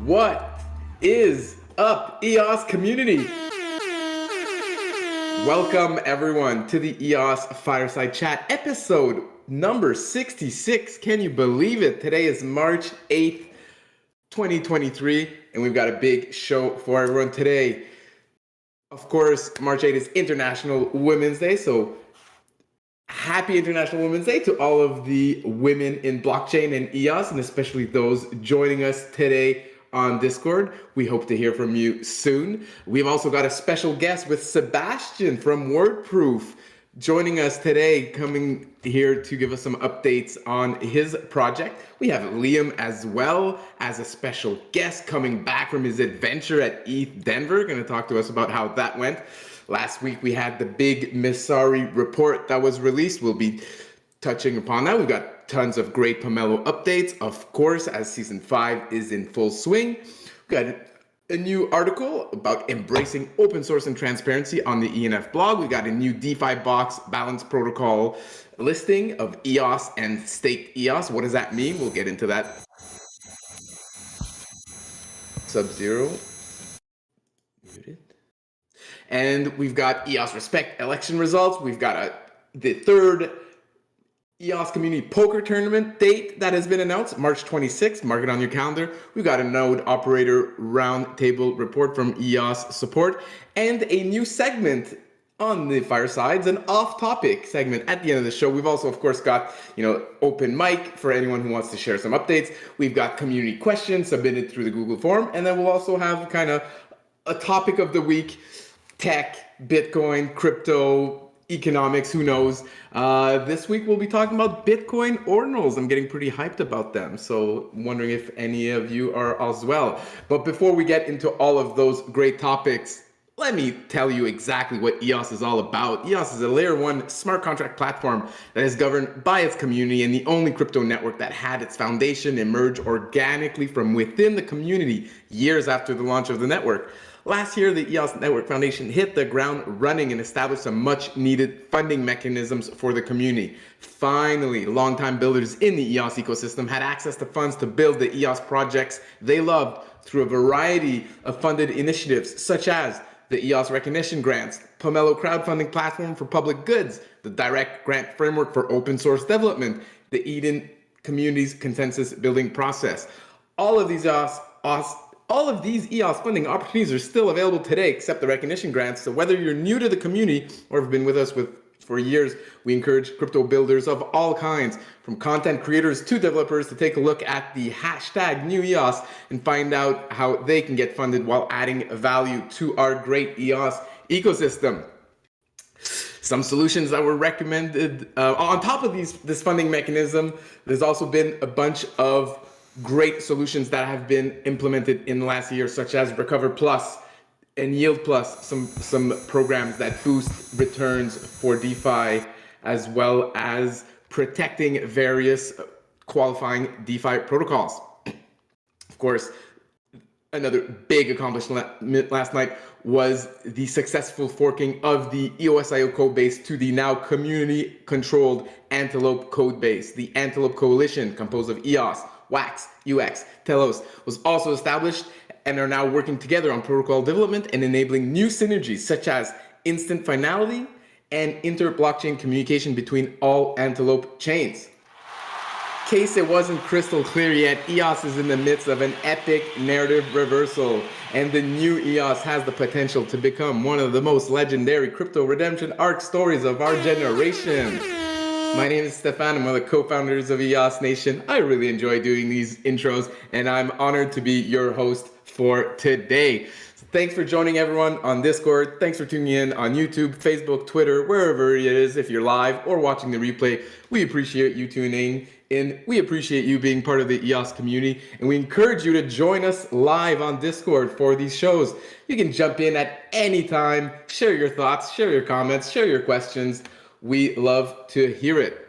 What is up, EOS community? Welcome everyone to the EOS Fireside Chat episode number 66. Can you believe it? Today is March 8th, 2023, and we've got a big show for everyone today. Of course, March 8th is International Women's Day, so happy International Women's Day to all of the women in blockchain and EOS, and especially those joining us today on Discord. We hope to hear from you soon. We've also got a special guest with Sebastiaan from WordProof joining us today, coming here to give us some updates on his project. We have Lliam as well as a special guest coming back from his adventure at ETH Denver, going to talk to us about how that went. Last week we had the big Messari Report that was released. We'll be touching upon that. We've got tons of great Pomelo updates, of course, as season 5 is in full swing. We've got a new article about embracing open source and transparency on the ENF blog. We got a new Defibox Balance Protocol listing of EOS and staked EOS. What does that mean? We'll get into that. Sub-Zero. Muted. And we've got EOS Respect election results. We've got the third EOS Community Poker Tournament date that has been announced, March 26th. Mark it on your calendar. We've got a node operator roundtable report from EOS support and a new segment on the Firesides, an off-topic segment at the end of the show. We've also, of course, got, open mic for anyone who wants to share some updates. We've got community questions submitted through the Google form, and then we'll also have kind of a topic of the week: tech, Bitcoin, crypto, economics, who knows. This week we'll be talking about Bitcoin Ordinals. I'm getting pretty hyped about them, so wondering if any of you are as well. But before we get into all of those great topics, let me tell you exactly what EOS is all about. EOS is a layer 1 smart contract platform that is governed by its community and the only crypto network that had its foundation emerge organically from within the community years after the launch of the network. Last year, the EOS Network Foundation hit the ground running and established some much needed funding mechanisms for the community. Finally, longtime builders in the EOS ecosystem had access to funds to build the EOS projects they loved through a variety of funded initiatives, such as the EOS Recognition Grants, Pomelo crowdfunding platform for public goods, the Direct Grant Framework for open source development, the Eden Community's consensus building process. All of these EOS funding opportunities are still available today, except the recognition grants. So whether you're new to the community or have been with us for years, we encourage crypto builders of all kinds, from content creators to developers, to take a look at the hashtag #NewEOS and find out how they can get funded while adding value to our great EOS ecosystem. Some solutions that were recommended on top of this funding mechanism, there's also been a bunch of great solutions that have been implemented in the last year, such as Recover Plus and Yield Plus, some programs that boost returns for DeFi, as well as protecting various qualifying DeFi protocols. Of course, another big accomplishment last night was the successful forking of the EOSIO code base to the now community-controlled Antelope code base. The Antelope Coalition, composed of EOS, Wax, UX, Telos, was also established and are now working together on protocol development and enabling new synergies such as instant finality and inter-blockchain communication between all Antelope chains. In case it wasn't crystal clear yet, EOS is in the midst of an epic narrative reversal, and the new EOS has the potential to become one of the most legendary crypto redemption arc stories of our generation. My name is Stephane. I'm one of the co-founders of EOS Nation. I really enjoy doing these intros, and I'm honored to be your host for today. So thanks for joining everyone on Discord. Thanks for tuning in on YouTube, Facebook, Twitter, wherever it is. If you're live or watching the replay, we appreciate you tuning in. We appreciate you being part of the EOS community, and we encourage you to join us live on Discord for these shows. You can jump in at any time, share your thoughts, share your comments, share your questions. We love to hear it.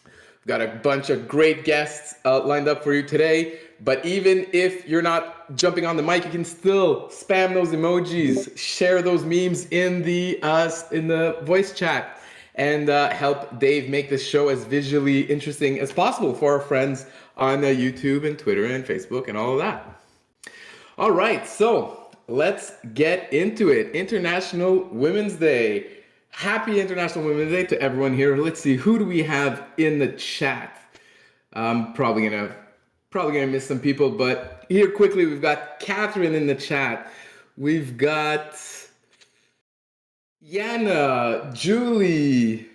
We've got a bunch of great guests lined up for you today, but even if you're not jumping on the mic, you can still spam those emojis, share those memes in the voice chat, and help Dave make this show as visually interesting as possible for our friends on YouTube and Twitter and Facebook and all of that. All right, so let's get into it. International Women's Day. Happy International Women's Day to everyone here. Let's see, who do we have in the chat? I'm probably gonna miss some people, but here quickly we've got Catherine in the chat. We've got Jana, Julie.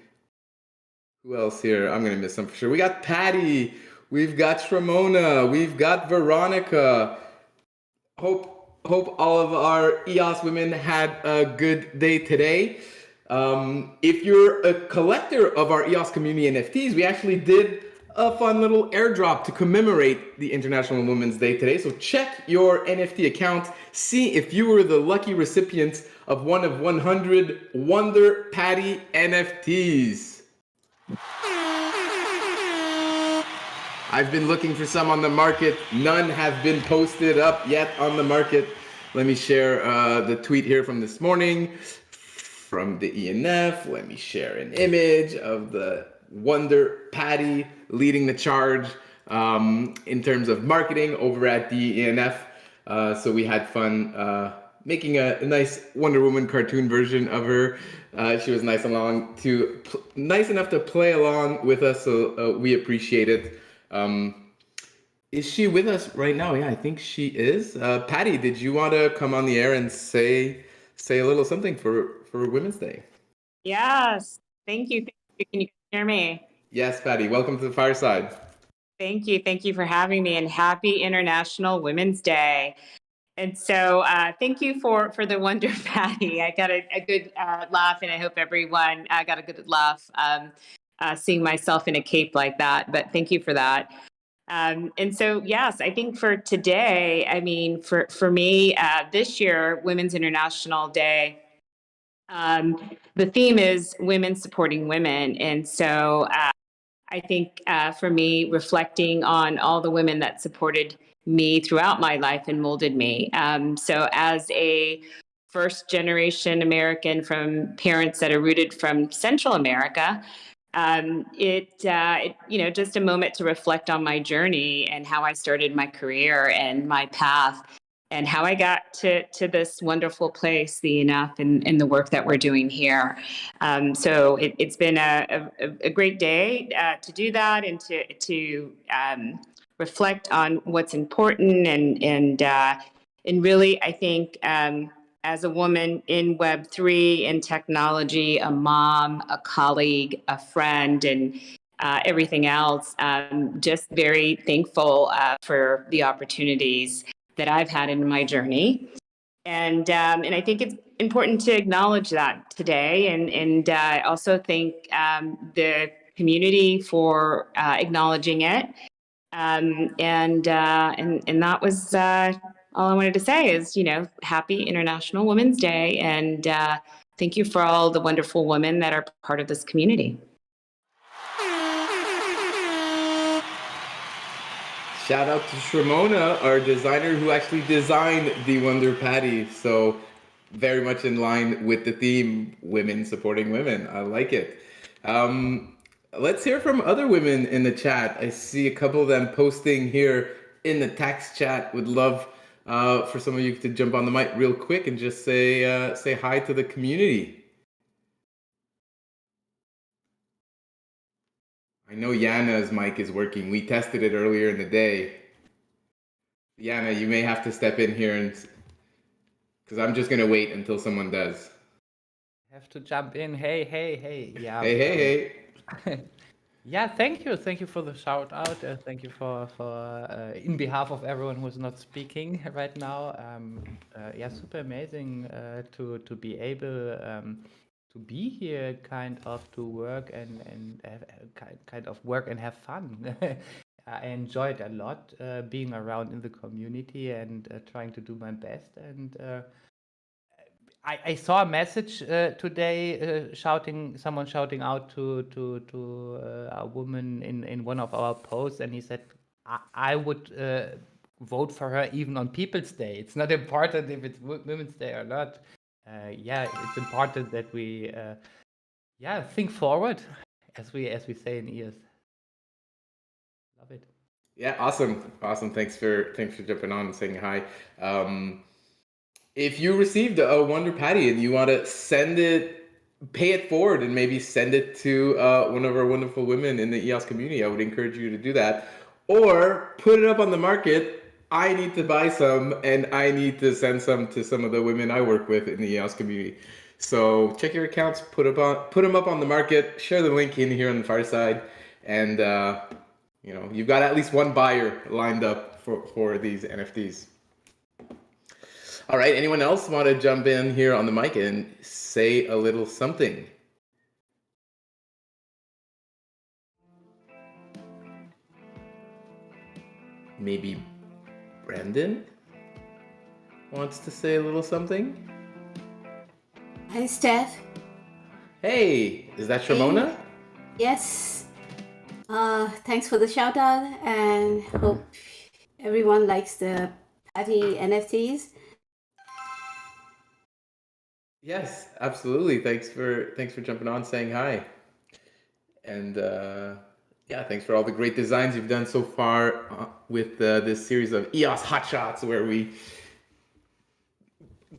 Who else here? I'm gonna miss some for sure. We got Patty. We've got Shramana. We've got Veronica. Hope all of our EOS women had a good day today. If you're a collector of our EOS community NFTs, we actually did a fun little airdrop to commemorate the International Women's Day today. So check your NFT account, see if you were the lucky recipients of one of 100 Wonder Patty NFTs. I've been looking for some on the market. None have been posted up yet on the market. Let me share the tweet here from this morning from the ENF. Let me share an image of the Wonder Patty leading the charge in terms of marketing over at the ENF. So we had fun making a nice Wonder Woman cartoon version of her. She was nice enough to play along with us, so we appreciate it. Is she with us right now? Yeah, I think she is. Patty, did you want to come on the air and say a little something for Women's Day? Yes, thank you. Can you hear me? Yes, Patty. Welcome to the Fireside. Thank you for having me, and happy International Women's Day. And so thank you for the Wonder Patty. I got a good laugh, and I hope everyone got a good laugh seeing myself in a cape like that. But thank you for that. And so, yes, I think for today, I mean, for me, this year, Women's International Day, the theme is women supporting women. And so I think for me, reflecting on all the women that supported me throughout my life and molded me. So as a first generation American from parents that are rooted from Central America, it just a moment to reflect on my journey and how I started my career and my path and how I got to this wonderful place, the enough, and the work that we're doing here. So it's been a great day to do that and to reflect on what's important and really, I think, as a woman in Web3 in technology, a mom, a colleague, a friend, and everything else, just very thankful for the opportunities that I've had in my journey. And I think it's important to acknowledge that today and also thank the community for acknowledging it. And that was all I wanted to say is, happy International Women's Day. And thank you for all the wonderful women that are part of this community. Shout out to Shramana, our designer, who actually designed the Wonder Patty. So very much in line with the theme, women supporting women. I like it. Let's hear from other women in the chat. I see a couple of them posting here in the text chat. Would love for some of you to jump on the mic real quick and just say hi to the community. I know Jana's mic is working. We tested it earlier in the day. Jana, you may have to step in here and because I'm just gonna wait until someone does. Have to jump in. Hey. Yeah. Hey. Yeah, thank you for the shout out. Thank you for in behalf of everyone who's not speaking right now. Yeah, super amazing to be able to be here, kind of to work and kind of work and have fun. I enjoyed a lot being around in the community and trying to do my best. And I saw a message today someone shouting out to a woman in one of our posts, and he said, I would vote for her even on People's Day. It's not important if it's Women's Day or not. Yeah, it's important that we think forward, as we say in EOS. Love it. Yeah, awesome, awesome. Thanks for jumping on and saying hi. If you received a Wonder Patty and you want to send it, pay it forward and maybe send it to one of our wonderful women in the EOS community, I would encourage you to do that. Or put it up on the market. I need to buy some and I need to send some to some of the women I work with in the EOS community. So check your accounts, put them up on the market, share the link in here on the Fireside, and you've got at least one buyer lined up for these NFTs. All right, anyone else want to jump in here on the mic and say a little something? Maybe Brandon wants to say a little something? Hi, Steph. Hey, is that Shramana? Yes. Thanks for the shout out, and hope everyone likes the Patty NFTs. Yes, absolutely. Thanks for jumping on, saying hi. And yeah, thanks for all the great designs you've done so far with this series of EOS Hotshots, where we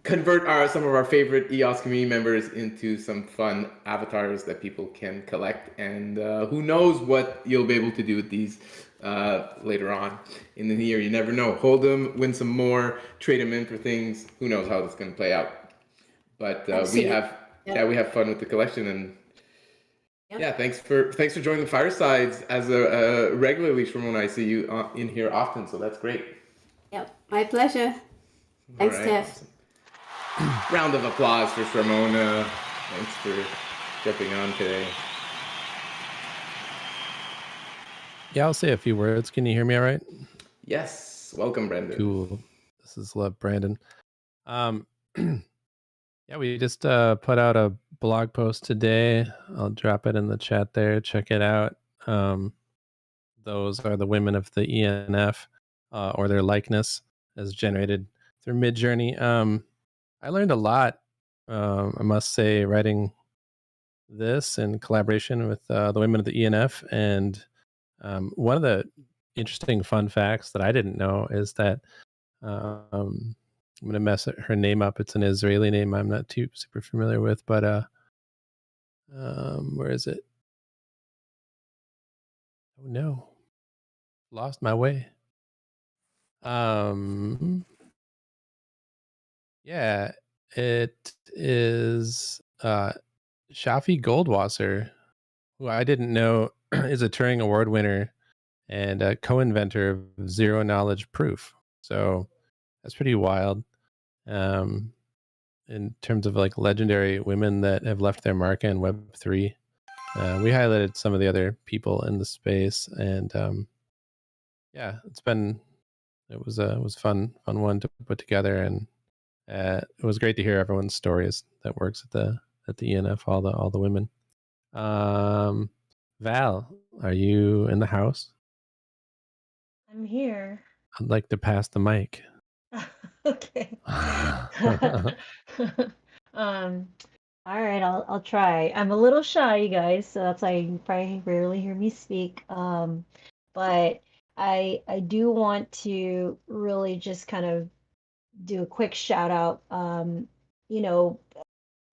convert some of our favorite EOS community members into some fun avatars that people can collect. And who knows what you'll be able to do with these later on in the year. You never know. Hold them, win some more, trade them in for things. Who knows how that's going to play out. But we have fun with the collection. And yeah, thanks for joining the Firesides as a regularly, Shramona. I see you in here often, so that's great. Yep, my pleasure. Thanks, Steph. Awesome. Round of applause for Shramona. Thanks for jumping on today. Yeah, I'll say a few words. Can you hear me all right? Yes. Welcome, Brendan. Cool. This is Brandon. Yeah, we just put out a blog post today. I'll drop it in the chat there. Check it out. Those are the women of the ENF, or their likeness as generated through Midjourney. I learned a lot, I must say, writing this in collaboration with the women of the ENF. And one of the interesting fun facts that I didn't know is that I'm gonna mess her name up. It's an Israeli name I'm not too super familiar with, but where is it? Oh no, lost my way. Yeah, it is Shafi Goldwasser, who I didn't know is a Turing Award winner and a co-inventor of zero knowledge proof. So that's pretty wild. In terms of like legendary women that have left their mark in Web3, we highlighted some of the other people in the space, and yeah, it was fun one to put together, and it was great to hear everyone's stories that works at the ENF, all the women. Val, are you in the house? I'm here. I'd like to pass the mic. Okay. All right, I'll try. I'm a little shy, you guys, so that's why you probably rarely hear me speak. But I do want to really just kind of do a quick shout out. You know,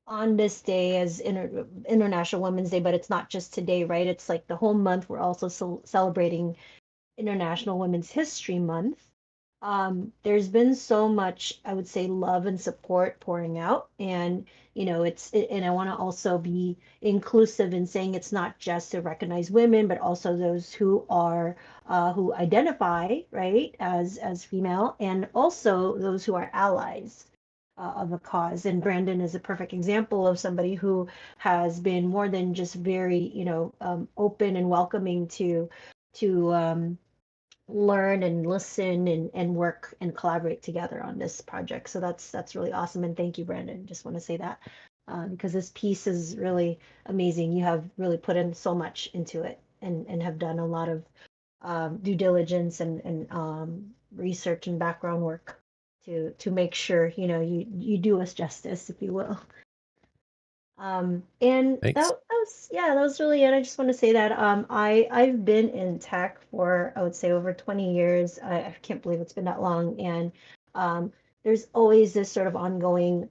on this day as International Women's Day, but it's not just today, right? It's like the whole month. We're also celebrating International Women's History Month. There's been so much, I would say, love and support pouring out, and and I want to also be inclusive in saying it's not just to recognize women, but also those who are who identify right as female, and also those who are allies of a cause. And Brandon is a perfect example of somebody who has been more than just very open and welcoming to learn and listen and work and collaborate together on this project. So that's really awesome. And thank you, Brandon. Just want to say that because this piece is really amazing. You have really put in so much into it and have done a lot of due diligence and research and background work to make sure you do us justice, if you will. And Thanks. that was really it. I just want to say that I've been in tech for, I would say, over 20 years. I can't believe it's been that long. And there's always this sort of ongoing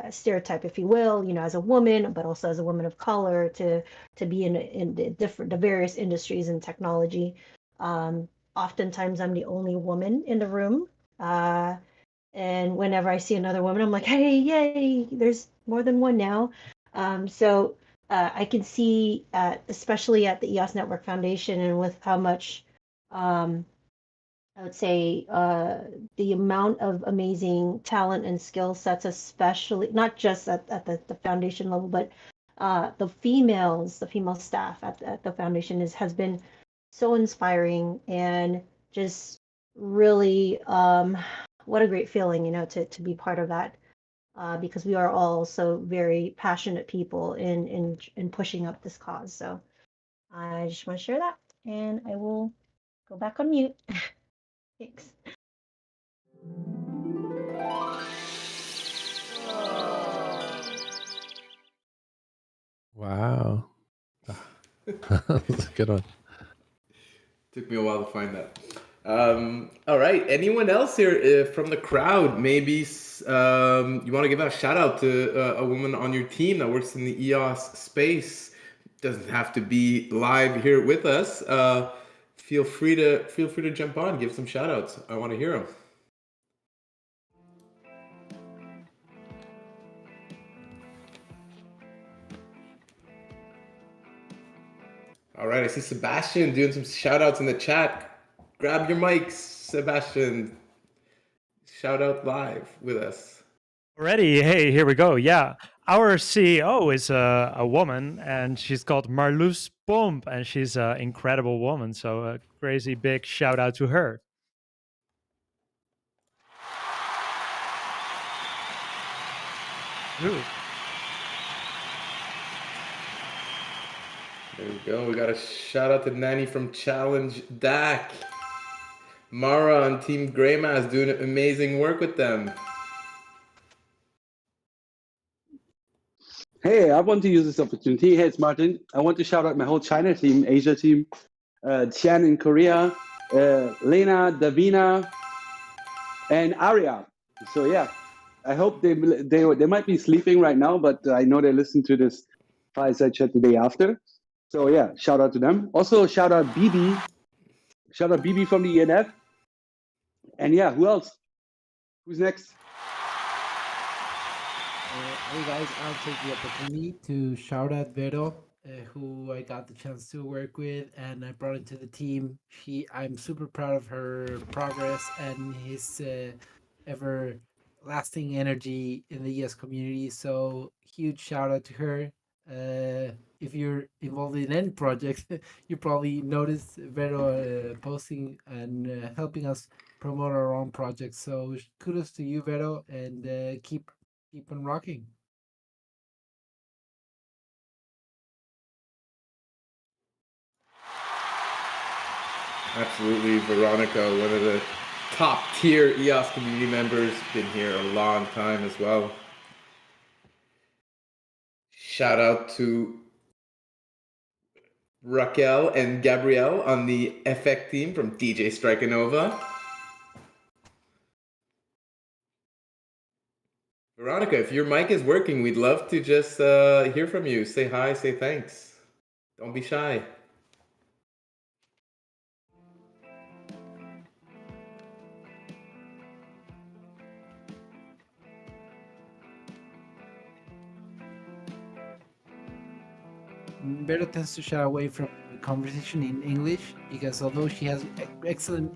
stereotype, if you will, as a woman, but also as a woman of color, to be in the various industries in technology. Oftentimes I'm the only woman in the room. And whenever I see another woman, I'm like, hey, yay, there's more than one now. So I can see, especially at the EOS Network Foundation, and with how much, I would say, the amount of amazing talent and skill sets, especially not just at the foundation level, but the female staff at the foundation has been so inspiring, and just really what a great feeling, to be part of that, because we are all so very passionate people in pushing up this cause. So I just want to share that, and I will go back on mute. Thanks. Wow. That's a good one. Took me a while to find that. All right. Anyone else here from the crowd? Maybe you want to give a shout out to a woman on your team that works in the EOS space. Doesn't have to be live here with us. Feel free to jump on. Give some shout outs. I want to hear them. All right, I see Sebastiaan doing some shout outs in the chat. Grab your mics, Sebastiaan. Shout out live with us. Already, hey, here we go. Yeah, our CEO is a woman, and she's called Marloes Pomp, and she's an incredible woman. So a crazy big shout out to her. Ooh. There we go. We got a shout out to Nanny from Challenge DAC. Mara on Team Greymass doing amazing work with them. Hey, I want to use this opportunity. Hey, it's Martin. I want to shout out my whole China team, Asia team, Tian in Korea, Lena, Davina, and Aria. So yeah, I hope they might be sleeping right now, but I know they listen to this fireside chat the day after. So yeah, shout out to them. Also shout out BB. Shout out BB from the ENF. And yeah, who else? Who's next? Hey guys, I'll take the opportunity to shout out Vero, who I got the chance to work with, and I brought into the team. I'm super proud of her progress and his everlasting energy in the ES community. So huge shout out to her. If you're involved in any project, you probably noticed Vero posting and helping us promote our own projects. So kudos to you, Vero, and keep on rocking. Absolutely, Veronica, one of the top tier EOS community members, been here a long time as well. Shout out to Raquel and Gabrielle on the FX team from DjStrkianova. Veronica, if your mic is working, we'd love to just hear from you. Say hi, say thanks. Don't be shy. Vero tends to shy away from conversation in English because although she has excellent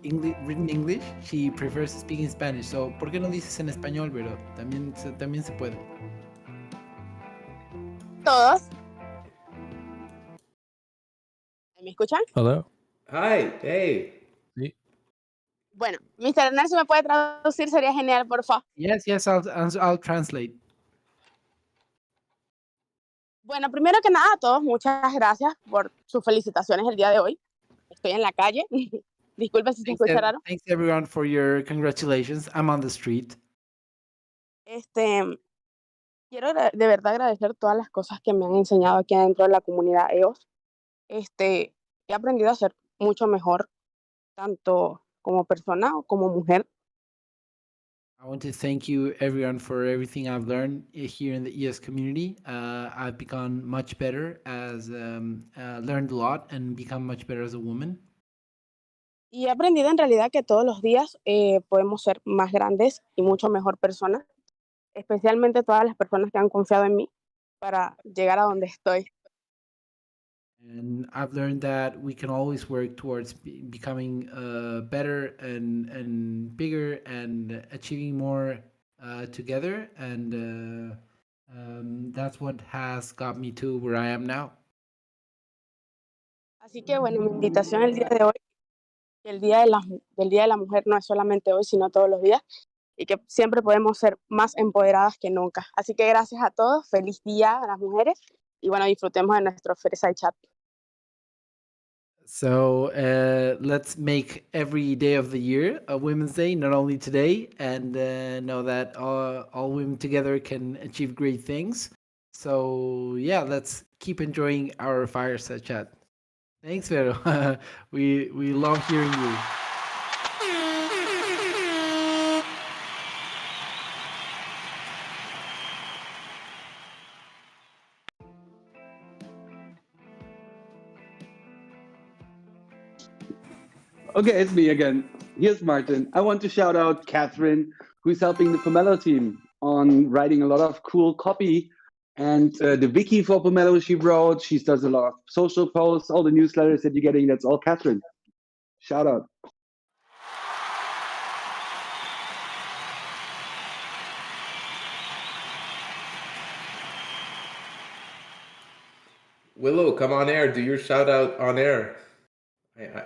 written English, she prefers speaking Spanish. So, ¿por qué no dices en español, Vero? También se puede. Todos. ¿Me escuchan? Hello. Hi, hey. Sí. Bueno, Mr. Hernán, si me puede traducir, sería genial, por favor. Yes, I'll translate. Bueno, primero que nada, a todos, muchas gracias por sus felicitaciones el día de hoy. Estoy en la calle. Disculpe si se escucha raro. Thanks everyone for your congratulations. I'm on the street. Quiero de verdad agradecer todas las cosas que me han enseñado aquí adentro de la comunidad EOS. He aprendido a ser mucho mejor, tanto como persona o como mujer. I want to thank you, everyone, for everything I've learned here in the EOS community. I've become much better learned a lot and become much better as a woman. Y he aprendido en realidad que todos los días podemos ser más grandes y mucho mejor personas, especialmente todas las personas que han confiado en mí para llegar a donde estoy. And I've learned that we can always work towards becoming better and bigger and achieving more together. And that's what has got me to where I am now. Así que bueno, mi invitación el día de hoy, que del Día de la Mujer no es solamente hoy, sino todos los días, y que siempre podemos ser más empoderadas que nunca. Así que gracias a todos, feliz día a las mujeres, y bueno, disfrutemos de nuestro Fireside Chat. So let's make every day of the year a Women's Day, not only today, and know that all women together can achieve great things. So yeah, let's keep enjoying our fireside chat. Thanks, Vero. we love hearing you. Okay, it's me again. Here's Martin. I want to shout out Catherine, who's helping the Pomelo team on writing a lot of cool copy. And the wiki for Pomelo she wrote. She does a lot of social posts, all the newsletters that you're getting. That's all Catherine. Shout out. Willow, come on air. Do your shout out on air.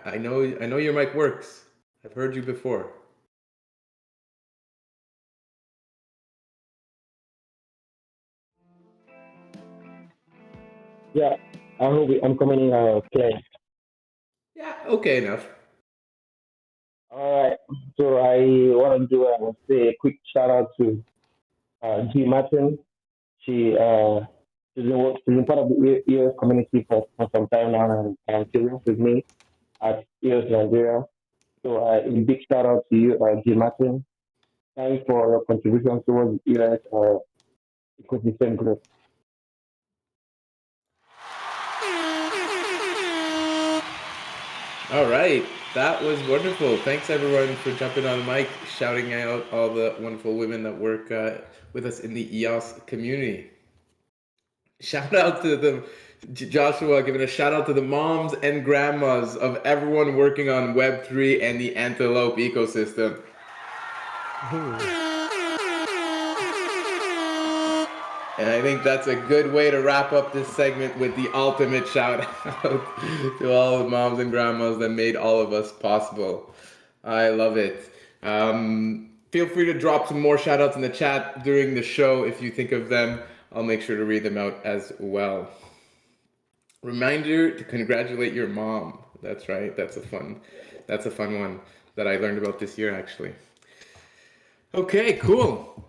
I know your mic works. I've heard you before. Yeah, I'm coming in clear. Yeah, okay enough. All right, so I want to say a quick shout out to G. Martin. She's been part of the EOS community for some time now, and she works with me at EOS Nigeria. So a big shout out to you, G. Martin. Thanks for your contribution towards EOS ecosystem growth. All right, that was wonderful. Thanks everyone for jumping on the mic, shouting out all the wonderful women that work with us in the EOS community. Shout out to the Joshua, giving a shout out to the moms and grandmas of everyone working on Web3 and the Antelope ecosystem. And I think that's a good way to wrap up this segment with the ultimate shout out to all the moms and grandmas that made all of us possible. I love it. Feel free to drop some more shout outs in the chat during the show if you think of them. I'll make sure to read them out as well. Reminder to congratulate your mom. That's right. That's a fun one that I learned about this year actually. Okay, cool.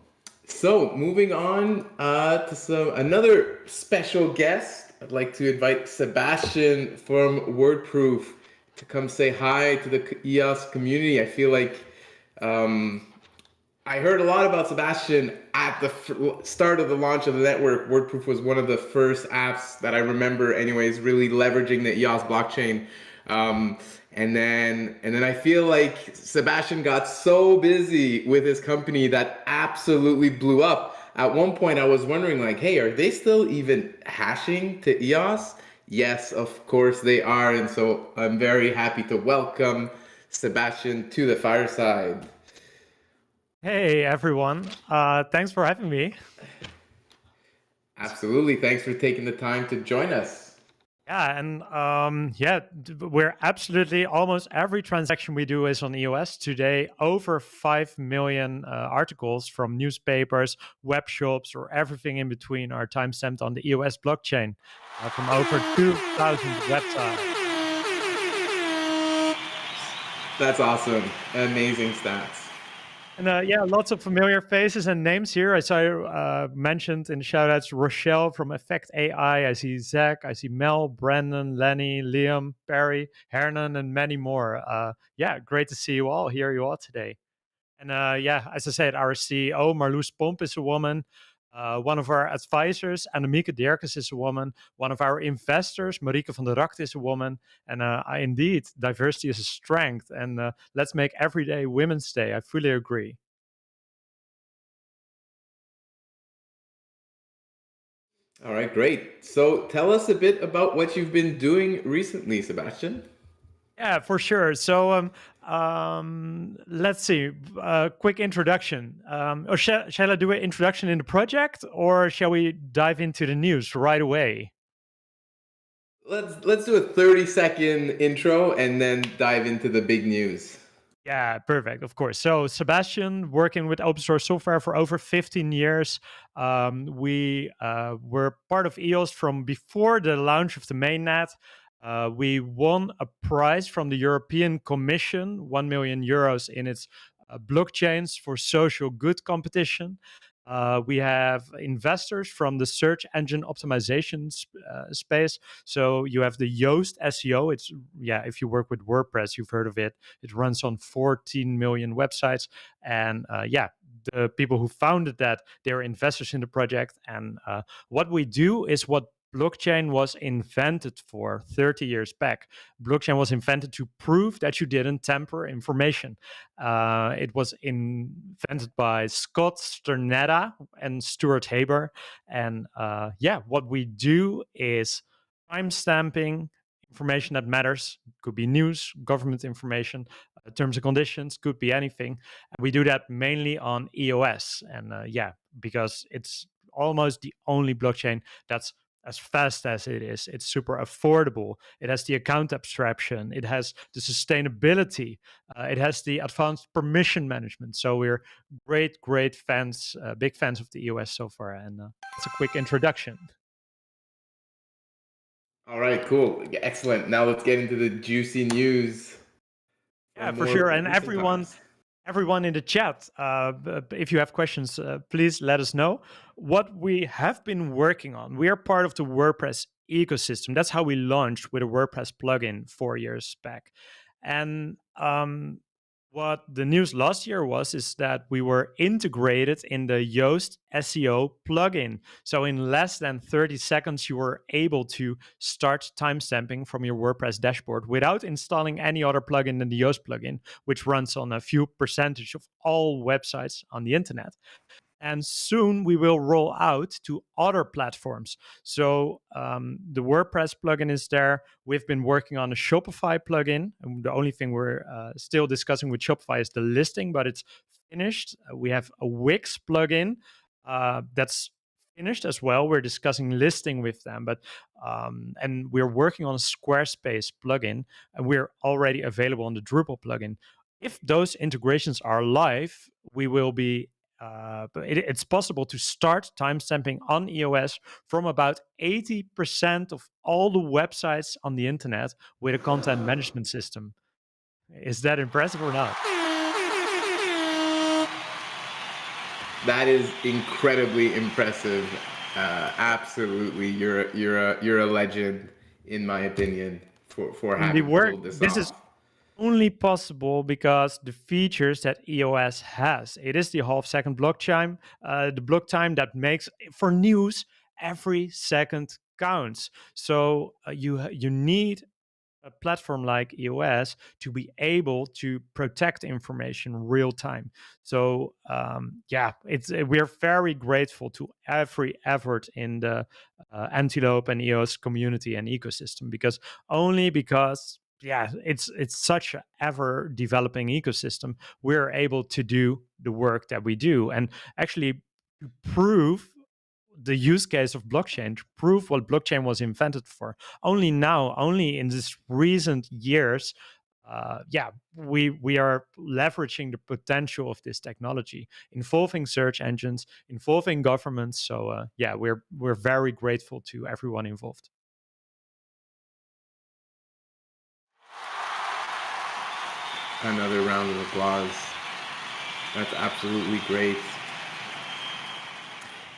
So moving on to another special guest. I'd like to invite Sebastiaan from WordProof to come say hi to the EOS community. I feel like I heard a lot about Sebastiaan at the start of the launch of the network. WordProof was one of the first apps that I remember anyways, really leveraging the EOS blockchain. And then I feel like Sebastiaan got so busy with his company that absolutely blew up. At one point I was wondering like, hey, are they still even hashing to EOS? Yes, of course they are. And so I'm very happy to welcome Sebastiaan to the fireside. Hey everyone, thanks for having me. Absolutely, thanks for taking the time to join us. Yeah, and we're absolutely, almost every transaction we do is on EOS. Today, over 5 million articles from newspapers, web shops, or everything in between are timestamped on the EOS blockchain from over 2,000 websites. That's awesome. Amazing stats. And yeah, lots of familiar faces and names here. As I mentioned in the shoutouts, Rochelle from Effect AI. I see Zack, I see Mel, Brandon, Lenny, Lliam, Barry, Hernan, and many more. Yeah, great to see you all, hear you all today. And yeah, as I said, our CEO, Marloes Pomp, is a woman. One of our advisors, Annemieke Derkes, is a woman. One of our investors, Marieke van der Rakt, is a woman. And indeed, diversity is a strength. And let's make every day Women's Day. I fully agree. All right, great. So tell us a bit about what you've been doing recently, Sebastiaan. Yeah, for sure. So let's see. Quick introduction. Or shall I do an introduction in the project, or shall we dive into the news right away? Let's do a 30-second intro and then dive into the big news. Yeah, perfect. Of course. So Sebastiaan, working with open source software for over 15 years. We were part of EOS from before the launch of the mainnet. We won a prize from the European Commission, 1 million euros in its blockchains for social good competition. We have investors from the search engine optimization space. So you have the Yoast SEO. It's, yeah, if you work with WordPress, you've heard of it. It runs on 14 million websites. And yeah, the people who founded that, they're investors in the project. And what we do is what blockchain was invented for 30 years back. Blockchain was invented to prove that you didn't tamper information. It was invented by Scott Sternetta and Stuart Haber. And yeah, what we do is timestamping information that matters. Could be news, government information, terms and conditions, could be anything. And we do that mainly on EOS. And yeah, because it's almost the only blockchain that's as fast as it is. It's super affordable. It has the account abstraction. It has the sustainability. It has the advanced permission management. So we're great fans, big fans of the EOS so far. And that's a quick introduction. All right, cool. Excellent. Now let's get into the juicy news. Yeah, for sure. And everyone in the chat, if you have questions, please let us know. What we have been working on, we are part of the WordPress ecosystem. That's how we launched with a WordPress plugin 4 years back. And what the news last year is that we were integrated in the Yoast SEO plugin. So in less than 30 seconds, you were able to start timestamping from your WordPress dashboard without installing any other plugin than the Yoast plugin, which runs on a few percentage of all websites on the internet. And soon we will roll out to other platforms. So the WordPress plugin is there. We've been working on a Shopify plugin. And the only thing we're still discussing with Shopify is the listing, but it's finished. We have a Wix plugin that's finished as well. We're discussing listing with them, but and we're working on a Squarespace plugin, and we're already available on the Drupal plugin. If those integrations are live, we will be it's possible to start timestamping on EOS from about 80% of all the websites on the internet with a content management system. Is that impressive or not? That is incredibly impressive. Absolutely, you're a legend, in my opinion, for having pulled this off. Is only possible because the features that EOS has. It is the half-second block time, the block time that makes, for news, every second counts. So you need a platform like EOS to be able to protect information real time. So yeah, we're very grateful to every effort in the Antelope and EOS community and ecosystem, because yeah, it's such an ever developing ecosystem. We're able to do the work that we do, and actually to prove the use case of blockchain, to prove what blockchain was invented for. Only in this recent years, yeah, we are leveraging the potential of this technology, involving search engines, involving governments. So yeah, we're very grateful to everyone involved. Another round of applause. That's absolutely great.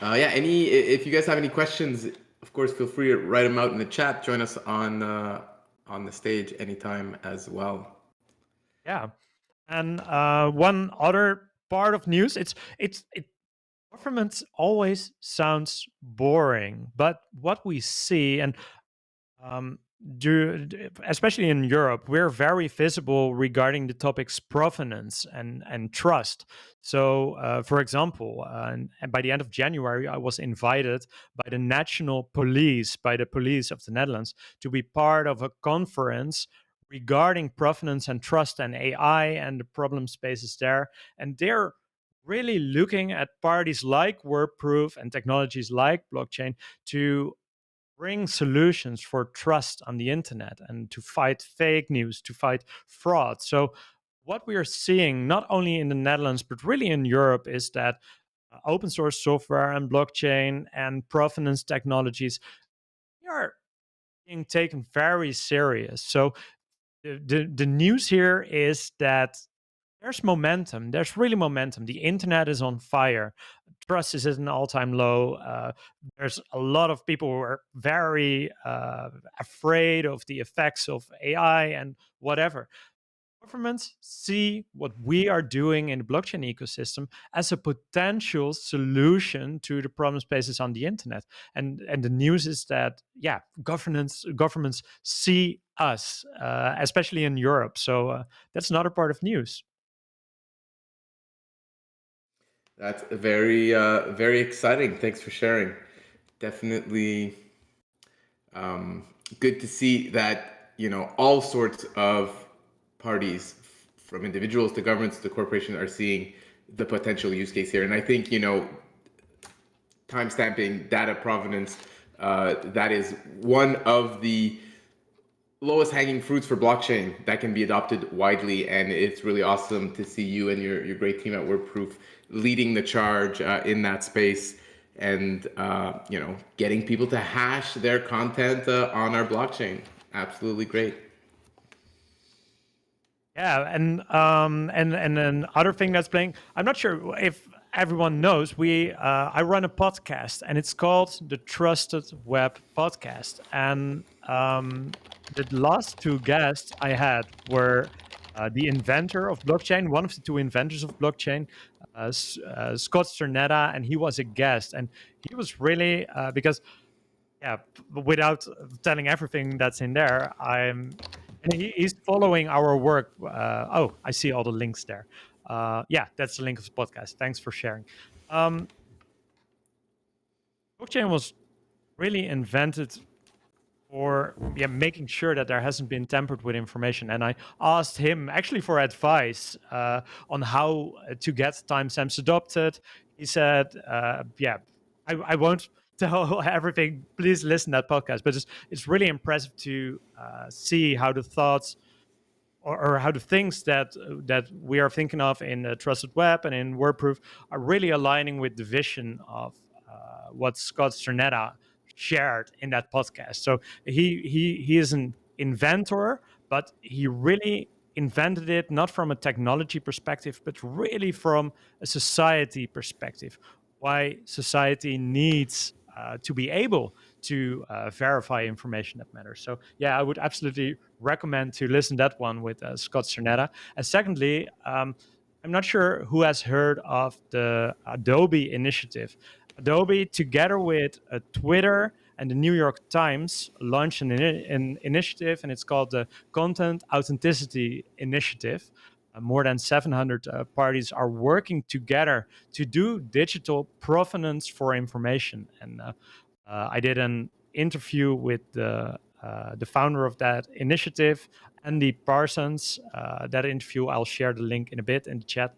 If you guys have any questions, of course, feel free to write them out in the chat. Join us on the stage anytime as well. Yeah, and one other part of news, government always sounds boring, but what we see, and um, especially in Europe, we're very visible regarding the topics provenance and trust. So, for example, and by the end of January, I was invited by the national police, by the police of the Netherlands, to be part of a conference regarding provenance and trust and AI and the problem spaces there. And they're really looking at parties like WordProof and technologies like blockchain to bring solutions for trust on the internet and to fight fake news, to fight fraud. So, what we are seeing, not only in the Netherlands, but really in Europe, is that open source software and blockchain and provenance technologies are being taken very serious. So, the news here is that there's momentum. There's really momentum. The internet is on fire. Trust is at an all-time low. There's a lot of people who are very afraid of the effects of AI and whatever. Governments see what we are doing in the blockchain ecosystem as a potential solution to the problem spaces on the internet. And the news is that, yeah, governments see us, especially in Europe. So that's another part of news. That's very, very exciting. Thanks for sharing. Definitely good to see that, all sorts of parties, from individuals to governments to corporations, are seeing the potential use case here. And I think, timestamping, data provenance, that is one of the lowest hanging fruits for blockchain that can be adopted widely. And it's really awesome to see you and your great team at WordProof leading the charge in that space, and getting people to hash their content on our blockchain. Absolutely great. Yeah, and another thing that's playing, I'm not sure if everyone knows, I run a podcast, and it's called the Trusted Web Podcast. And the last two guests I had were the inventor of blockchain, one of the two inventors of blockchain, Scott Sternetta, and he was a guest. And he was really, because, yeah, without telling everything that's in there, and he's following our work. I see all the links there. Yeah, that's the link of the podcast. Thanks for sharing. Blockchain was really invented for making sure that there hasn't been tampered with information. And I asked him actually for advice on how to get timestamps adopted. He said, I won't tell everything. Please listen to that podcast. But it's really impressive to see how the thoughts or how the things that we are thinking of in the Trusted Web and in WordProof are really aligning with the vision of what Scott Sternetta shared in that podcast. So he is an inventor, but he really invented it not from a technology perspective, but really from a society perspective. Why society needs to be able to verify information that matters. So yeah, I would absolutely recommend to listen to that one with Scott Sternetta. And secondly, I'm not sure who has heard of the Adobe initiative. Adobe, together with Twitter and the New York Times, launched an initiative, and it's called the Content Authenticity Initiative. More than 700 parties are working together to do digital provenance for information. And I did an interview with the founder of that initiative, Andy Parsons. That interview, I'll share the link in a bit in the chat.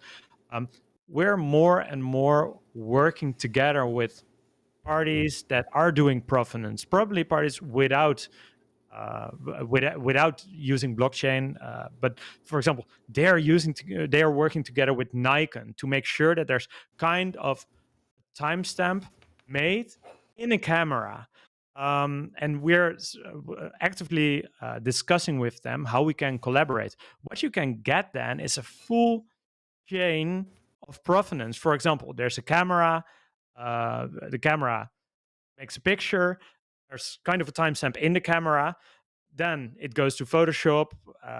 We're more and more working together with parties that are doing provenance, probably parties without using blockchain. But for example, they are working together with Nikon to make sure that there's kind of timestamp made in a camera. And we're actively discussing with them how we can collaborate. What you can get then is a full chain of provenance. For example, there's a camera, the camera makes a picture, there's kind of a timestamp in the camera, then it goes to Photoshop,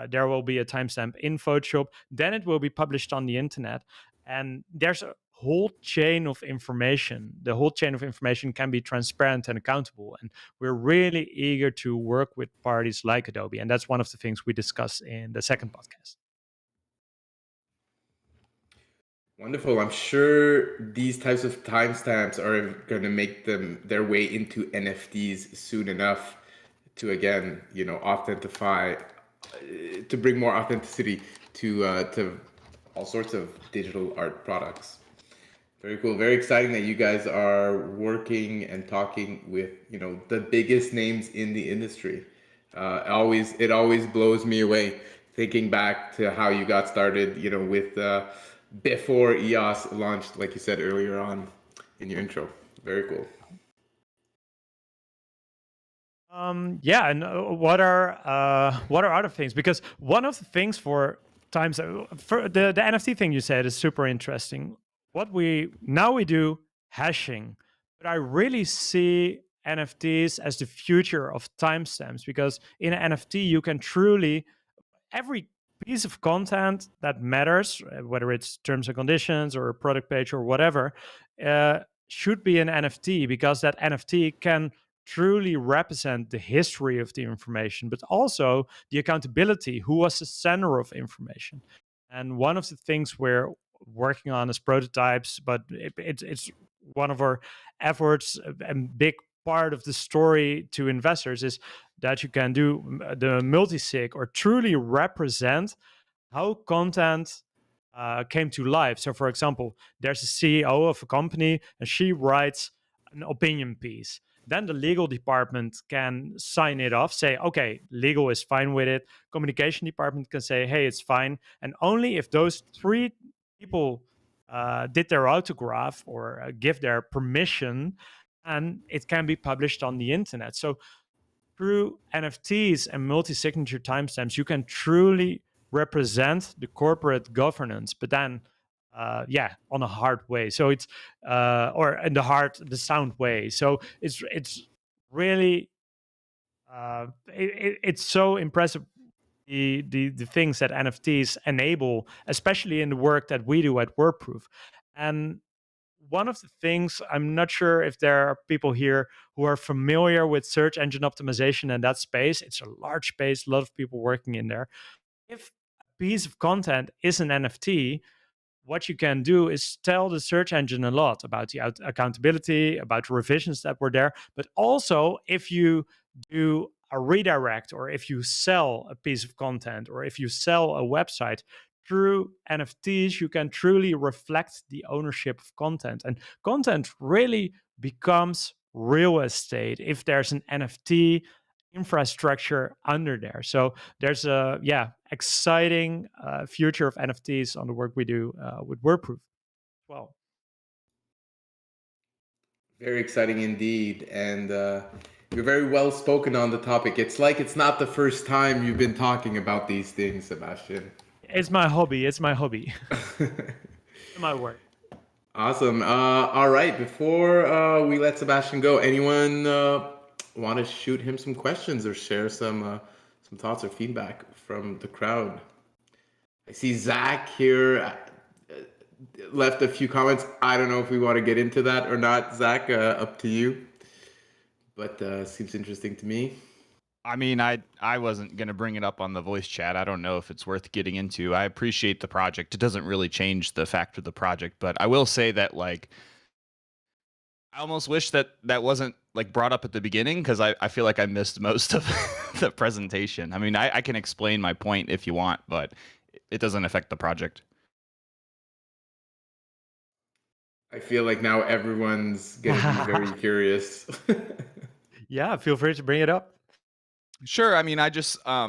there will be a timestamp in Photoshop, then it will be published on the internet, and there's a whole chain of information. The whole chain of information can be transparent and accountable, and we're really eager to work with parties like Adobe, and that's one of the things we discuss in the second podcast. Wonderful. I'm sure these types of timestamps are going to make their way into NFTs soon enough to, again, authentify, to bring more authenticity to all sorts of digital art products. Very cool. Very exciting that you guys are working and talking with, the biggest names in the industry. It always blows me away thinking back to how you got started, with before EOS launched, like you said earlier on in your intro. Very cool. Yeah, and what are other things? Because one of the things for the NFT thing you said is super interesting. What we do hashing, but I really see NFTs as the future of timestamps, because in an NFT you can truly, every piece of content that matters, whether it's terms and conditions or a product page or whatever, should be an NFT, because that NFT can truly represent the history of the information, but also the accountability, who was the sender of information. And one of the things we're working on as prototypes, but it's one of our efforts and big part of the story to investors, is that you can do the multi-sig, or truly represent how content came to life. So for example, there's a CEO of a company and she writes an opinion piece. Then the legal department can sign it off, say, okay, legal is fine with it. Communication department can say, hey, it's fine. And only if those three people did their autograph or give their permission, and it can be published on the internet. So through NFTs and multi-signature timestamps, you can truly represent the corporate governance, but then on a hard way. So it's or in the sound way. So it's really it's so impressive, the things that NFTs enable, especially in the work that we do at WordProof. And one of the things, I'm not sure if there are people here who are familiar with search engine optimization and that space. It's a large space, a lot of people working in there. If a piece of content is an NFT, what you can do is tell the search engine a lot about the accountability, about revisions that were there. But also, if you do a redirect, or if you sell a piece of content, or if you sell a website, through NFTs, you can truly reflect the ownership of content. And content really becomes real estate if there's an NFT infrastructure under there. So there's a exciting future of NFTs on the work we do with WordProof as well. Very exciting indeed, and you're very well spoken on the topic. It's like it's not the first time you've been talking about these things, Sebastiaan. It's my hobby. It's my hobby. My work. Awesome. All right. Before we let Sebastiaan go, anyone want to shoot him some questions or share some thoughts or feedback from the crowd? I see Zack here left a few comments. I don't know if we want to get into that or not, Zack. Up to you. But seems interesting to me. I mean, I wasn't going to bring it up on the voice chat. I don't know if it's worth getting into. I appreciate the project. It doesn't really change the fact of the project, but I will say that, like, I almost wish that wasn't like brought up at the beginning, because I feel like I missed most of the presentation. I mean, I can explain my point if you want, but it doesn't affect the project. I feel like now everyone's going to be very curious. Yeah, feel free to bring it up. Sure. I mean, I just I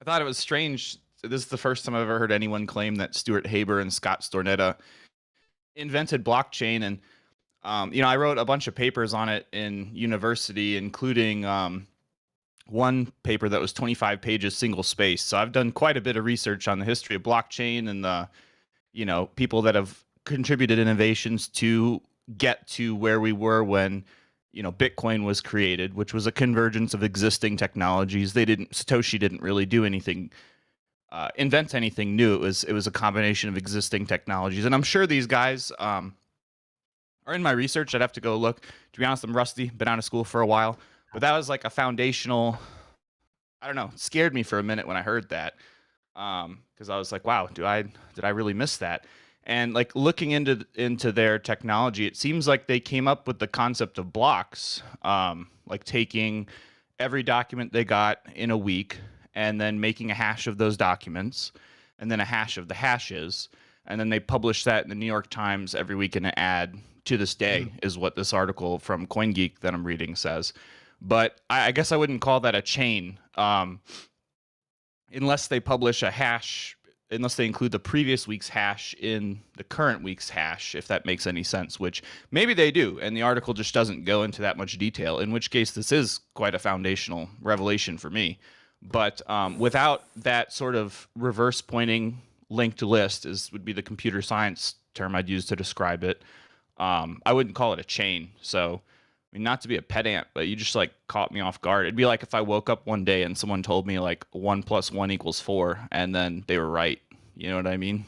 thought it was strange. This is the first time I've ever heard anyone claim that Stuart Haber and Scott Stornetta invented blockchain. And I wrote a bunch of papers on it in university, including one paper that was 25 pages, single space. So I've done quite a bit of research on the history of blockchain and the people that have contributed innovations to get to where we were when, Bitcoin was created, which was a convergence of existing technologies. Satoshi didn't really do anything, invent anything new. It was a combination of existing technologies. And I'm sure these guys are in my research. I'd have to go look. To be honest, I'm rusty, been out of school for a while. But that was like a foundational, I don't know, it scared me for a minute when I heard that. Because I was like, wow, did I really miss that? And like looking into their technology, it seems like they came up with the concept of blocks, like taking every document they got in a week and then making a hash of those documents and then a hash of the hashes. And then they publish that in the New York Times every week in an ad. To this day is what this article from CoinGeek that I'm reading says. But I guess I wouldn't call that a chain unless they publish a hash, unless they include the previous week's hash in the current week's hash, if that makes any sense, which maybe they do. And the article just doesn't go into that much detail, in which case this is quite a foundational revelation for me. But without that sort of reverse pointing linked list, would be the computer science term I'd use to describe it. I wouldn't call it a chain. So, I mean, not to be a pedant, but you just like caught me off guard. It'd be like if I woke up one day and someone told me like 1 + 1 = 4, and then they were right. You know what I mean?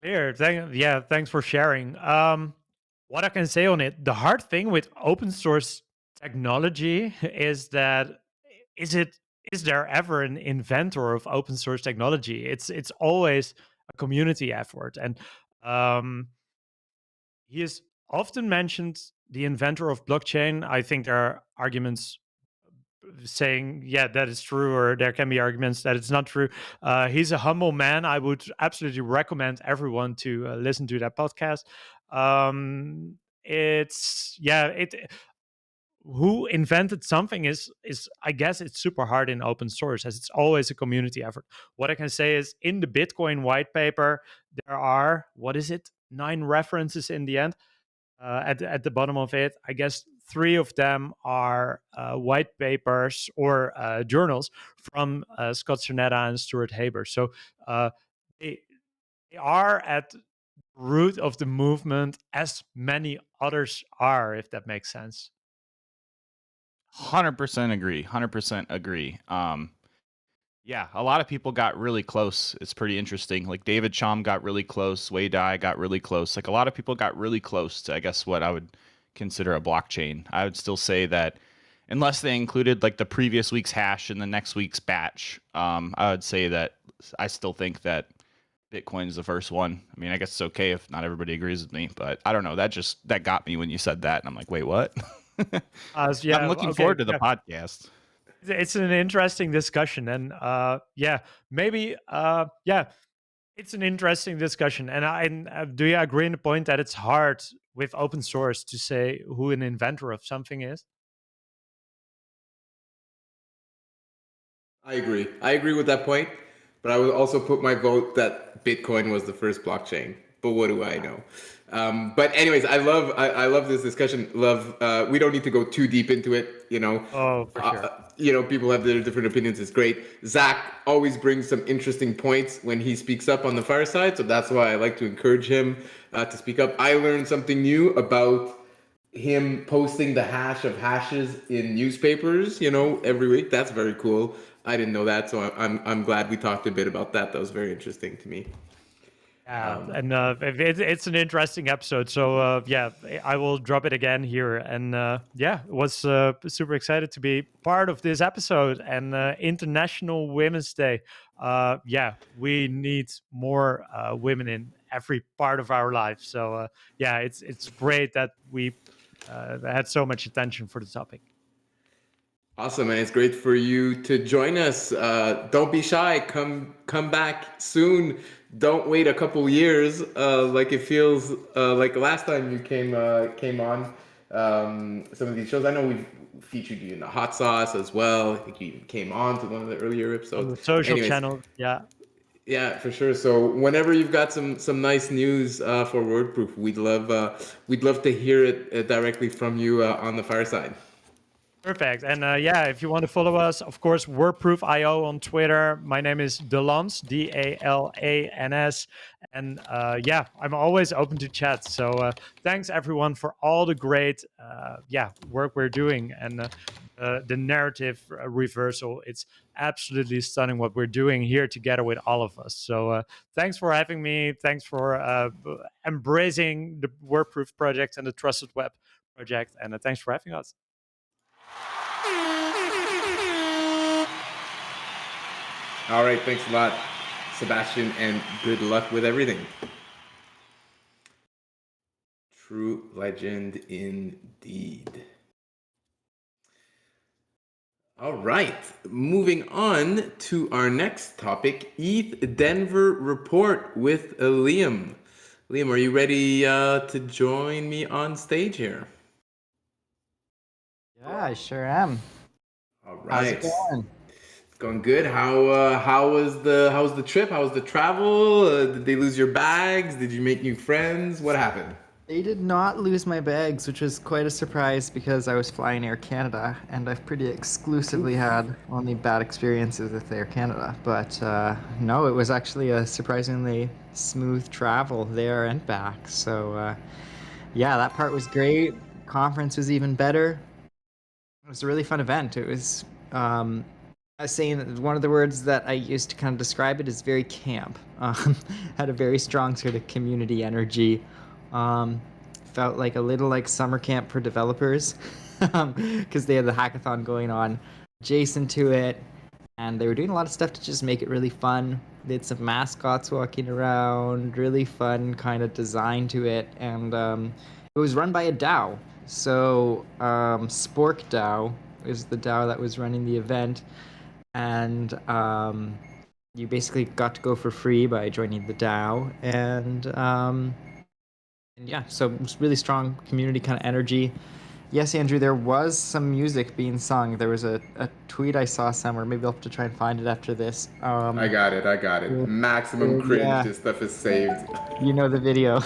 Clear. Thanks for sharing. What I can say on it, the hard thing with open source technology is that is there ever an inventor of open source technology? It's always a community effort, and he is often mentioned the inventor of blockchain. I think there are arguments saying, yeah, that is true, or there can be arguments that it's not true. He's a humble man. I would absolutely recommend everyone to listen to that podcast. Who invented something is I guess it's super hard in open source, as it's always a community effort. What I can say is in the Bitcoin white paper, there are, 9 references in the end. At the bottom of it, I guess 3 of them are white papers or journals from Scott Shramana and Stuart Haber. So they are at the root of the movement, as many others are, if that makes sense. 100% agree. 100% agree. Yeah, a lot of people got really close. It's pretty interesting. Like David Chaum got really close. Wei Dai got really close. Like a lot of people got really close to, I guess, what I would consider a blockchain. I would still say that unless they included like the previous week's hash in the next week's batch, I would say that I still think that Bitcoin is the first one. I mean, I guess it's okay if not everybody agrees with me, but I don't know. That got me when you said that. And I'm like, wait, what? I'm looking forward to the podcast. It's an interesting discussion, and it's an interesting discussion. And do you agree in the point that it's hard with open source to say who an inventor of something is? I agree. I agree with that point, but I would also put my vote that Bitcoin was the first blockchain. But what do I know? But anyways, I love this discussion. We don't need to go too deep into it. Oh, for sure. People have their different opinions. It's great. Zack always brings some interesting points when he speaks up on the fireside, so that's why I like to encourage him to speak up. I learned something new about him posting the hash of hashes in newspapers, every week. That's very cool. I didn't know that, so I'm glad we talked a bit about that. That was very interesting to me. It's an interesting episode. So I will drop it again here. And was super excited to be part of this episode and International Women's Day. We need more women in every part of our life. So it's great that we had so much attention for the topic. Awesome, and it's great for you to join us. Don't be shy. Come back soon. Don't wait a couple years. Like it feels like last time you came on some of these shows. I know we've featured you in the Hot Sauce as well. I think you even came on to one of the earlier episodes. On the social channel, yeah. Yeah, for sure. So whenever you've got some nice news for WordProof, we'd love to hear it directly from you on the fireside. Perfect. And yeah, if you want to follow us, of course, WordProof.io on Twitter. My name is Dalans, Dalans. And yeah, I'm always open to chat. So thanks everyone for all the great work we're doing. And the narrative reversal, it's absolutely stunning what we're doing here together with all of us. So thanks for having me. Thanks for embracing the WordProof project and the Trusted Web project. And thanks for having us. All right, thanks a lot, Sebastiaan, and good luck with everything. True legend indeed. All right, moving on to our next topic, ETH Denver report with Lliam. Lliam, are you ready to join me on stage here? Yeah, I sure am. All How's right. it going? It's going good. How was the trip? How was the travel? Did they lose your bags? Did you make new friends? What happened? They did not lose my bags, which was quite a surprise because I was flying Air Canada, and I've pretty exclusively had only bad experiences with Air Canada. But no, it was actually a surprisingly smooth travel there and back. So yeah, that part was great. Conference was even better. It was a really fun event. It was, I was saying that one of the words that I used to kind of describe it is very camp. Had a very strong sort of community energy. Felt like a little like summer camp for developers because they had the hackathon going on adjacent to it, and they were doing a lot of stuff to just make it really fun. They had some mascots walking around, really fun kind of design to it, and it was run by a DAO. So Spork DAO is the DAO that was running the event, and you basically got to go for free by joining the DAO, and yeah, so it was really strong community kind of energy. Yes, Andrew, there was some music being sung. There was a tweet I saw somewhere. Maybe I'll have to try and find it after this. I got it. Maximum cringe. Yeah. This stuff is saved. You know the video.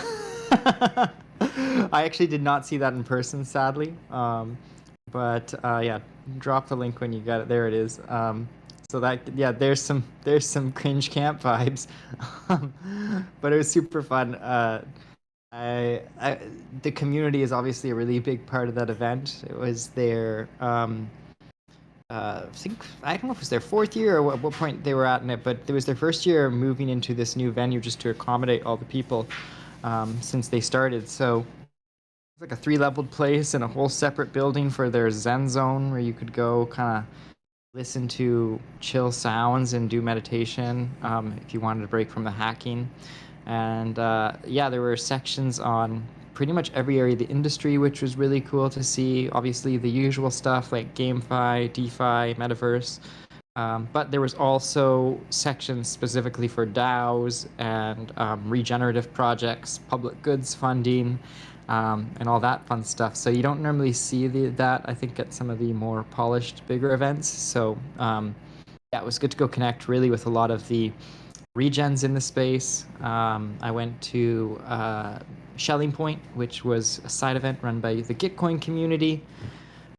I actually did not see that in person, sadly. But yeah, drop the link when you got it. There it is. So that, yeah, there's some cringe camp vibes, but it was super fun. The community is obviously a really big part of that event. It was their, I don't know if it was their fourth year or what point they were at in it, but it was their first year moving into this new venue just to accommodate all the people since they started. So it's like a 3-leveled place and a whole separate building for their Zen zone where you could go kind of listen to chill sounds and do meditation if you wanted to break from the hacking. And yeah, there were sections on pretty much every area of the industry, which was really cool to see. Obviously, the usual stuff like GameFi, DeFi, Metaverse. But there was also sections specifically for DAOs and regenerative projects, public goods funding, and all that fun stuff. So you don't normally see that, I think, at some of the more polished, bigger events. So yeah, it was good to go connect really with a lot of the regens in the space. I went to Shelling Point, which was a side event run by the Gitcoin community.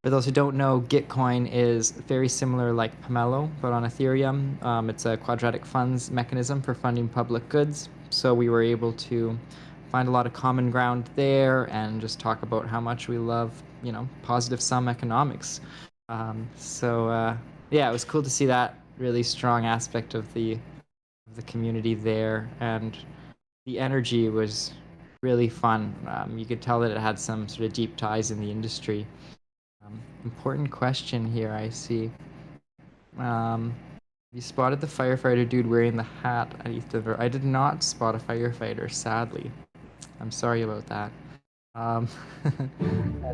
For those who don't know, Gitcoin is very similar like Pomelo, but on Ethereum. It's a quadratic funds mechanism for funding public goods. So we were able to find a lot of common ground there and just talk about how much we love, positive sum economics. So yeah, it was cool to see that really strong aspect of the community there, and the energy was really fun. You could tell that it had some sort of deep ties in the industry. Important question here, I see. You spotted the firefighter dude wearing the hat at ETH Denver. I did not spot a firefighter, sadly. I'm sorry about that.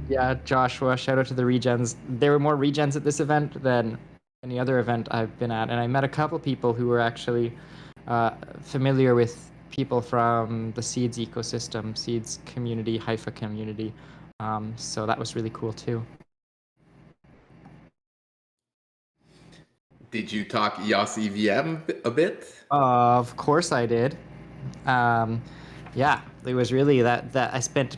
Yeah, Joshua, shout out to the regens. There were more regens at this event than any other event I've been at, and I met a couple people who were actually familiar with people from the Seeds ecosystem, Seeds community, Haifa community. So that was really cool too. Did you talk EOS EVM a bit? Of course I did. Yeah, it was really that I spent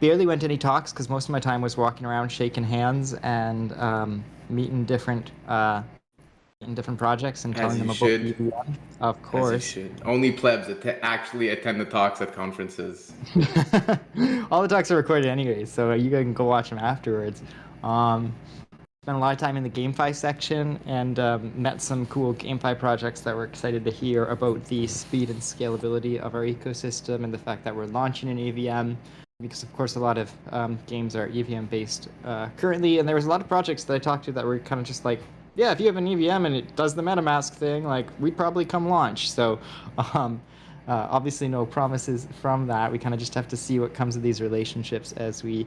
barely went to any talks because most of my time was walking around, shaking hands, and meeting different in different projects and telling As you them about should. EVM. Of As you course. should. Only plebs actually attend the talks at conferences. All the talks are recorded anyway, so you can go watch them afterwards. Spent a lot of time in the GameFi section and met some cool GameFi projects that were excited to hear about the speed and scalability of our ecosystem and the fact that we're launching an EVM, because of course a lot of games are EVM based currently, and there was a lot of projects that I talked to that were kind of just like, yeah, if you have an EVM and it does the MetaMask thing, like we'd probably come launch. So obviously no promises from that. We kind of just have to see what comes of these relationships as we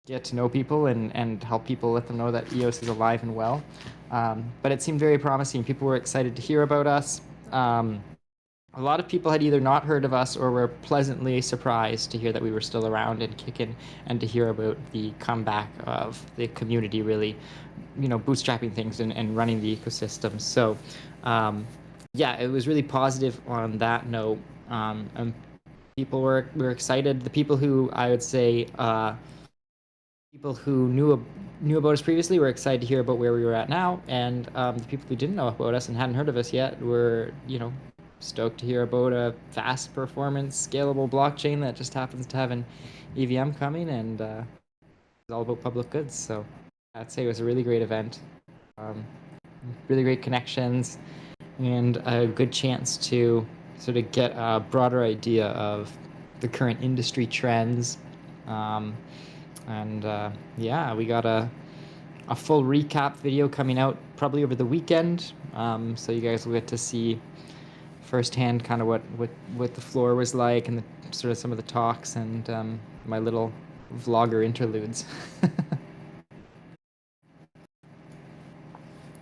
get to know people and help people, let them know that EOS is alive and well. But it seemed very promising. People were excited to hear about us. A lot of people had either not heard of us or were pleasantly surprised to hear that we were still around and kicking, and to hear about the comeback of the community really, bootstrapping things and running the ecosystem. So yeah, it was really positive on that note. And people were excited. The people who I would say people who knew about us previously were excited to hear about where we were at now, and the people who didn't know about us and hadn't heard of us yet were, stoked to hear about a fast performance, scalable blockchain that just happens to have an EVM coming, and it's all about public goods. So I'd say it was a really great event, really great connections, and a good chance to sort of get a broader idea of the current industry trends. Yeah, we got a full recap video coming out probably over the weekend, so you guys will get to see firsthand kind of what the floor was like, and sort of some of the talks, and my little vlogger interludes.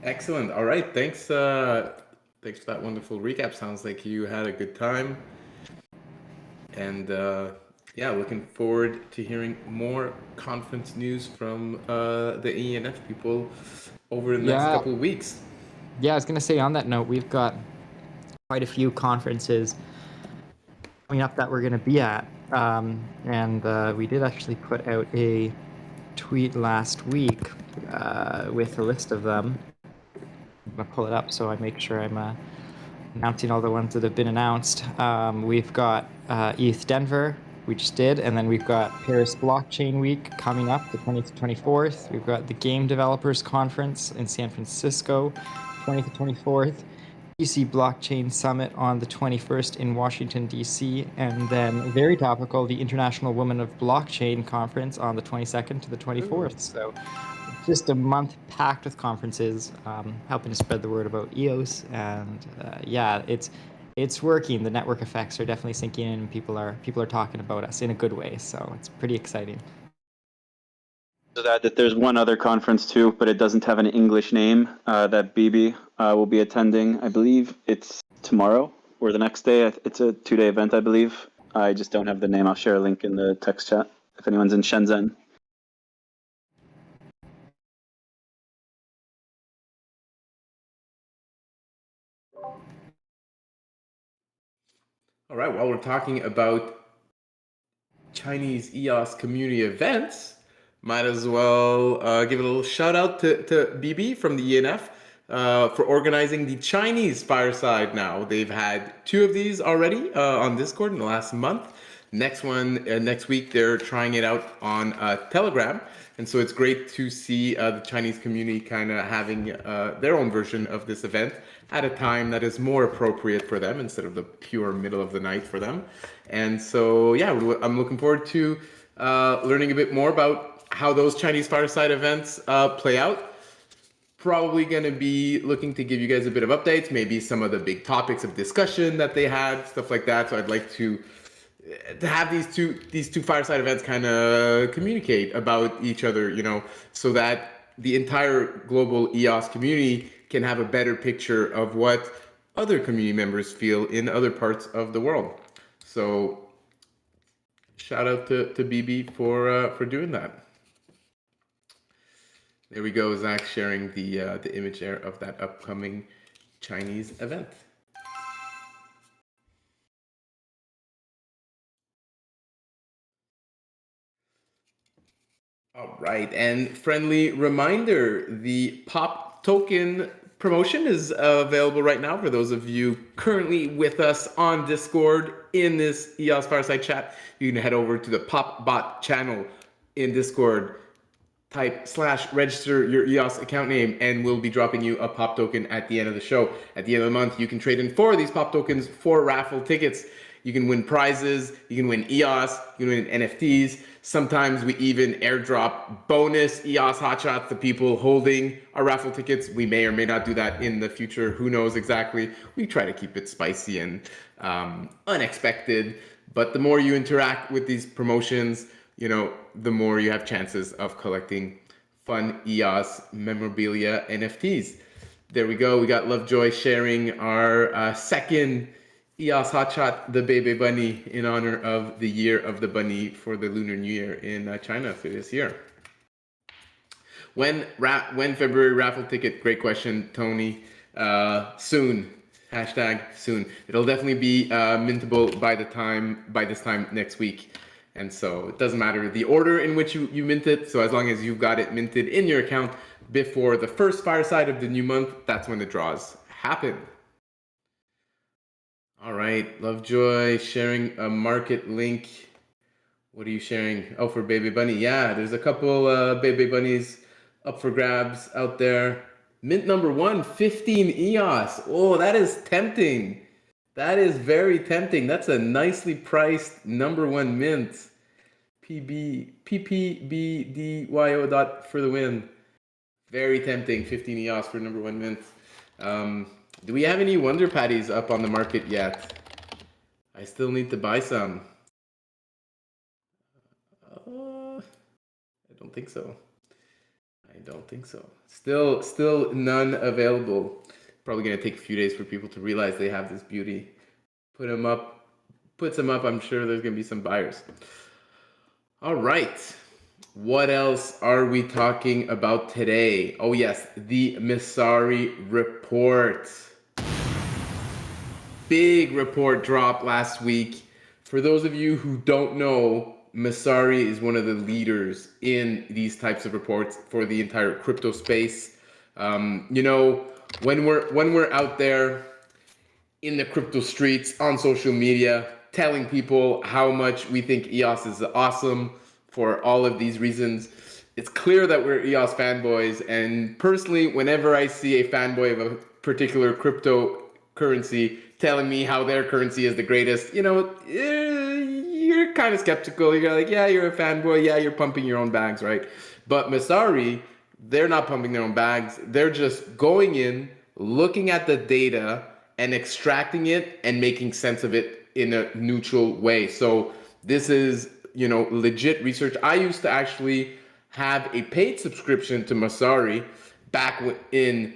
Excellent. All right. Thanks for that wonderful recap. Sounds like you had a good time. And yeah, looking forward to hearing more conference news from the ENF people over the next couple of weeks. Yeah, I was going to say on that note, we've got quite a few conferences coming up that we're going to be at. And we did actually put out a tweet last week with a list of them. I'm going to pull it up so I make sure I'm announcing all the ones that have been announced. We've got ETH Denver, we just did, and then we've got Paris Blockchain Week coming up, the 20th to 24th. We've got the Game Developers Conference in San Francisco, 20th to 24th. DC Blockchain Summit on the 21st in Washington, D.C., and then very topical, the International Women of Blockchain Conference on the 22nd to the 24th. So just a month packed with conferences, helping to spread the word about EOS. And yeah, it's working. The network effects are definitely sinking in, and people are talking about us in a good way. So it's pretty exciting. That there's one other conference too, but it doesn't have an English name that BB will be attending. I believe it's tomorrow or the next day. It's a 2-day event, I believe. I just don't have the name. I'll share a link in the text chat if anyone's in Shenzhen. All right, while we're talking about Chinese EOS community events, might as well give a little shout out to BB from the ENF for organizing the Chinese Fireside now. They've had 2 of these already on Discord in the last month. Next week, they're trying it out on Telegram. And so it's great to see the Chinese community kind of having their own version of this event at a time that is more appropriate for them instead of the pure middle of the night for them. And so, yeah, I'm looking forward to learning a bit more about how those Chinese Fireside events play out. Probably going to be looking to give you guys a bit of updates, maybe some of the big topics of discussion that they had, stuff like that. So I'd like to have these two Fireside events kind of communicate about each other, so that the entire global EOS community can have a better picture of what other community members feel in other parts of the world. So shout out to BB for doing that. There we go, Zack sharing the image there of that upcoming Chinese event. All right, and friendly reminder, the POP token promotion is available right now for those of you currently with us on Discord in this EOS Fireside chat. You can head over to the POP bot channel in Discord, type /register your EOS account name, and we'll be dropping you a POP token at the end of the show. At the end of the month, you can trade in 4 of these POP tokens for raffle tickets. You can win prizes, you can win EOS, you can win NFTs. Sometimes we even airdrop bonus EOS hotshots to people holding our raffle tickets. We may or may not do that in the future. Who knows exactly? We try to keep it spicy and unexpected. But the more you interact with these promotions, you know, the more you have chances of collecting fun EOS memorabilia NFTs. There we go. We got Lovejoy sharing our second EOS hotshot, the Baby Bunny, in honor of the year of the bunny for the Lunar New Year in China for this year. When February raffle ticket? Great question, Tony. Soon. Hashtag soon. It'll definitely be mintable by this time next week. And so it doesn't matter the order in which you mint it. So as long as you've got it minted in your account before the first Fireside of the new month, that's when the draws happen. All right, Lovejoy sharing a market link. What are you sharing? Oh, for Baby Bunny. Yeah, there's a couple Baby Bunnies up for grabs out there. Mint number 1, 15 EOS. Oh, that is tempting. That is very tempting. That's a nicely priced number 1 mint. PPBDYO dot for the win. Very tempting. 15 EOS for number 1 mint. Do we have any Wonder Patties up on the market yet? I still need to buy some. I don't think so. I don't think so. Still none available. Probably gonna take a few days for people to realize they have this beauty. Put them up. I'm sure there's gonna be some buyers. All right. What else are we talking about today? Oh yes, the Messari Report. Big report drop last week. For those of you who don't know, Messari is one of the leaders in these types of reports for the entire crypto space. You know, when we're out there in the crypto streets on social media, telling people how much we think EOS is awesome for all of these reasons, it's clear that we're EOS fanboys. And personally, whenever I see a fanboy of a particular cryptocurrency telling me how their currency is the greatest, you know, you're kind of skeptical. You're like, yeah, you're a fanboy. Yeah, you're pumping your own bags, right? But Messari, they're not pumping their own bags. They're just going in, looking at the data and extracting it and making sense of it in a neutral way. So this is, you know, legit research. I used to actually have a paid subscription to Messari back in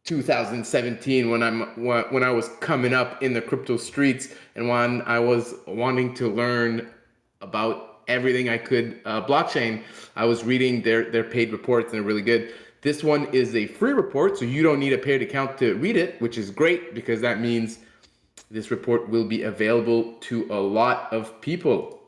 2017 when I was coming up in the crypto streets and when I was wanting to learn about everything I could blockchain. I was reading their paid reports and they're really good. This one is a free report, so you don't need a paid account to read it, which is great because that means this report will be available to a lot of people.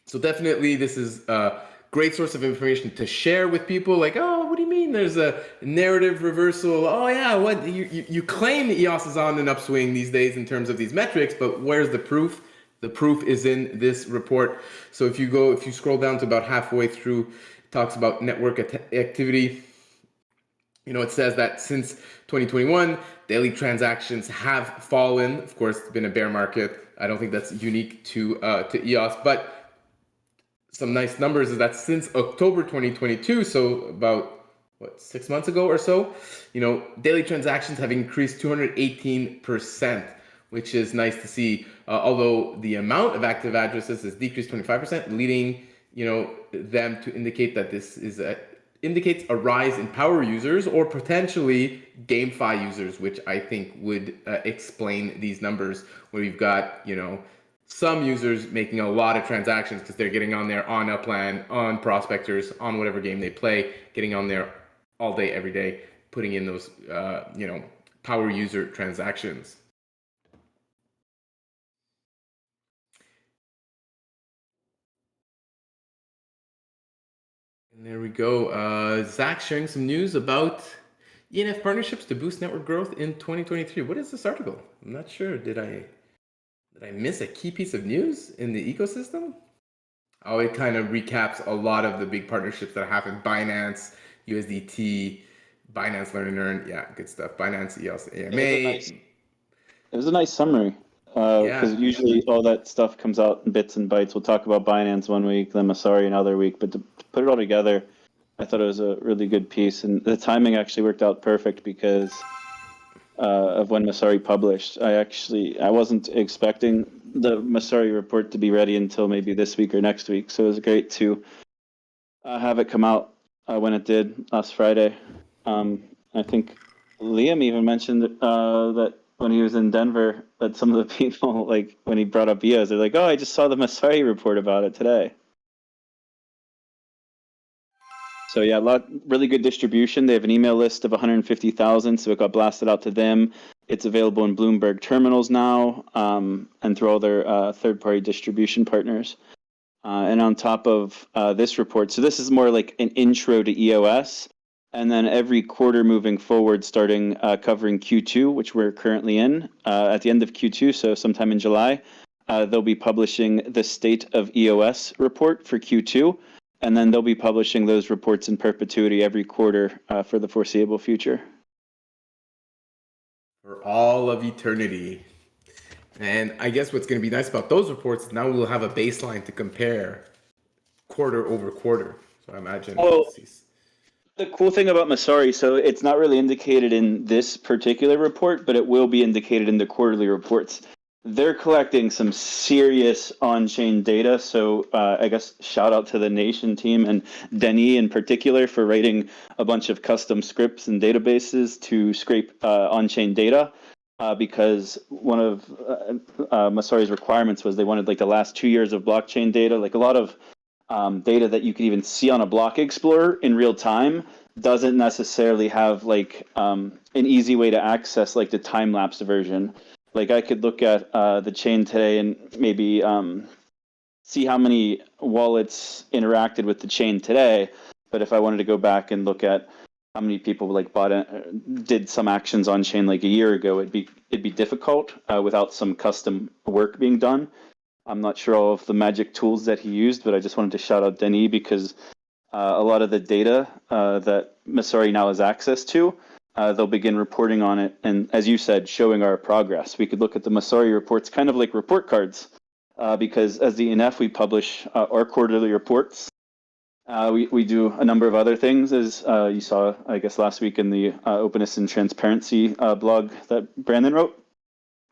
So definitely this is a great source of information to share with people. Like, oh, what do you mean there's a narrative reversal? Oh yeah, what you claim EOS is on an upswing these days in terms of these metrics, but where's the proof? The proof is in this report. So if you scroll down to about halfway through, it talks about network activity. You know, it says that since 2021, daily transactions have fallen. Of course, it's been a bear market. I don't think that's unique to EOS, but some nice numbers is that since October 2022, so about 6 months ago or so, you know, daily transactions have increased 218%, which is nice to see. Although the amount of active addresses has decreased 25%, leading, you know, them to indicate that this is indicates a rise in power users or potentially GameFi users, which I think would explain these numbers where you've got, you know, some users making a lot of transactions because they're getting on there on Upland, on Prospectors, on whatever game they play, getting on there all day, every day, putting in those, you know, power user transactions. And there we go. Zack sharing some news about ENF partnerships to boost network growth in 2023. What is this article? I'm not sure. Did I miss a key piece of news in the ecosystem? Oh, it kind of recaps a lot of the big partnerships that happened. Binance, USDT, Binance Learn and Earn. Yeah, good stuff. Binance, EOS, AMA. It was a nice summary. Because usually all that stuff comes out in bits and bytes. We'll talk about Binance one week, then Messari another week. But to put it all together, I thought it was a really good piece. And the timing actually worked out perfect because of when Messari published. I wasn't expecting the Messari report to be ready until maybe this week or next week. So it was great to have it come out when it did last Friday. I think Lliam even mentioned that when he was in Denver, that some of the people, like when he brought up EOS, they're like, "Oh, I just saw the Messari report about it today." So yeah, really good distribution. They have an email list of 150,000, so it got blasted out to them. It's available in Bloomberg terminals now, and through all their third-party distribution partners. And on top of this report, so this is more like an intro to EOS, and then every quarter moving forward, starting covering Q2, which we're currently in, at the end of Q2, so sometime in July, they'll be publishing the State of EOS report for Q2. And then they'll be publishing those reports in perpetuity every quarter for the foreseeable future. For all of eternity. And I guess what's going to be nice about those reports is now we'll have a baseline to compare quarter over quarter. So I imagine. Well, the cool thing about Messari, so it's not really indicated in this particular report, but it will be indicated in the quarterly reports. They're collecting some serious on-chain data, so I guess shout out to the Nation team and Denis in particular for writing a bunch of custom scripts and databases to scrape on-chain data, because one of Messari's requirements was they wanted like the last 2 years of blockchain data, like a lot of data that you can even see on a block explorer in real time doesn't necessarily have like an easy way to access like the time-lapse version. Like I could look at the chain today and maybe see how many wallets interacted with the chain today. But if I wanted to go back and look at how many people like did some actions on chain like a year ago, it'd be difficult without some custom work being done. I'm not sure all of the magic tools that he used, but I just wanted to shout out Denis because a lot of the data that Messari now has access to, they'll begin reporting on it, and as you said, showing our progress. We could look at the Messari reports kind of like report cards, because as the ENF, we publish our quarterly reports. We do a number of other things, as you saw, I guess, last week in the Openness and Transparency blog that Brandon wrote.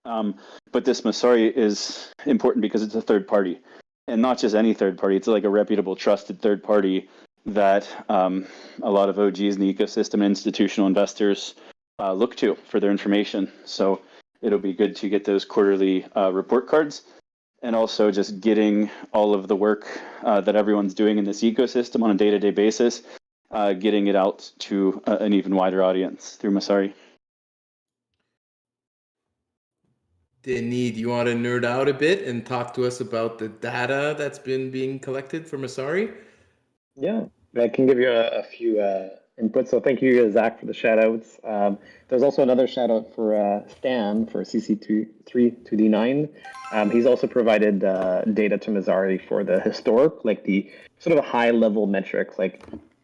But this Messari is important because it's a third party, and not just any third party. It's like a reputable, trusted third party that a lot of OGs in the ecosystem and institutional investors look to for their information. So it'll be good to get those quarterly report cards, and also just getting all of the work that everyone's doing in this ecosystem on a day-to-day basis, getting it out to an even wider audience through Messari. Denis, do you want to nerd out a bit and talk to us about the data that's been being collected for Messari? Yeah, I can give you a few inputs. So thank you, Zack, for the shout outs. There's also another shout out for Stan for CC32D9. He's also provided data to Messari for the historic, like the sort of high level metrics, like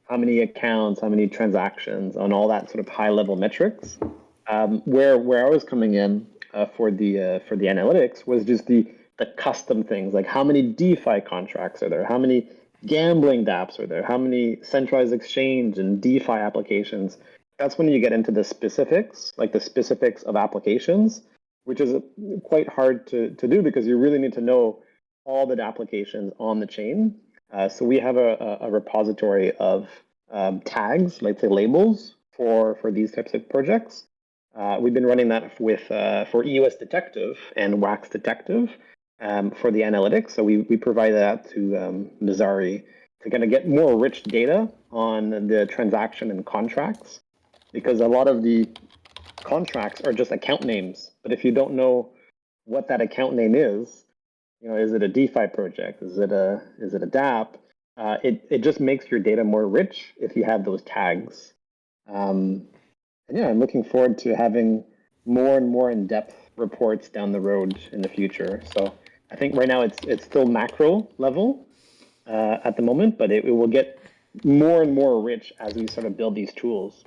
how many accounts, how many transactions, on all that sort of high level metrics. Where I was coming in for the analytics was just the custom things, like how many DeFi contracts are there, how many gambling dApps are there, how many centralized exchange and DeFi applications. That's when you get into the specifics, like the specifics of applications, which is quite hard to do because you really need to know all the applications on the chain. So we have a repository of tags, let's say labels for these types of projects. We've been running that with for EOS Detective and Wax Detective for the analytics. So we provide that to Messari to kind of get more rich data on the transaction and contracts, because a lot of the contracts are just account names. But if you don't know what that account name is, you know, is it a DeFi project? Is it a dApp? it just makes your data more rich if you have those tags. And yeah, I'm looking forward to having more and more in-depth reports down the road in the future. So I think right now it's still macro level at the moment, but it will get more and more rich as we sort of build these tools.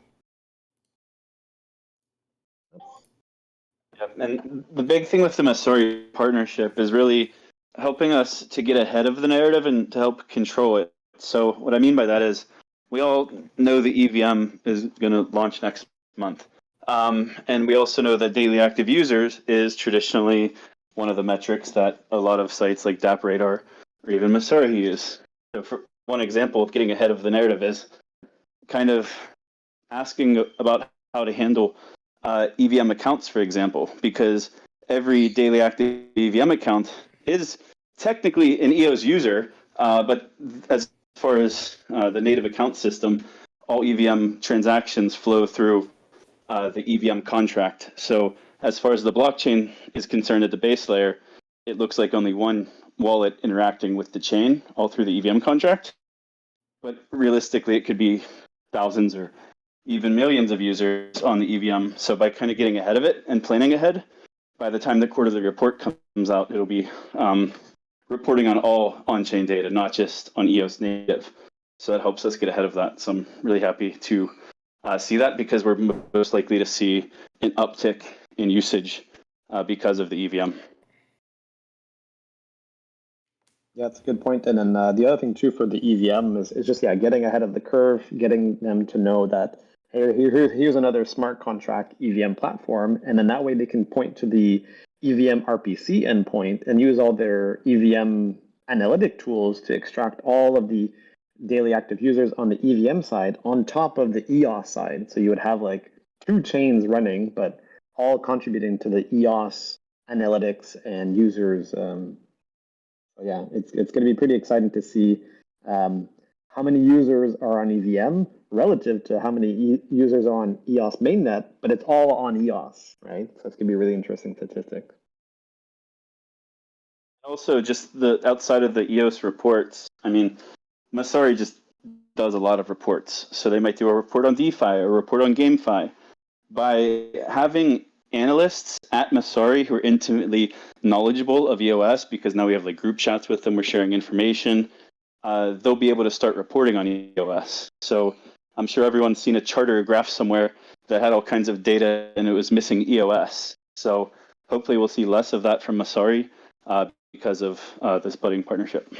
Yep. And the big thing with the Messari partnership is really helping us to get ahead of the narrative and to help control it. So what I mean by that is we all know the EVM is going to launch next month. And we also know that daily active users is traditionally one of the metrics that a lot of sites like DappRadar or even Messari use. So for one example of getting ahead of the narrative is kind of asking about how to handle EVM accounts, for example, because every daily active EVM account is technically an EOS user, but as far as the native account system, all EVM transactions flow through the EVM contract. So as far as the blockchain is concerned at the base layer, it looks like only one wallet interacting with the chain all through the EVM contract. But realistically, it could be thousands or even millions of users on the EVM. So by kind of getting ahead of it and planning ahead, by the time the quarterly report comes out, it'll be reporting on all on-chain data, not just on EOS native. So that helps us get ahead of that. So I'm really happy to see that because we're most likely to see an uptick in usage because of the EVM. Yeah, that's a good point. And then the other thing too for the EVM is just, yeah, getting ahead of the curve, getting them to know that, hey, here's another smart contract EVM platform. And then that way they can point to the EVM RPC endpoint and use all their EVM analytic tools to extract all of the daily active users on the EVM side on top of the EOS side. So you would have like two chains running, but all contributing to the EOS analytics and users. So yeah, it's going to be pretty exciting to see how many users are on EVM relative to how many users are on EOS mainnet, but it's all on EOS, right? So it's going to be a really interesting statistic. Also, just the outside of the EOS reports, I mean, Messari just does a lot of reports. So they might do a report on DeFi or a report on GameFi. By having analysts at Messari who are intimately knowledgeable of EOS, because now we have like group chats with them, we're sharing information, they'll be able to start reporting on EOS. So I'm sure everyone's seen a chart or a graph somewhere that had all kinds of data and it was missing EOS. So hopefully we'll see less of that from Messari because of this budding partnership.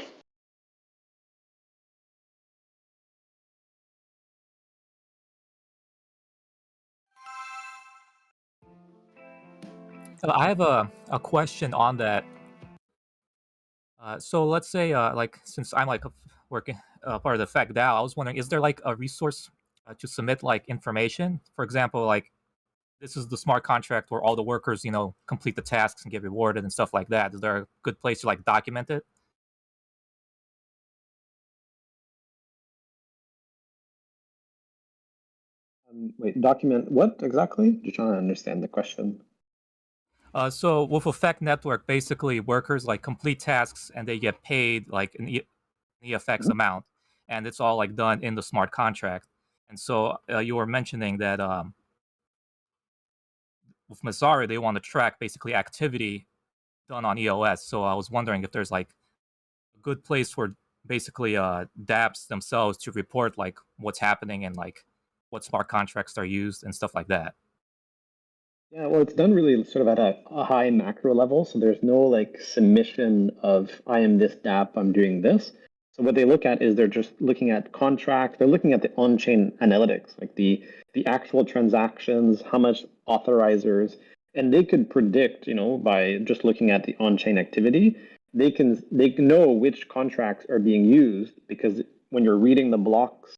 I have a question on that. So let's say, like, since I'm like working part of the Fact DAO, I was wondering, is there like a resource to submit like information? For example, like this is the smart contract where all the workers, complete the tasks and get rewarded and stuff like that. Is there a good place to like document it? Wait, document what exactly? Just trying to understand the question. So with Effect Network, basically workers like complete tasks and they get paid like an EFX amount, and it's all like done in the smart contract. And so you were mentioning that with Messari, they want to track basically activity done on EOS. So I was wondering if there's like a good place for basically dApps themselves to report like what's happening and like what smart contracts are used and stuff like that. Yeah, well, it's done really sort of at a high macro level. So there's no like submission of I am this dApp, I'm doing this. So what they look at is they're just looking at contracts. They're looking at the on-chain analytics, like the actual transactions, how much authorizers, and they could predict, by just looking at the on-chain activity, they can know which contracts are being used, because when you're reading the blocks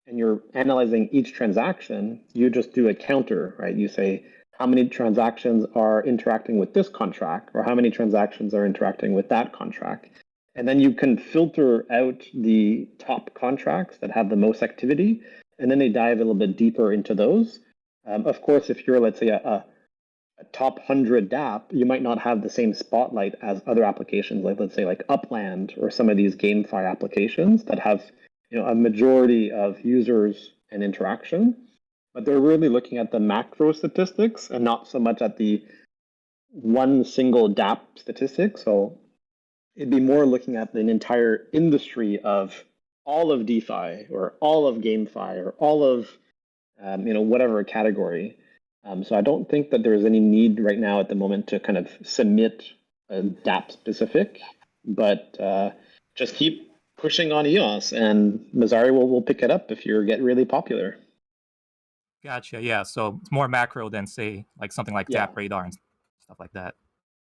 and you're analyzing each transaction, you just do a counter, right? You say, how many transactions are interacting with this contract, or how many transactions are interacting with that contract. And then you can filter out the top contracts that have the most activity, and then they dive a little bit deeper into those. Of course, if you're, let's say, a a top 100 DApp, you might not have the same spotlight as other applications, like let's say like Upland or some of these GameFi applications that have a majority of users and interaction. But they're really looking at the macro statistics and not so much at the one single DApp statistic. So it'd be more looking at an entire industry of all of DeFi or all of GameFi or all of whatever category. So I don't think that there's any need right now at the moment to kind of submit a DApp specific, but just keep pushing on EOS, and Messari will pick it up if you get really popular. Gotcha. Yeah. So it's more macro than say like something like Yeah. DApp Radar and stuff like that.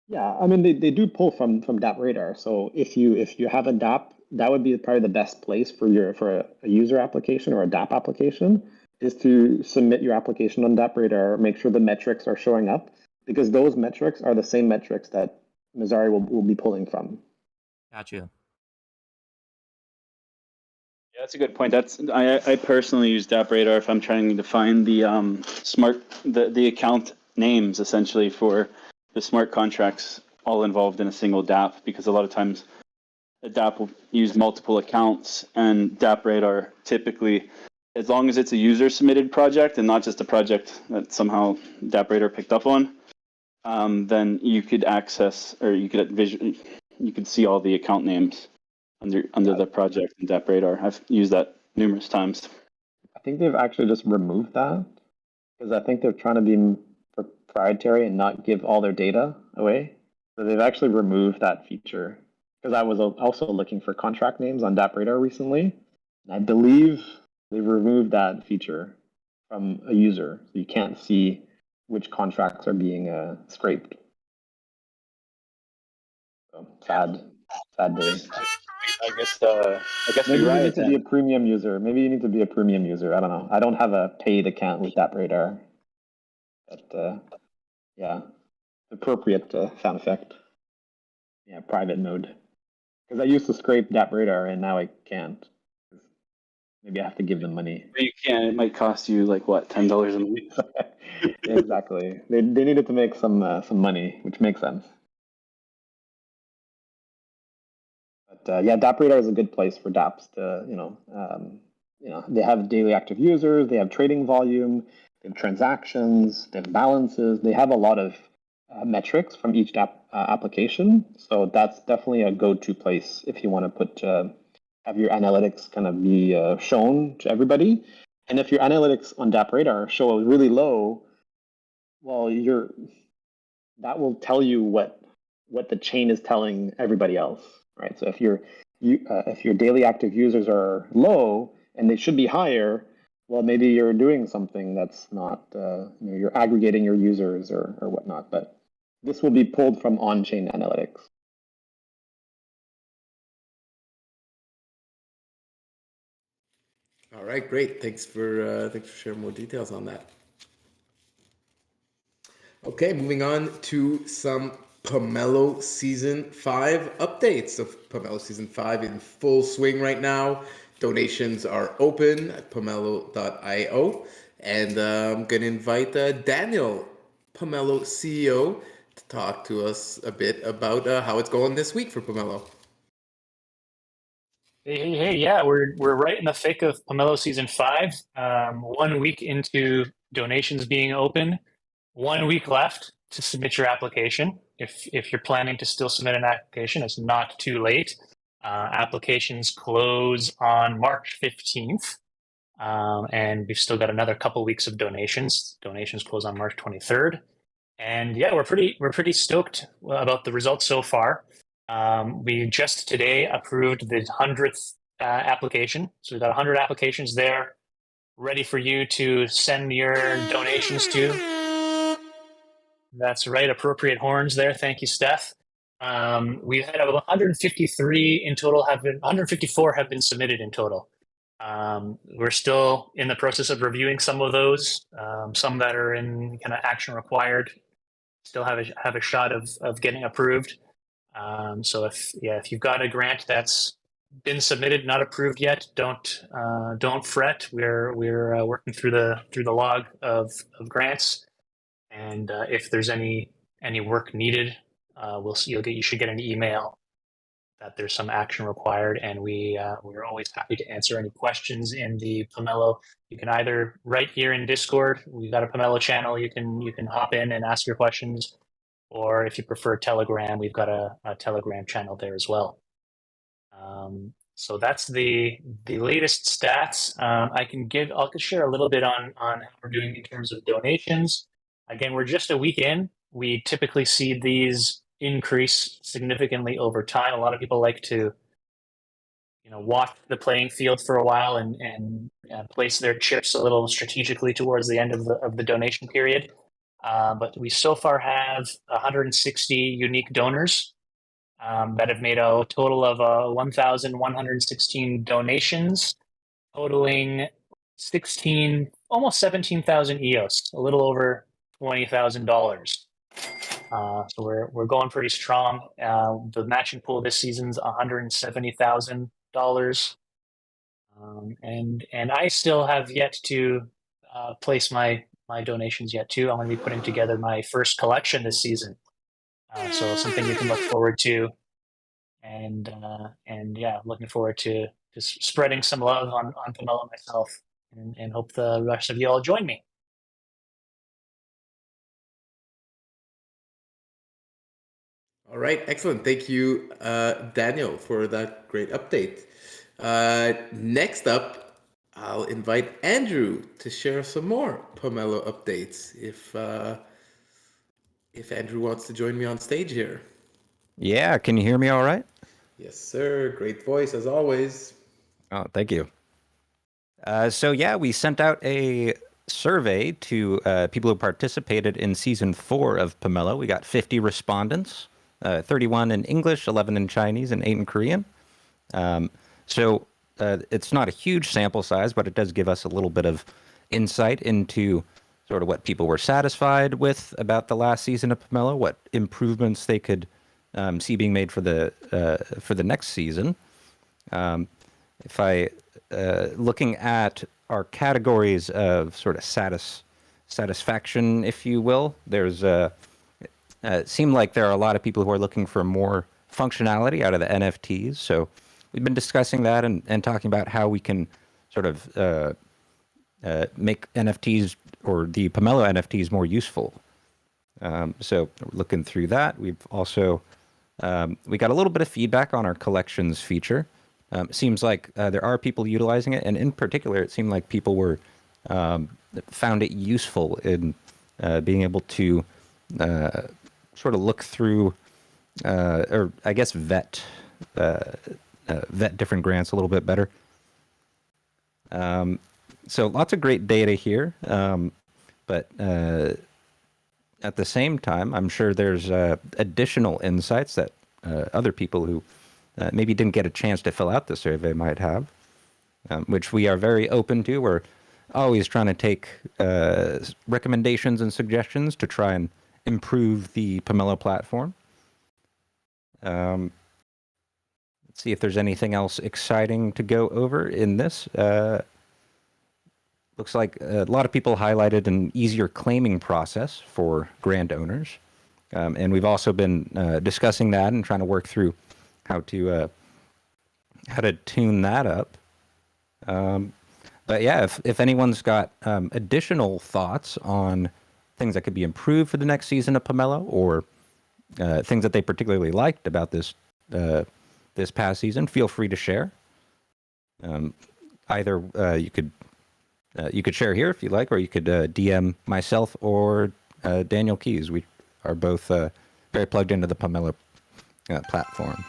Yeah, I mean they do pull from DApp Radar. So if you have a DApp, that would be probably the best place for a user application or a DApp application, is to submit your application on DApp Radar, make sure the metrics are showing up, because those metrics are the same metrics that Messari will be pulling from. Gotcha. Yeah, that's a good point. I personally use DApp Radar if I'm trying to find the the account names essentially for the smart contracts all involved in a single DApp, because a lot of times a DApp will use multiple accounts, and DApp Radar typically, as long as it's a user submitted project and not just a project that somehow DApp Radar picked up on, then you could access, or you could see all the account names under the project in DApp Radar. I've used that numerous times. I think they've actually just removed that, because I think they're trying to be proprietary and not give all their data away. So they've actually removed that feature, because I was also looking for contract names on DApp Radar recently, and I believe they removed that feature from a user, so you can't see which contracts are being scraped. So sad day. I guess Maybe you're you right. need to be a premium user. I don't know. I don't have a paid account with DApp Radar. But yeah, appropriate sound effect. Yeah, private mode. Because I used to scrape DApp Radar and now I can't. Maybe I have to give them money. But you can't. It might cost you like what, $10 a month? Exactly. They needed to make some money, which makes sense. But yeah, DApp Radar is a good place for dApps to they have daily active users, they have trading volume, they have transactions, they have balances, they have a lot of metrics from each application. So that's definitely a go-to place if you want to put have your analytics kind of be shown to everybody. And if your analytics on DApp Radar show really low, well, that will tell you what the chain is telling everybody else, right? So if your daily active users are low and they should be higher, well, maybe you're doing something that's not, you're aggregating your users or whatnot. But this will be pulled from on-chain analytics. All right, great. Thanks for sharing more details on that. Okay, moving on to some Pomelo Season 5 updates. So Pomelo Season 5 in full swing right now. Donations are open at pomelo.io. And I'm going to invite Daniel, Pomelo CEO, to talk to us a bit about how it's going this week for Pomelo. Hey, yeah, we're right in the thick of Pomelo Season 5. 1 week into donations being open. 1 week left to submit your application. If you're planning to still submit an application, it's not too late. Applications close on March 15th, and we've still got another couple weeks of donations. Donations close on March 23rd, and yeah, we're pretty stoked about the results so far. We just today approved the 100th application, so we've got 100 applications there, ready for you to send your donations to. That's right, appropriate horns there. Thank you, Steph. We've had about 153 in total. 154 have been submitted in total. We're still in the process of reviewing some of those. Some that are in kind of action required still have a shot of getting approved. So if you've got a grant that's been submitted, not approved yet, don't fret. We're working through the log of grants. And if there's any work needed, you should get an email that there's some action required, and we're always happy to answer any questions in the Pomelo. You can either write here in Discord. We've got a Pomelo channel. You can hop in and ask your questions, or if you prefer Telegram, we've got a Telegram channel there as well. So that's the latest stats. I'll share a little bit on how we're doing in terms of donations. Again, we're just a week in. We typically see these increase significantly over time. A lot of people like to, watch the playing field for a while and place their chips a little strategically towards the end of the donation period. But we so far have 160 unique donors that have made a total of 1,116 donations, totaling almost 17,000 EOS, a little over $20,000. So we're going pretty strong. The matching pool this season's $170,000, and I still have yet to place my donations yet too. I'm going to be putting together my first collection this season. So something you can look forward to, and yeah, looking forward to just spreading some love on Pomelo myself, and hope the rest of you all join me. All right, excellent. Thank you, Daniel, for that great update. Next up, I'll invite Andrew to share some more Pomelo updates. If Andrew wants to join me on stage here. Yeah, can you hear me all right? Yes, sir. Great voice as always. Oh, thank you. So yeah, we sent out a survey to people who participated in season 4 of Pomelo. We got 50 respondents, 31 in English, 11 in Chinese, and 8 in Korean. So it's not a huge sample size, but it does give us a little bit of insight into sort of what people were satisfied with about the last season of Pomelo, what improvements they could see being made for the next season. If I looking at our categories of sort of satisfaction, if you will, there's it seemed like there are a lot of people who are looking for more functionality out of the NFTs. So we've been discussing that and talking about how we can sort of make NFTs or the Pomelo NFTs more useful. So looking through that, we've also we got a little bit of feedback on our collections feature. It seems like there are people utilizing it, and in particular, it seemed like people were found it useful in being able to sort of look through, or I guess vet different grants a little bit better. So lots of great data here, but at the same time, I'm sure there's additional insights that other people who maybe didn't get a chance to fill out the survey might have, which we are very open to. We're always trying to take recommendations and suggestions to try and improve the Pomelo platform. Let's see if there's anything else exciting to go over in this. Looks like a lot of people highlighted an easier claiming process for grant owners. And we've also been discussing that and trying to work through how to tune that up. But yeah, if anyone's got additional thoughts on things that could be improved for the next season of Pomelo, or things that they particularly liked about this past season, feel free to share. Either you could share here if you like, or you could DM myself or Daniel Keys. We are both very plugged into the Pomelo platform.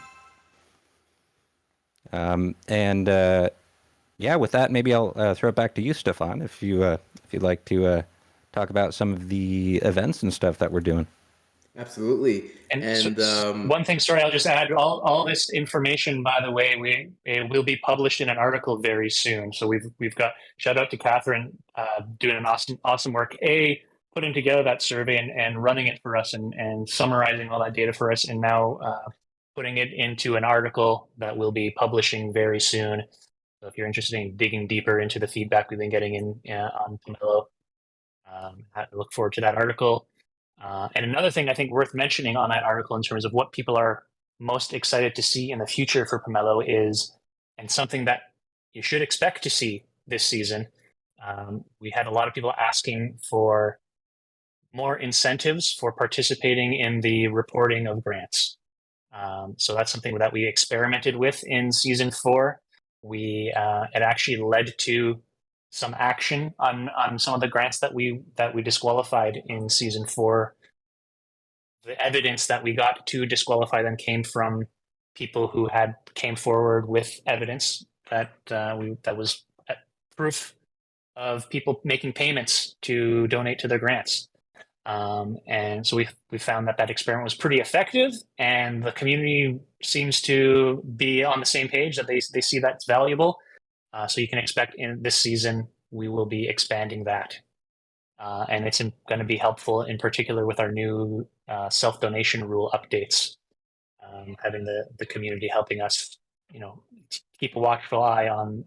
Yeah, with that, maybe I'll throw it back to you, Stephane, if you'd like to talk about some of the events and stuff that we're doing. Absolutely. And one thing, sorry, I'll just add, all this information, by the way, it will be published in an article very soon. So we've got, shout out to Catherine, doing an awesome work, putting together that survey and running it for us and summarizing all that data for us, and now putting it into an article that we'll be publishing very soon. So if you're interested in digging deeper into the feedback we've been getting on Pomelo, look forward to that article. And another thing I think worth mentioning on that article in terms of what people are most excited to see in the future for Pomelo is, and something that you should expect to see this season, we had a lot of people asking for more incentives for participating in the reporting of grants. So that's something that we experimented with in season 4. It actually led to some action on some of the grants that we disqualified in season 4. The evidence that we got to disqualify them came from people who came forward with evidence that was proof of people making payments to donate to their grants. And so we found that experiment was pretty effective, and the community seems to be on the same page that they see that's valuable. So you can expect in this season we will be expanding that, and it's going to be helpful in particular with our new self-donation rule updates, having the community helping us, keep a watchful eye on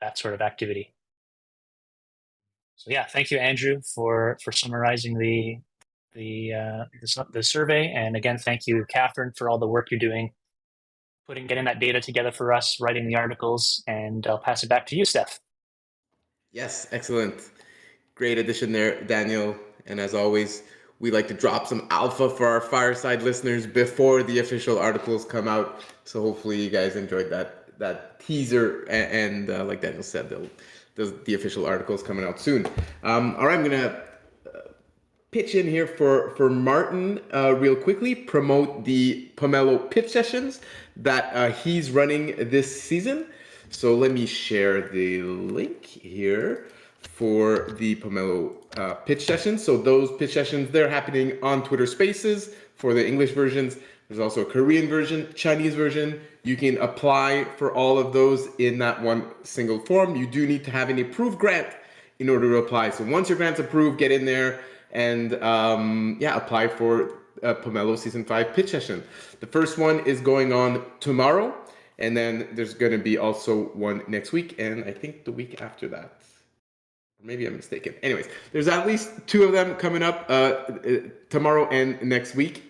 that sort of activity. So yeah, thank you, Andrew, for summarizing the survey, and again, thank you, Catherine, for all the work you're doing, getting that data together for us, writing the articles, and I'll pass it back to you, Steph. Yes, excellent. Great addition there, Daniel. And as always, we like to drop some alpha for our Fireside listeners before the official articles come out. So hopefully you guys enjoyed that teaser, and like Daniel said, the official articles coming out soon. All right, I'm gonna pitch in here for Martin real quickly, promote the Pomelo pitch sessions that he's running this season. So let me share the link here for the Pomelo pitch sessions. So those pitch sessions, they're happening on Twitter Spaces for the English versions. There's also a Korean version, Chinese version. You can apply for all of those in that one single form. You do need to have an approved grant in order to apply. So once your grant's approved, get in there and apply for Pomelo Season 5 pitch session. The first one is going on tomorrow, and then there's going to be also one next week, and I think the week after that. Maybe I'm mistaken. Anyways, there's at least 2 of them coming up tomorrow and next week.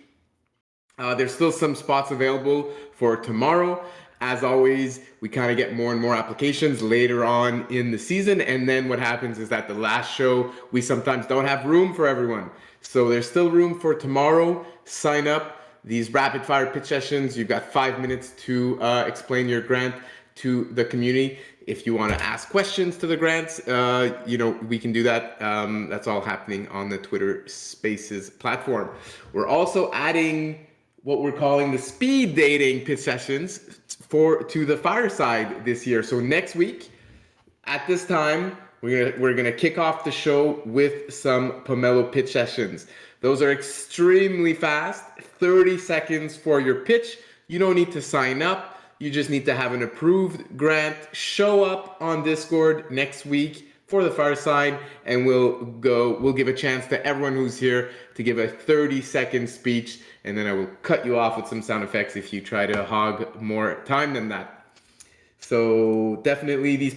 There's still some spots available for tomorrow. As always, we kind of get more and more applications later on in the season. And then what happens is that the last show, we sometimes don't have room for everyone. So there's still room for tomorrow. Sign up. These rapid fire pitch sessions, you've got 5 minutes to explain your grant to the community. If you want to ask questions to the grants, we can do that. That's all happening on the Twitter Spaces platform. We're also adding what we're calling the speed dating pitch sessions to the Fireside this year. So next week at this time, we're gonna kick off the show with some Pomelo pitch sessions. Those are extremely fast, 30 seconds for your pitch. You don't need to sign up. You just need to have an approved grant. Show up on Discord next week for the Fireside, and we'll give a chance to everyone who's here to give a 30-second speech, and then I will cut you off with some sound effects if you try to hog more time than that. So definitely these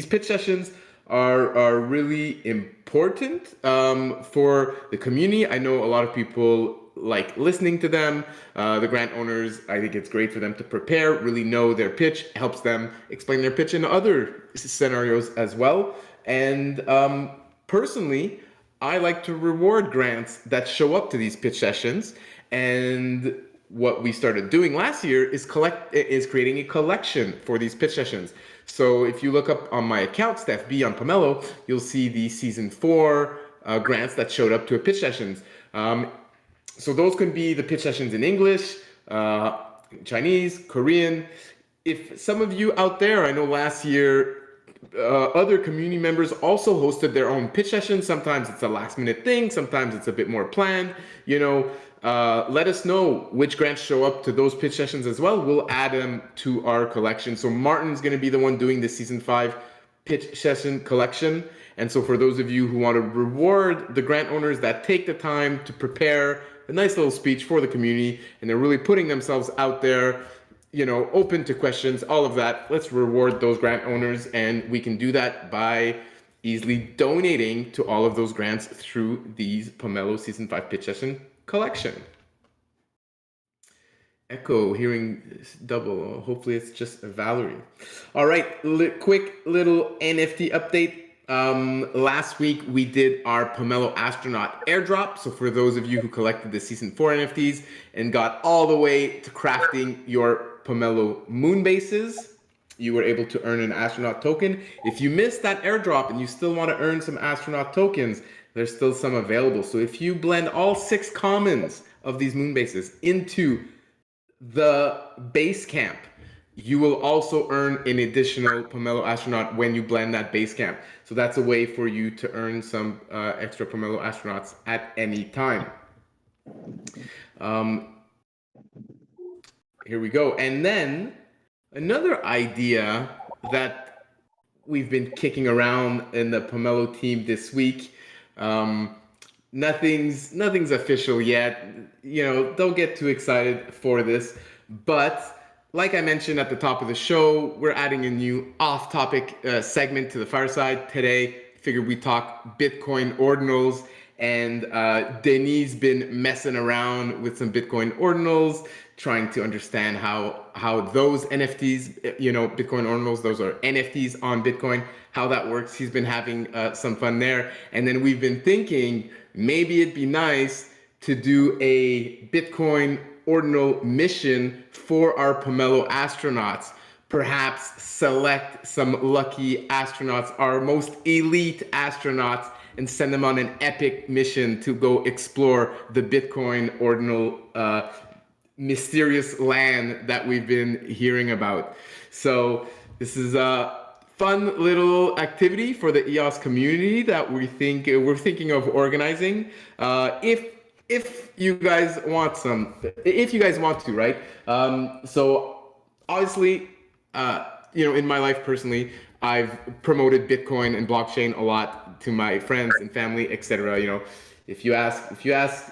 pitch sessions are really important for the community. I know a lot of people like listening to them. The grant owners, I think it's great for them to prepare, really know their pitch, helps them explain their pitch in other scenarios as well. And personally, I like to reward grants that show up to these pitch sessions. And what we started doing last year is creating a collection for these pitch sessions. So if you look up on my account, Steph B on Pomelo, you'll see the season 4 grants that showed up to a pitch sessions. So those can be the pitch sessions in English, Chinese, Korean. If some of you out there, I know last year, other community members also hosted their own pitch sessions. Sometimes it's a last minute thing. Sometimes it's a bit more planned. Let us know which grants show up to those pitch sessions as well. We'll add them to our collection. So Martin's going to be the one doing the season 5 pitch session collection. And so for those of you who want to reward the grant owners that take the time to prepare a nice little speech for the community, and they're really putting themselves out there, open to questions, all of that, let's reward those grant owners. And we can do that by easily donating to all of those grants through these Pomelo Season 5 Pitch Session collection. Echo, hearing double. Hopefully it's just Valerie. All right, quick little NFT update. Last week we did our Pomelo Astronaut airdrop. So for those of you who collected the Season 4 NFTs and got all the way to crafting your Pomelo moon bases, you were able to earn an astronaut token. If you missed that airdrop and you still want to earn some astronaut tokens, there's still some available. So if you blend all 6 commons of these moon bases into the base camp, you will also earn an additional Pomelo astronaut when you blend that base camp. So that's a way for you to earn some extra Pomelo astronauts at any time. Here we go. And then another idea that we've been kicking around in the Pomelo team this week. Nothing's official yet. You know, don't get too excited for this. But like I mentioned at the top of the show, we're adding a new off-topic segment to the Fireside today. Figured we'd talk Bitcoin Ordinals. And Denis been messing around with some Bitcoin Ordinals, trying to understand how those NFTs, you know, Bitcoin Ordinals, those are NFTs on Bitcoin, how that works. He's been having some fun there. And then we've been thinking maybe it'd be nice to do a Bitcoin Ordinal mission for our Pomelo astronauts. Perhaps select some lucky astronauts, our most elite astronauts, and send them on an epic mission to go explore the Bitcoin Ordinal mysterious land that we've been hearing about. So this is a fun little activity for the EOS community that we're thinking of organizing. If you guys want to, right? So obviously, you know, in my life personally, I've promoted Bitcoin and blockchain a lot to my friends and family, etc. You know, if you ask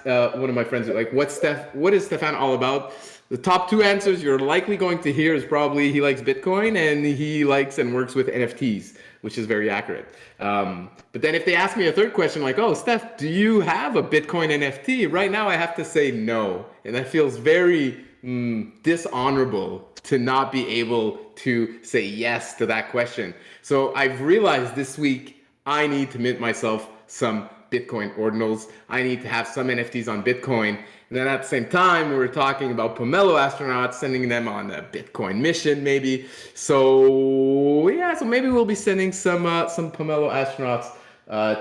one of my friends, like, what is Stephane all about? The top 2 answers you're likely going to hear is probably he likes Bitcoin and he likes and works with NFTs, which is very accurate. But then if they ask me a third question, like, oh, Steph, do you have a Bitcoin NFT? Right now I have to say no. And that feels very dishonorable to not be able to say yes to that question. So I've realized this week I need to mint myself some Bitcoin Ordinals. I need to have some NFTs on Bitcoin. And then at the same time, we were talking about Pomelo astronauts, sending them on a Bitcoin mission maybe. So yeah, so maybe we'll be sending some Pomelo astronauts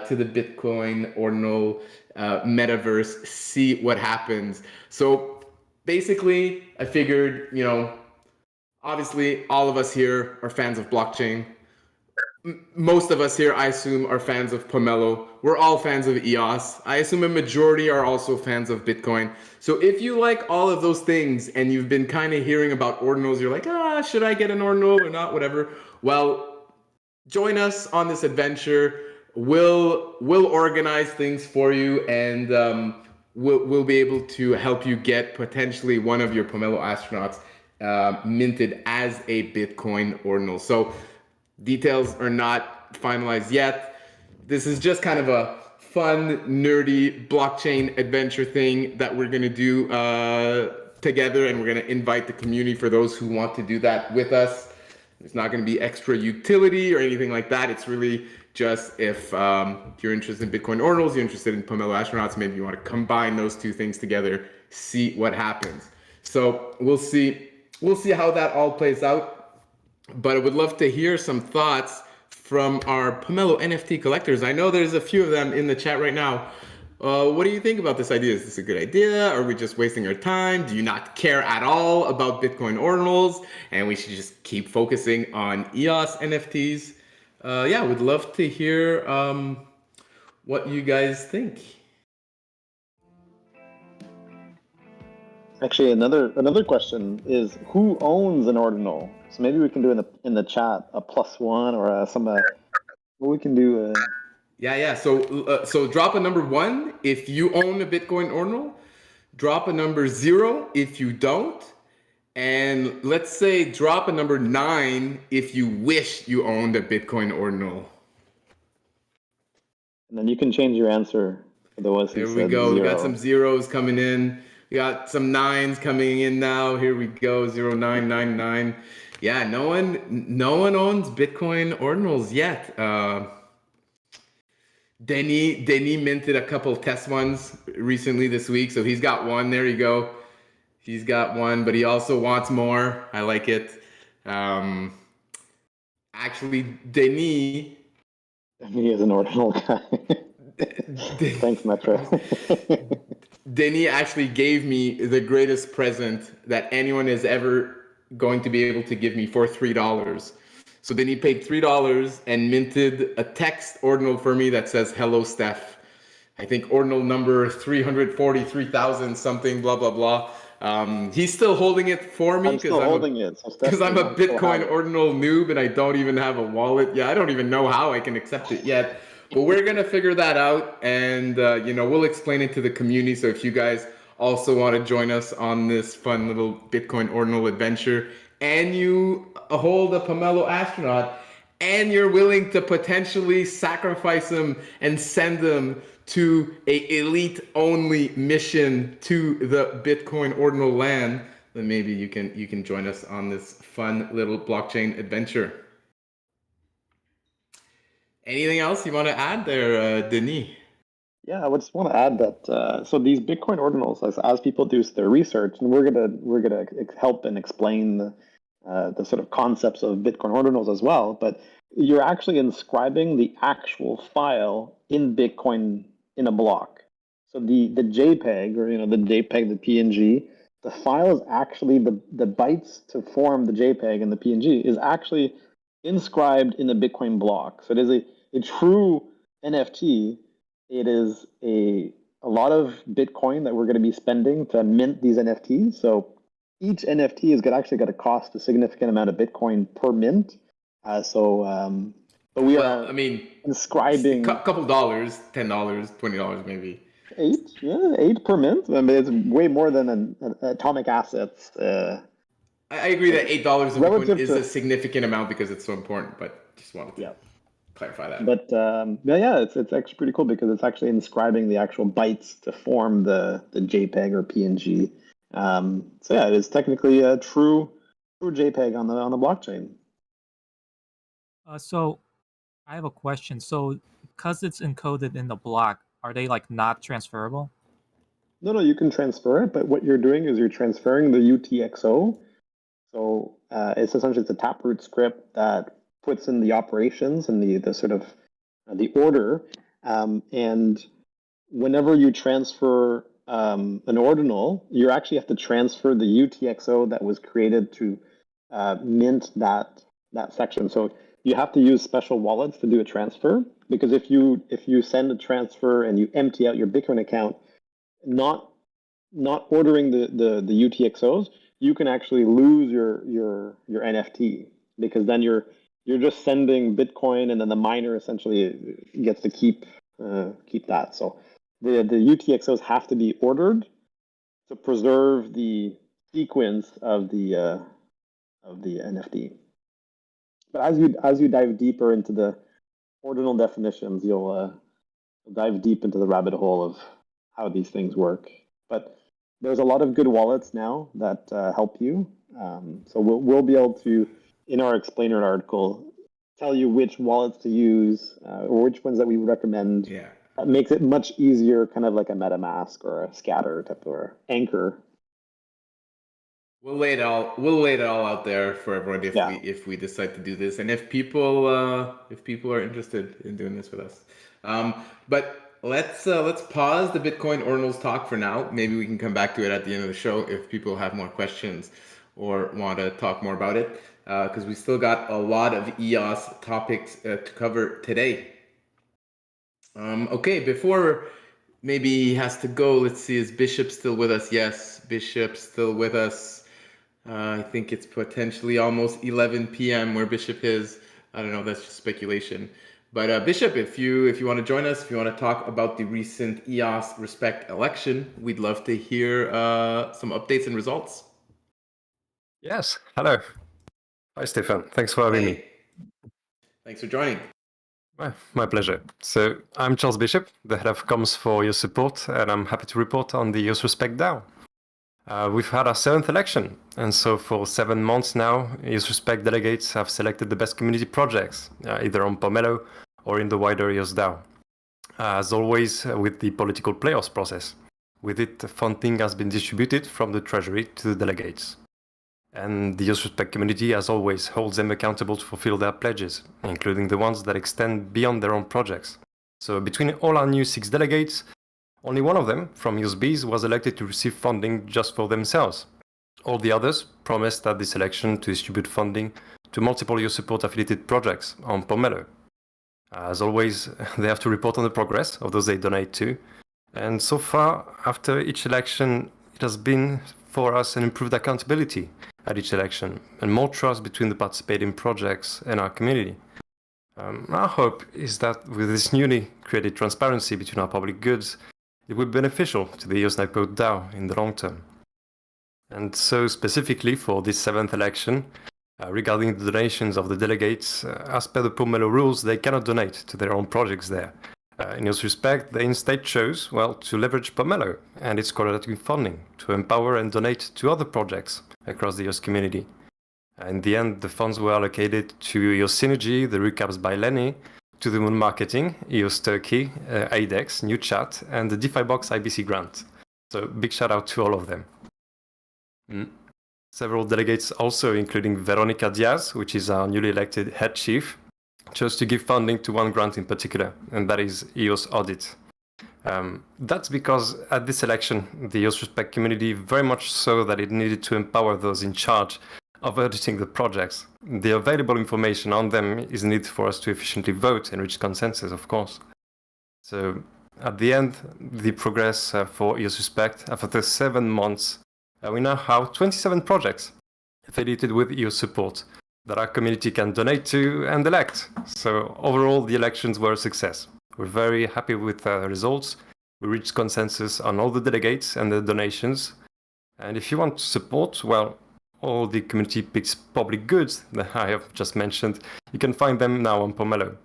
to the Bitcoin Ordinal metaverse, see what happens. So basically, I figured, you know, obviously all of us here are fans of blockchain. Most of us here, I assume, are fans of Pomelo. We're all fans of EOS. I assume a majority are also fans of Bitcoin. So if you like all of those things and you've been kind of hearing about ordinals, you're like, should I get an ordinal or not, whatever. Well, join us on this adventure. We'll organize things for you, and we'll be able to help you get potentially one of your Pomelo astronauts minted as a Bitcoin ordinal. So details are not finalized yet. This is just kind of a fun, nerdy blockchain adventure thing that we're going to do together, and we're going to invite the community for those who want to do that with us. It's not going to be extra utility or anything like that. It's really just if you're interested in Bitcoin Ordinals, you're interested in Pomelo astronauts, maybe you want to combine those two things together, see what happens. So we'll see how that all plays out. But I would love to hear some thoughts from our Pomelo NFT collectors. I know there's a few of them in the chat right now. What do you think about this idea? Is this a good idea? Are we just wasting our time? Do you not care at all about Bitcoin Ordinals and we should just keep focusing on EOS NFTs? Yeah, would love to hear what you guys think. Actually, another question is, who owns an ordinal? So maybe we can do in the chat a +1 or what we can do. Yeah. So drop a number 1 if you own a Bitcoin ordinal. Drop a number 0 if you don't. And let's say drop a number 9 if you wish you owned a Bitcoin ordinal. And then you can change your answer for the ones who There we said go. We got 0. some zeros coming in. We got some nines coming in now. Here we go. 0999. Yeah, no one owns Bitcoin Ordinals yet. Denis minted a couple test ones recently this week, so he's got one. There you go. He's got one, but he also wants more. I like it. Actually, Denis. He is an ordinal guy. Thanks, Metro. Denis actually gave me the greatest present that anyone is ever going to be able to give me for $3. So Denis paid $3 and minted a text ordinal for me that says, "Hello, Steph." I think ordinal number 343,000 something, blah, blah, blah. He's still holding it for me because I'm a Bitcoin ordinal noob and I don't even have a wallet. Yeah, I don't even know how I can accept it yet. But we're going to figure that out, and we'll explain it to the community. So if you guys also want to join us on this fun little Bitcoin ordinal adventure, and you hold a Pomelo astronaut, and you're willing to potentially sacrifice them and send them to a elite-only mission to the Bitcoin ordinal land, then maybe you can join us on this fun little blockchain adventure. Anything else you want to add there, Denis? Yeah, I just want to add that so these Bitcoin ordinals, as people do their research, and we're gonna help and explain the sort of concepts of Bitcoin ordinals as well. But you're actually inscribing the actual file in Bitcoin in a block. So the JPEG, or the JPEG, the PNG, the file is actually the bytes to form the JPEG and the PNG is actually inscribed in the Bitcoin block. So it is a true NFT. It is a lot of Bitcoin that we're going to be spending to mint these NFTs. So each NFT is actually going to cost a significant amount of Bitcoin per mint. But we are inscribing a couple dollars, $10, $20 maybe. 8 per mint. I mean, it's way more than an atomic assets. I agree that $8 of Bitcoin is a significant amount because it's so important, but just wanted to clarify that. But it's actually pretty cool because it's actually inscribing the actual bytes to form the JPEG or PNG. It is technically a true JPEG on the blockchain. So I have a question. So because it's encoded in the block, are they not transferable? No, you can transfer it, but what you're doing is you're transferring the UTXO. So it's essentially a taproot script that puts in the operations and the sort of the order. And whenever you transfer an ordinal, you actually have to transfer the UTXO that was created to mint that section. So you have to use special wallets to do a transfer, because if you send a transfer and you empty out your Bitcoin account, not ordering the UTXOs, you can actually lose your NFT, because then you're just sending Bitcoin and then the miner essentially gets to keep that. So the UTXOs have to be ordered to preserve the sequence of the NFT. But as you dive deeper into the ordinal definitions, you'll dive deep into the rabbit hole of how these things work. But there's a lot of good wallets now that help you. So we'll be able to, in our explainer article, tell you which wallets to use or which ones that we would recommend. Yeah. That makes it much easier, kind of like a MetaMask or a Scatter type or Anchor. We'll lay it all out there for everyone if we decide to do this, and if people are interested in doing this with us. But let's pause the Bitcoin Ordinals talk for now. Maybe we can come back to it at the end of the show if people have more questions or want to talk more about it, because we still got a lot of EOS topics to cover today. Okay, before maybe he has to go, let's see, is Bishop still with us? Yes, Bishop's still with us. I think it's potentially almost 11 p.m. where Bishop is. I don't know, that's just speculation. But Bishop, if you want to join us, if you want to talk about the recent EOS Respect election, we'd love to hear some updates and results. Yes, hello. Hi, Stephane. Thanks for having me. Thanks for joining. My pleasure. So I'm Charles Bishop, the head of comms for EOS Support, and I'm happy to report on the EOS Respect DAO. We've had our 7th election, and so for 7 months now, EOS Respect delegates have selected the best community projects, either on Pomelo or in the wider EOS DAO. As always, with the political playoffs process. With it, funding has been distributed from the treasury to the delegates. And the EOS Respect community, as always, holds them accountable to fulfill their pledges, including the ones that extend beyond their own projects. So between all our new 6 delegates, only one of them, from EOSBs, was elected to receive funding just for themselves. All the others promised at this election to distribute funding to multiple EOS Support affiliated projects on Pomelo. As always, they have to report on the progress of those they donate to. And so far, after each election, it has been for us an improved accountability at each election and more trust between the participating projects and our community. Our hope is that with this newly created transparency between our public goods, it will be beneficial to the EOS Netcode DAO in the long term. And so specifically for this 7th election, regarding the donations of the delegates, as per the Pomelo rules, they cannot donate to their own projects there. In EOS Respect, they instead chose, to leverage Pomelo and its correlative funding to empower and donate to other projects across the EOS community. In the end, the funds were allocated to EOS Synergy, the Recaps by Lenny, To the Moon Marketing, EOS Turkey, ADEX, New Chat, and the Defibox IBC grant. So big shout out to all of them. Several delegates also, including Veronica Diaz, which is our newly elected head chief, chose to give funding to one grant in particular, and that is EOS Audit. That's because at this election, the EOS Respect community very much saw that it needed to empower those in charge of auditing the projects. The available information on them is needed for us to efficiently vote and reach consensus, of course. So at the end, the progress for EOS Respect, after 7 months, we now have 27 projects affiliated with EOS Support that our community can donate to and elect. So overall, the elections were a success. We're very happy with the results. We reached consensus on all the delegates and the donations. And if you want to support, all the community picks public goods that I have just mentioned, you can find them now on Pomelo.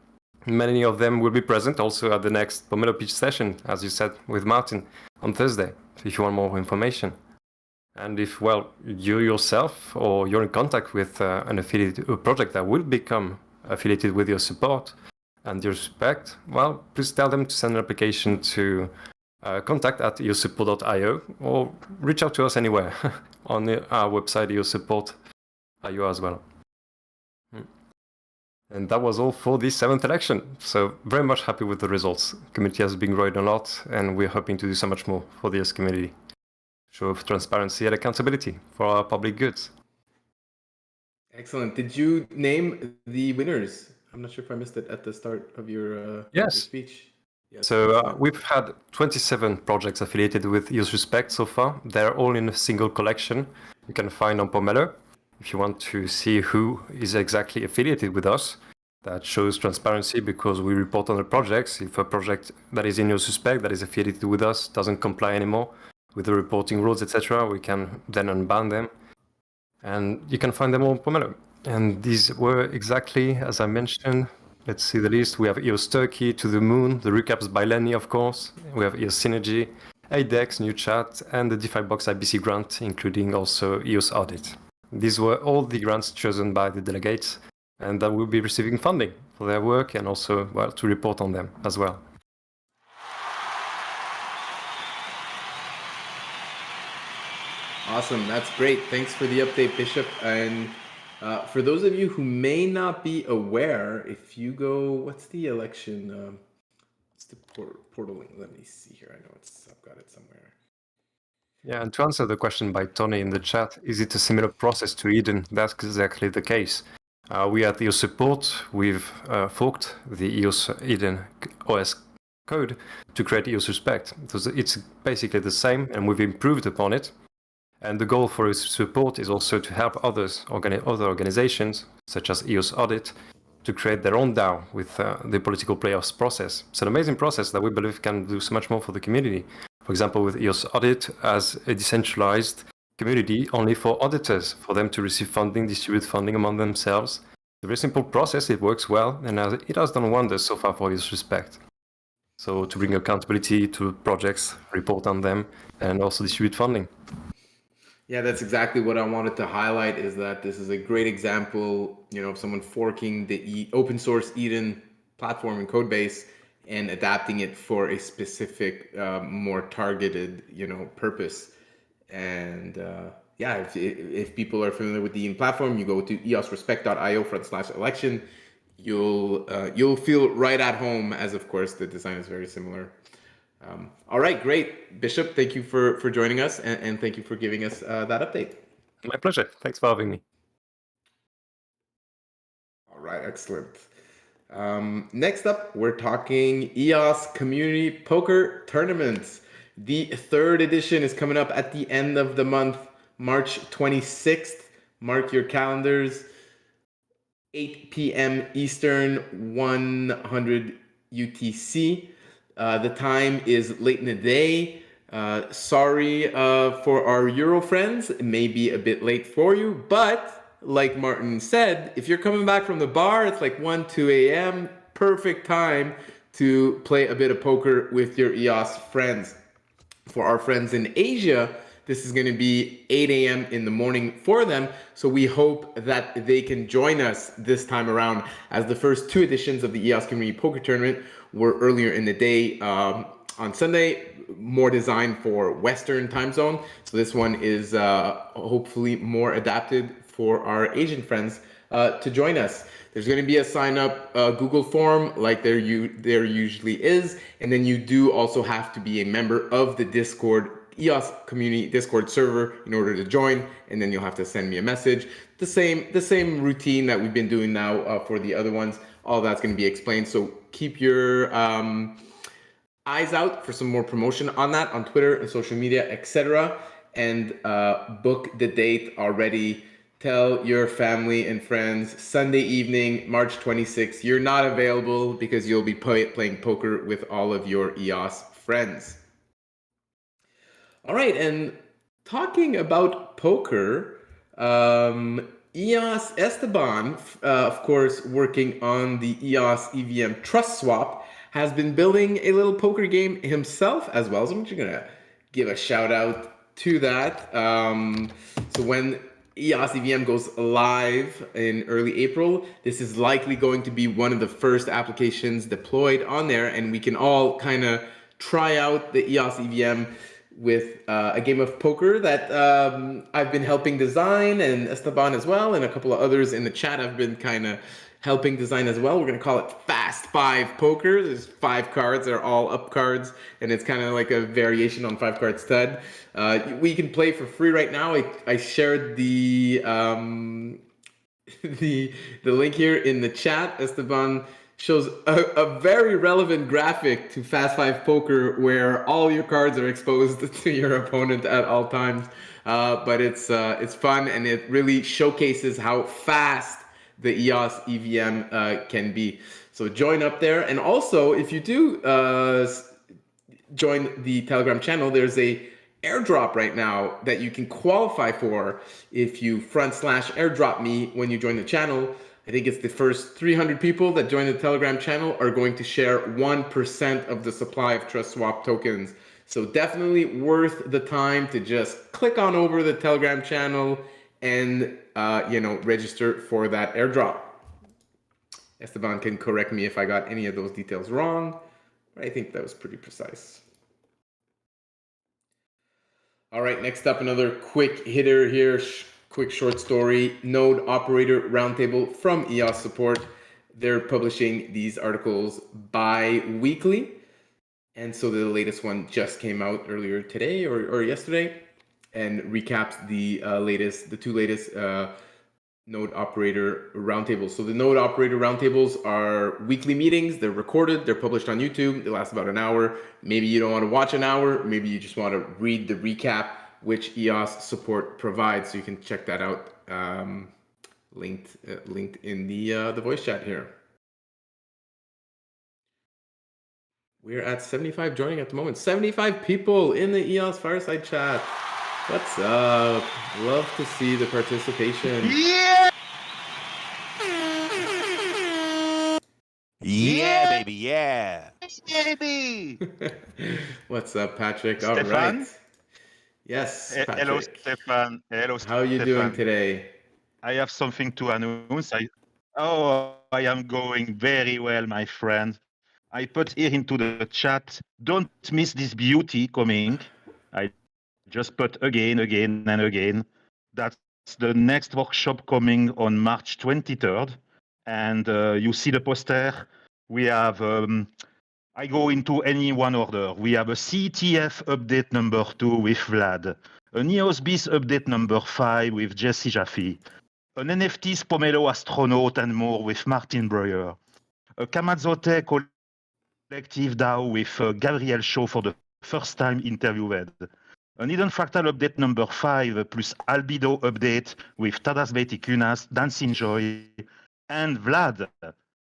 Many of them will be present also at the next Pomelo pitch session, as you said, with Martin on Thursday, if you want more information. And if, you yourself or you're in contact with an affiliated project that will become affiliated with your support and your Respect, please tell them to send an application to contact@eosupport.io or reach out to us anywhere on our website, eosupport.io as well. And that was all for the 7th election. So very much happy with the results. The community has been growing a lot, and we're hoping to do so much more for the EOS community. Show of transparency and accountability for our public goods. Excellent. Did you name the winners? I'm not sure if I missed it at the start of your speech. Yes. So we've had 27 projects affiliated with EOS Respect so far. They're all in a single collection you can find on Pomelo. If you want to see who is exactly affiliated with us, that shows transparency because we report on the projects. If a project that is in EOS Respect that is affiliated with us doesn't comply anymore with the reporting rules, etc., we can then unban them. And you can find them on Pomelo. And these were exactly, as I mentioned, let's see the list. We have EOS Turkey, To the Moon, the Recaps by Lenny, of course. We have EOS Synergy, ADEX, New Chat, and the Defibox IBC grant, including also EOS Audit. These were all the grants chosen by the delegates, and that will be receiving funding for their work and also, to report on them as well. Awesome. That's great. Thanks for the update, Bishop. And for those of you who may not be aware, if you go, what's the election? What's the portal link? Let me see here. I know I've got it somewhere. Yeah, and to answer the question by Tony in the chat, is it a similar process to Eden? That's exactly the case. We at EOS Support, we've forked the EOS Eden OS code to create EOS Respect. It's basically the same, and we've improved upon it. And the goal for EOS Support is also to help other organizations, such as EOS Audit, to create their own DAO with the political playoffs process. It's an amazing process that we believe can do so much more for the community. For example, with EOS Audit as a decentralized community only for auditors, for them to receive funding, distribute funding among themselves, a very simple process. It works well, and it has done wonders so far for EOS Respect. So to bring accountability to projects, report on them, and also distribute funding. Yeah, that's exactly what I wanted to highlight, is that this is a great example, of someone forking the open source Eden platform and code base and adapting it for a specific, more targeted, purpose. And if people are familiar with the Eden platform, you go to eosrespect.io/election. You'll feel right at home, as of course the design is very similar. All right, great. Bishop, thank you for joining us, and thank you for giving us that update. My pleasure. Thanks for having me. All right, excellent. Next up, we're talking EOS Community Poker Tournaments. The third edition is coming up at the end of the month, March 26th. Mark your calendars. 8 p.m. Eastern, 100 UTC. The time is late in the day. Sorry for our Euro friends. It may be a bit late for you, but like Martin said, if you're coming back from the bar, it's like 1, 2 a.m. Perfect time to play a bit of poker with your EOS friends. For our friends in Asia, this is going to be 8 a.m. in the morning for them. So we hope that they can join us this time around, as the first 2 editions of the EOS Community Poker Tournament were earlier in the day on Sunday, more designed for Western time zone. So this one is hopefully more adapted for our Asian friends to join us. There's going to be a sign up Google form like there usually is. And then you do also have to be a member of the Discord EOS community Discord server in order to join, and then you'll have to send me a message. The same routine that we've been doing now for the other ones. All that's going to be explained. So keep your eyes out for some more promotion on that on Twitter and social media, etc. And book the date already. Tell your family and friends Sunday evening, March 26th. You're not available because you'll be playing poker with all of your EOS friends. All right, and talking about poker, EOS Esteban, of course, working on the EOS EVM Trust Swap, has been building a little poker game himself as well. So I'm just gonna give a shout out to that. So when EOS EVM goes live in early April, this is likely going to be one of the first applications deployed on there, and we can all kind of try out the EOS EVM with a game of poker that I've been helping design, and Esteban as well, and a couple of others in the chat have been kind of helping design as well. We're going to call it Fast 5 Poker. There's 5 cards. They're all up cards, and it's kind of like a variation on 5 card stud. We can play for free right now. I shared the link here in the chat. Esteban shows a very relevant graphic to Fast 5 Poker where all your cards are exposed to your opponent at all times. But it's fun, and it really showcases how fast the EOS EVM can be. So join up there. And also, if you do join the Telegram channel, there's a airdrop right now that you can qualify for if you /airdrop me when you join the channel. I think it's the first 300 people that join the Telegram channel are going to share 1% of the supply of Trust Swap tokens. So definitely worth the time to just click on over to the Telegram channel and register for that airdrop. Esteban can correct me if I got any of those details wrong, but I think that was pretty precise. All right, next up, another quick hitter here. Quick short story, Node Operator Roundtable from EOS Support. They're publishing these articles bi-weekly. And so the latest one just came out earlier today or yesterday and recaps the two latest Node Operator Roundtables. So the Node Operator Roundtables are weekly meetings. They're recorded. They're published on YouTube. They last about an hour. Maybe you don't want to watch an hour. Maybe you just want to read the recap, which EOS Support provides. So you can check that out, linked in the voice chat here. We're at 75 joining at the moment. 75 people in the EOS Fireside chat. What's up? Love to see the participation. Yeah! baby, yeah. Baby. What's up, Patrick? All Stephane? right. Yes, Hello, Patrick. Stephane. Hello, How are you doing Stephane. today? I have something to announce. I am going very well, my friend. I put here into the chat, don't miss this beauty coming. I just put again and again. That's the next workshop coming on March 23rd. And you see the poster. We have, I go into any one order. We have a CTF update number 2 with Vlad, an EOS Bis update number 5 with Jesse Jaffe, an NFTs Pomelo Astronaut and more with Martin Breuer, a Kamazote collective DAO with Gabriel Shaw for the first time interviewed, an Hidden Fractal update number 5 plus Albedo update with Tadas Beitikunas, Dancing Joy, and Vlad.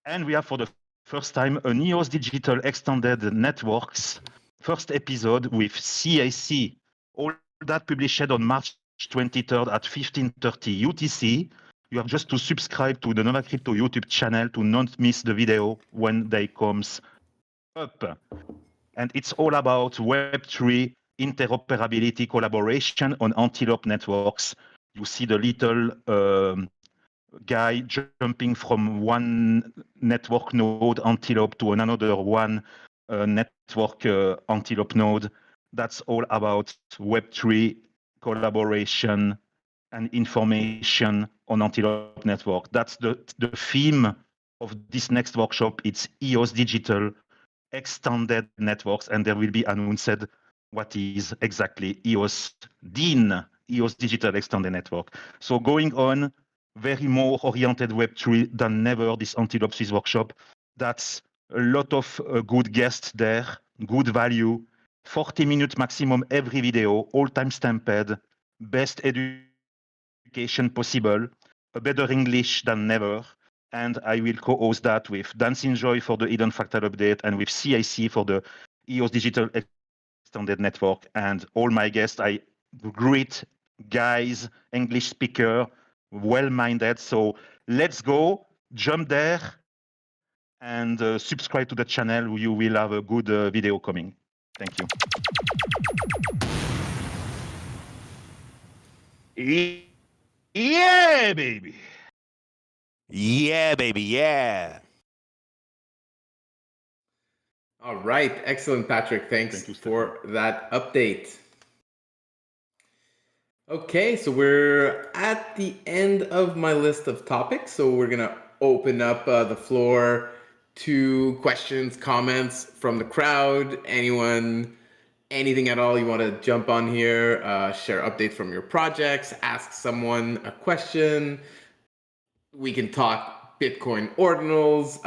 And we have for the first time an EOS Digital Extended Networks first episode with CAC. All that published on March 23rd at 15:30 UTC. You have just to subscribe to the Nova Crypto YouTube channel to not miss the video when they comes up. And it's all about Web3 interoperability collaboration on Antelope networks. You see the little guy jumping from one network node Antelope to another one network Antelope node. That's all about Web3 collaboration and information on Antelope network. That's the theme of this next workshop. It's EOS Digital Extended Networks, and there will be announced what is exactly EOS DIN, EOS Digital Extended Network. So going on, very more oriented Web3 than never, this Antelope Swiss workshop. That's a lot of good guests there, good value, 40 minutes maximum every video, all time stamped, best education possible, a better English than never. And I will co-host that with Dancing Joy for the Hidden Fractal update and with CIC for the EOS Digital Extended Network. And all my guests, I great guys, English speaker, well-minded. So let's go, jump there, and subscribe to the channel. You will have a good video coming. Thank you. Yeah, baby. Yeah, baby, yeah. All right. Excellent, Patrick. Thanks for that update. Okay, so we're at the end of my list of topics. So we're going to open up the floor to questions, comments from the crowd. Anyone, anything at all you want to jump on here, share updates from your projects, ask someone a question. We can talk Bitcoin Ordinals.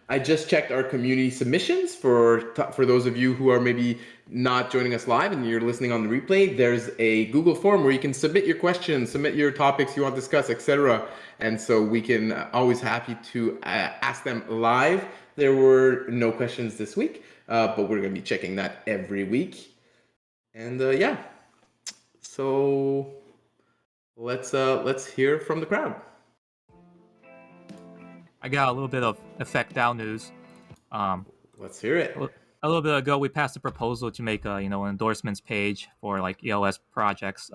I just checked our community submissions for those of you who are maybe not joining us live and you're listening on the replay. There's a Google form where you can submit your questions, submit your topics you want to discuss, etc. And so we can always happy to ask them live. There were no questions this week, but we're going to be checking that every week. And yeah, so let's hear from the crowd. I got a little bit of Effect DAO news. Let's hear it. A little bit ago, we passed a proposal to make a an endorsements page for like EOS projects.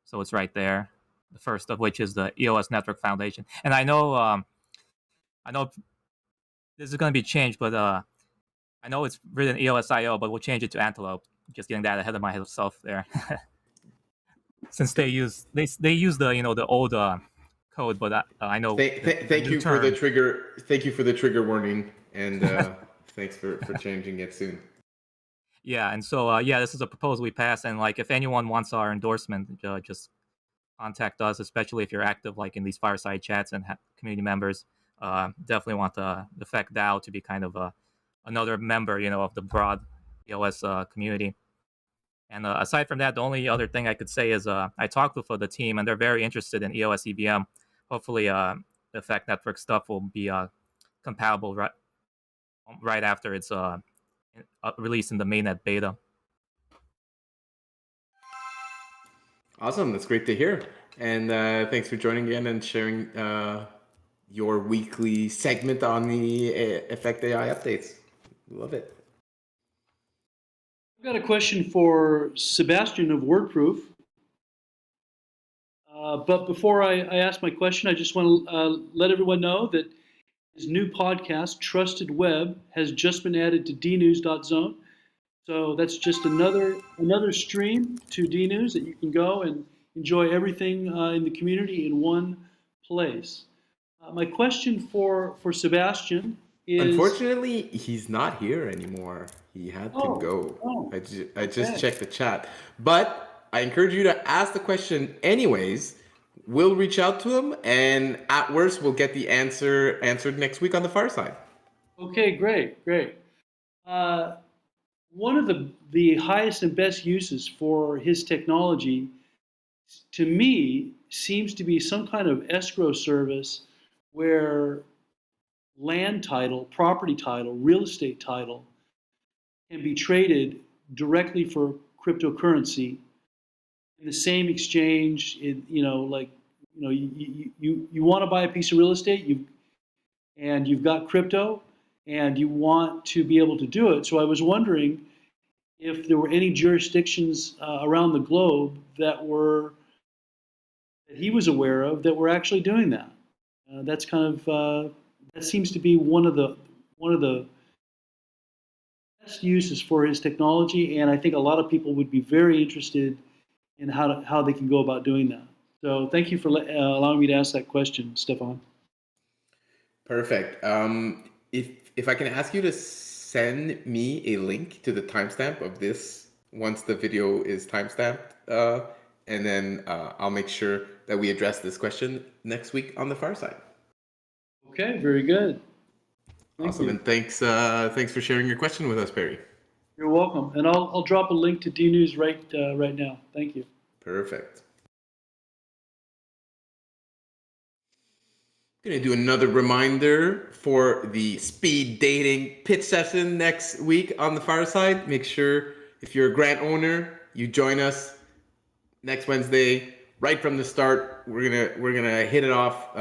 So it's right there. The first of which is the EOS Network Foundation. And I know this is going to be changed, but I know it's written EOSIO, but we'll change it to Antelope. Just getting that ahead of myself there. Since they use the the old code, but I know. Thank you for the trigger. Thank you for the trigger warning, and thanks for changing it soon. Yeah, and so yeah, this is a proposal we passed, and like if anyone wants our endorsement, just contact us, especially if you're active like in these fireside chats and community members. Definitely want the Effect DAO to be kind of another member, of the broad EOS community. And aside from that, the only other thing I could say is I talked with the team, and they're very interested in EOS EVM. Hopefully, the Effect Network stuff will be compatible right after it's released in the mainnet beta. Awesome, that's great to hear. And thanks for joining again and sharing your weekly segment on the Effect AI updates. Love it. I've got a question for Sebastiaan of WordProof. But before I ask my question, I just want to let everyone know that his new podcast, Trusted Web, has just been added to Dnews.zone. So that's just another stream to Dnews that you can go and enjoy everything in the community in one place. My question for Sebastiaan is... Unfortunately, he's not here anymore. He had to go. I just okay. checked the chat. But I encourage you to ask the question anyways. We'll reach out to him, and at worst, we'll get the answer answered next week on the Fireside. Okay, great. One of the highest and best uses for his technology, to me, seems to be some kind of escrow service where land title, property title, real estate title can be traded directly for cryptocurrency in the same exchange. You want to buy a piece of real estate, you've got crypto, and you want to be able to do it. So I was wondering if there were any jurisdictions around the globe that he was aware of that were actually doing that. That's kind of that seems to be one of the best uses for his technology, and I think a lot of people would be very interested in how they can go about doing that. So thank you for allowing me to ask that question, Stephane. Perfect. If I can ask you to send me a link to the timestamp of this once the video is timestamped, and then I'll make sure that we address this question next week on the Fireside. Okay, very good. Awesome, and thanks for sharing your question with us, Perry. You're welcome, and I'll drop a link to Dnews right now. Thank you. Perfect. Going to do another reminder for the speed dating pitch session next week on the Fireside. Make sure if you're a grant owner, you join us next Wednesday right from the start. We're gonna hit it off.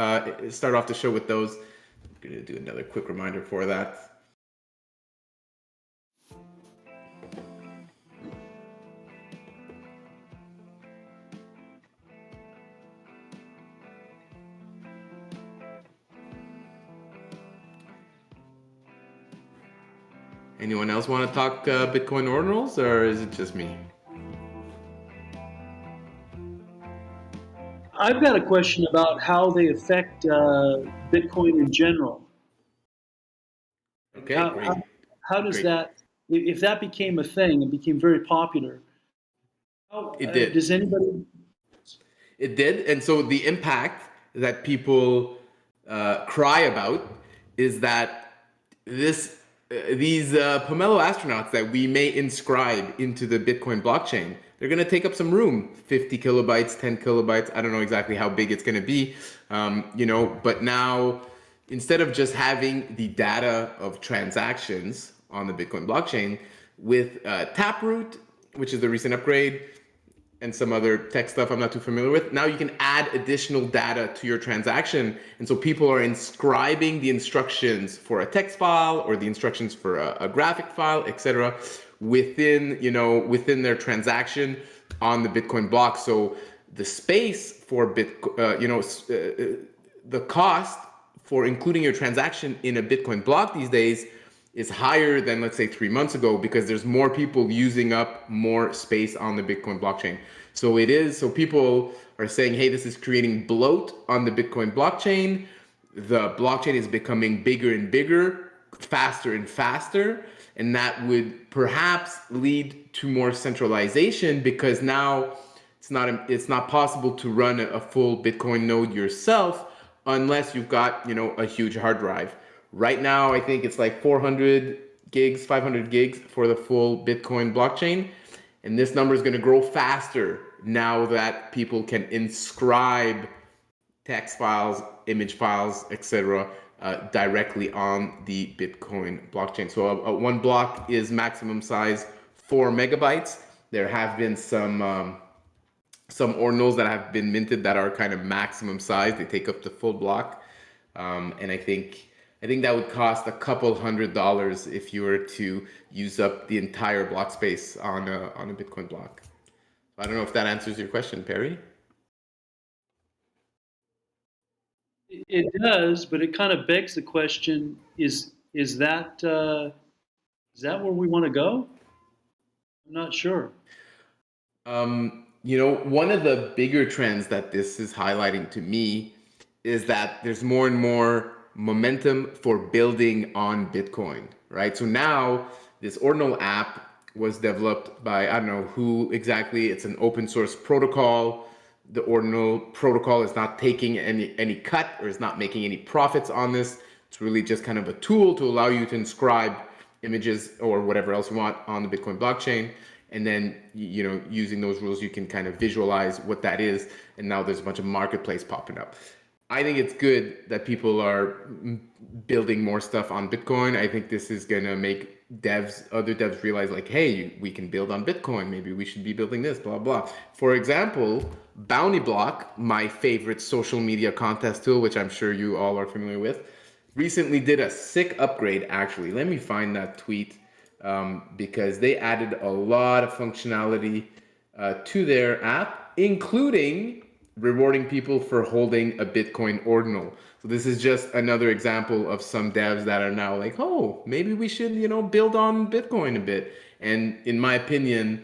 Start off the show with those. I'm gonna do another quick reminder for that. Anyone else want to talk Bitcoin Ordinals, or is it just me? I've got a question about how they affect Bitcoin in general. Okay, how does that, if that became a thing and became very popular, it did. Does anybody? It did, and so the impact that people cry about is that these Pomelo astronauts that we may inscribe into the Bitcoin blockchain, they're going to take up some room, 50 kilobytes, 10 kilobytes. I don't know exactly how big it's going to be, but now instead of just having the data of transactions on the Bitcoin blockchain with Taproot, which is the recent upgrade, and some other tech stuff I'm not too familiar with. Now you can add additional data to your transaction. And so people are inscribing the instructions for a text file or the instructions for a graphic file, etc., within their transaction on the Bitcoin block. So the space for Bitcoin, the cost for including your transaction in a Bitcoin block these days is higher than, let's say, 3 months ago, because there's more people using up more space on the Bitcoin blockchain. So people are saying, hey, this is creating bloat on the Bitcoin blockchain. The blockchain is becoming bigger and bigger, faster and faster, and that would perhaps lead to more centralization, because now it's not possible to run a full Bitcoin node yourself unless you've got, a huge hard drive. Right now, I think it's like 400 gigs, 500 gigs for the full Bitcoin blockchain. And this number is going to grow faster now that people can inscribe text files, image files, etc., directly on the Bitcoin blockchain. So one block is maximum size 4 megabytes. There have been some ordinals that have been minted that are kind of maximum size. They take up the full block. And I think that would cost a couple $100 if you were to use up the entire block space on a Bitcoin block. I don't know if that answers your question, Perry. It does, but it kind of begs the question: is that where we want to go? I'm not sure. One of the bigger trends that this is highlighting to me is that there's more and more momentum for building on Bitcoin, right? So now this Ordinal app was developed by, I don't know who exactly. It's an open source protocol. The Ordinal protocol is not taking any cut or is not making any profits on this. It's really just kind of a tool to allow you to inscribe images or whatever else you want on the Bitcoin blockchain. And then, using those rules, you can kind of visualize what that is. And now there's a bunch of marketplace popping up. I think it's good that people are building more stuff on Bitcoin. I think this is going to make other devs realize like, hey, we can build on Bitcoin. Maybe we should be building this, blah, blah. For example, Bounty Block, my favorite social media contest tool, which I'm sure you all are familiar with, recently did a sick upgrade, actually. Let me find that tweet because they added a lot of functionality to their app, including rewarding people for holding a Bitcoin Ordinal. So this is just another example of some devs that are now like, oh, maybe we should, build on Bitcoin a bit. And in my opinion,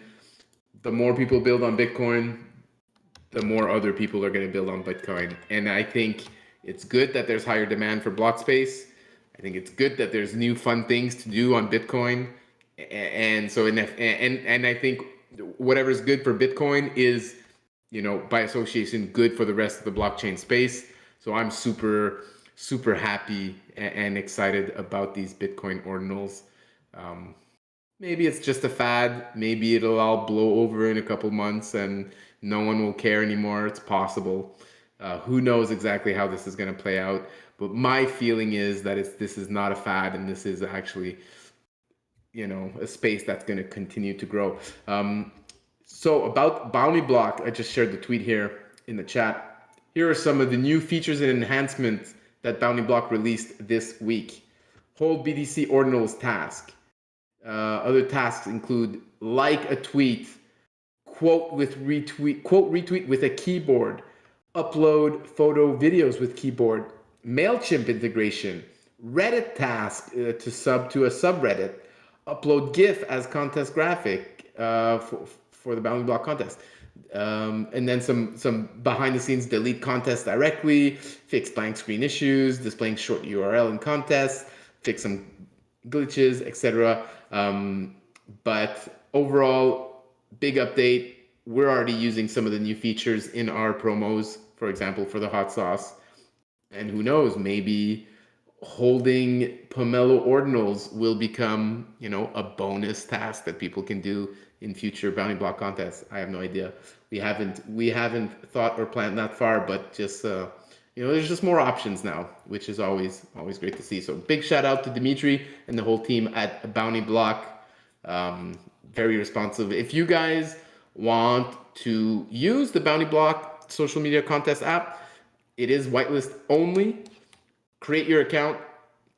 the more people build on Bitcoin, the more other people are going to build on Bitcoin. And I think it's good that there's higher demand for block space. I think it's good that there's new fun things to do on Bitcoin. And so, and I think whatever's good for Bitcoin is, by association, good for the rest of the blockchain space. So I'm super, super happy and excited about these Bitcoin Ordinals. Maybe it's just a fad. Maybe it'll all blow over in a couple months and no one will care anymore. It's possible. Who knows exactly how this is going to play out. But my feeling is that this is not a fad, and this is actually, a space that's going to continue to grow. So about Bounty Block, I just shared the tweet here in the chat. Here are some of the new features and enhancements that Bounty Block released this week. Hold BTC Ordinals task. Other tasks include like a tweet, quote retweet with a keyboard, upload photo videos with keyboard, MailChimp integration, Reddit task to sub to a subreddit, upload GIF as contest graphic for the Bounty Block contest. And then some behind the scenes delete contests directly, fix blank screen issues, displaying short URL in contests, fix some glitches, etc. But overall, big update. We're already using some of the new features in our promos, for example, for the hot sauce. And who knows, maybe holding Pomelo Ordinals will become, a bonus task that people can do in future Bounty Block contests. I have no idea. We haven't thought or planned that far, but just there's just more options now, which is always great to see. So big shout out to Dimitri and the whole team at Bounty Block. Very responsive. If you guys want to use the Bounty Block social media contest app, it is whitelist only. Create your account,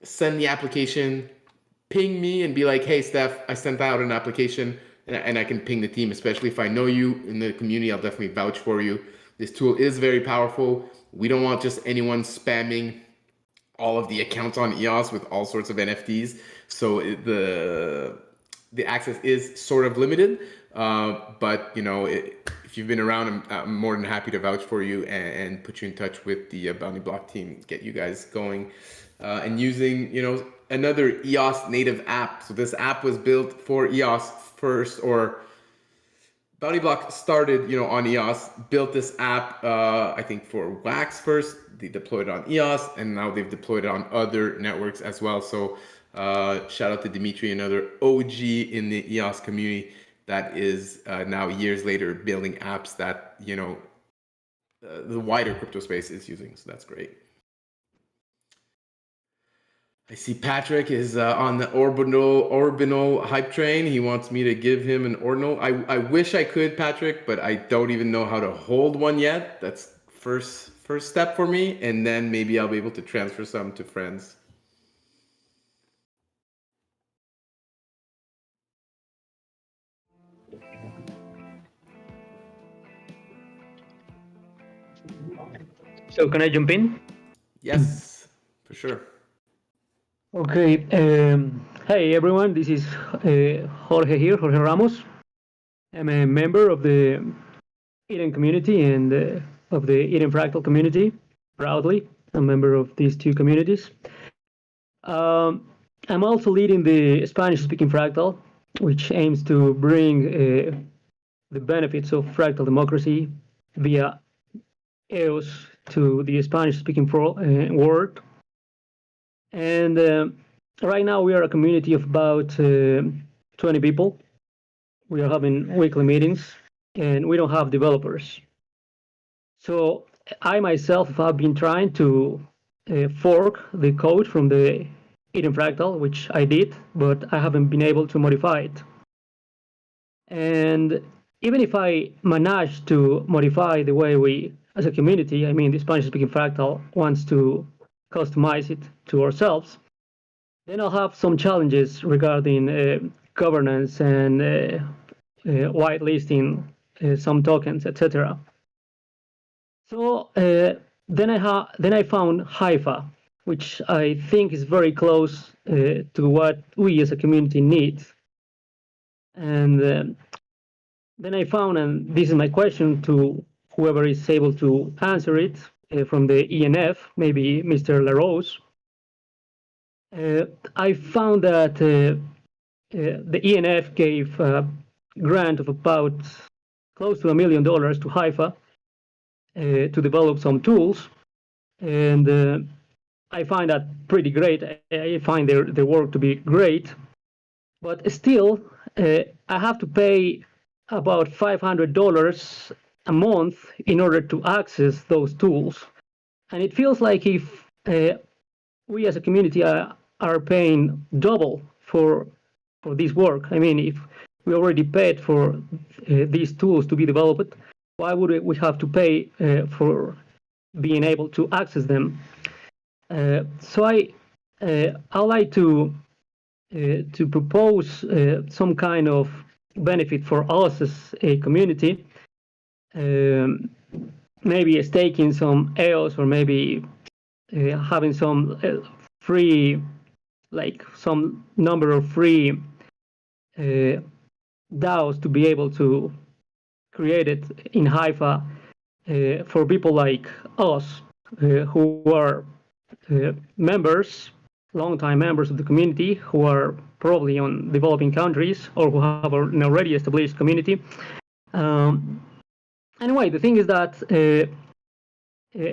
send the application, ping me and be like, hey, Steph, I sent out an application, and I can ping the team, especially if I know you in the community. I'll definitely vouch for you. This tool is very powerful. We don't want just anyone spamming all of the accounts on EOS with all sorts of NFTs. So the access is sort of limited, but if you've been around, I'm more than happy to vouch for you and put you in touch with the Bounty Block team, get you guys going and using another EOS native app. So this app was built for EOS first, or Bounty Block started on EOS, built this app I think for Wax first. They deployed it on EOS, and now they've deployed it on other networks as well. So shout out to Dimitri, another OG in the EOS community that is now years later building apps that the wider crypto space is using. So that's great. I see Patrick is on the Ordinal hype train. He wants me to give him an Ordinal. I wish I could, Patrick, but I don't even know how to hold one yet. That's first step for me, and then maybe I'll be able to transfer some to friends. So can I jump in? Yes, for sure. Okay. Hey everyone, this is Jorge here, Jorge Ramos. I'm a member of the Eden community and of the Eden Fractal community. Proudly, a member of these two communities. I'm also leading the Spanish-speaking Fractal, which aims to bring the benefits of fractal democracy via EOS to the Spanish-speaking world. And right now we are a community of about 20 people. We are having weekly meetings, and we don't have developers. So I myself have been trying to fork the code from the Eden Fractal, which I did, but I haven't been able to modify it. And even if I manage to modify the way we, as a community, I mean, the Spanish-speaking Fractal wants to customize it to ourselves, then I'll have some challenges regarding governance and whitelisting some tokens, etc. So then I found Haifa, which I think is very close to what we as a community need. And then I found, and this is my question to whoever is able to answer it from the ENF, maybe Mr. LaRose. I found that the ENF gave a grant of about close to $1 million to Haifa to develop some tools, and I find that pretty great. I find their work to be great, but still I have to pay about $500 a month in order to access those tools, and it feels like if we as a community are paying double for this work. I mean, if we already paid for these tools to be developed, why would we have to pay for being able to access them? So I like to propose some kind of benefit for us as a community, maybe a stake in some EOS, or maybe having some free, like some number of free DAOs to be able to create it in Haifa for people like us who are members, long-time members of the community, who are probably on developing countries or who have an already established community. Anyway, the thing is that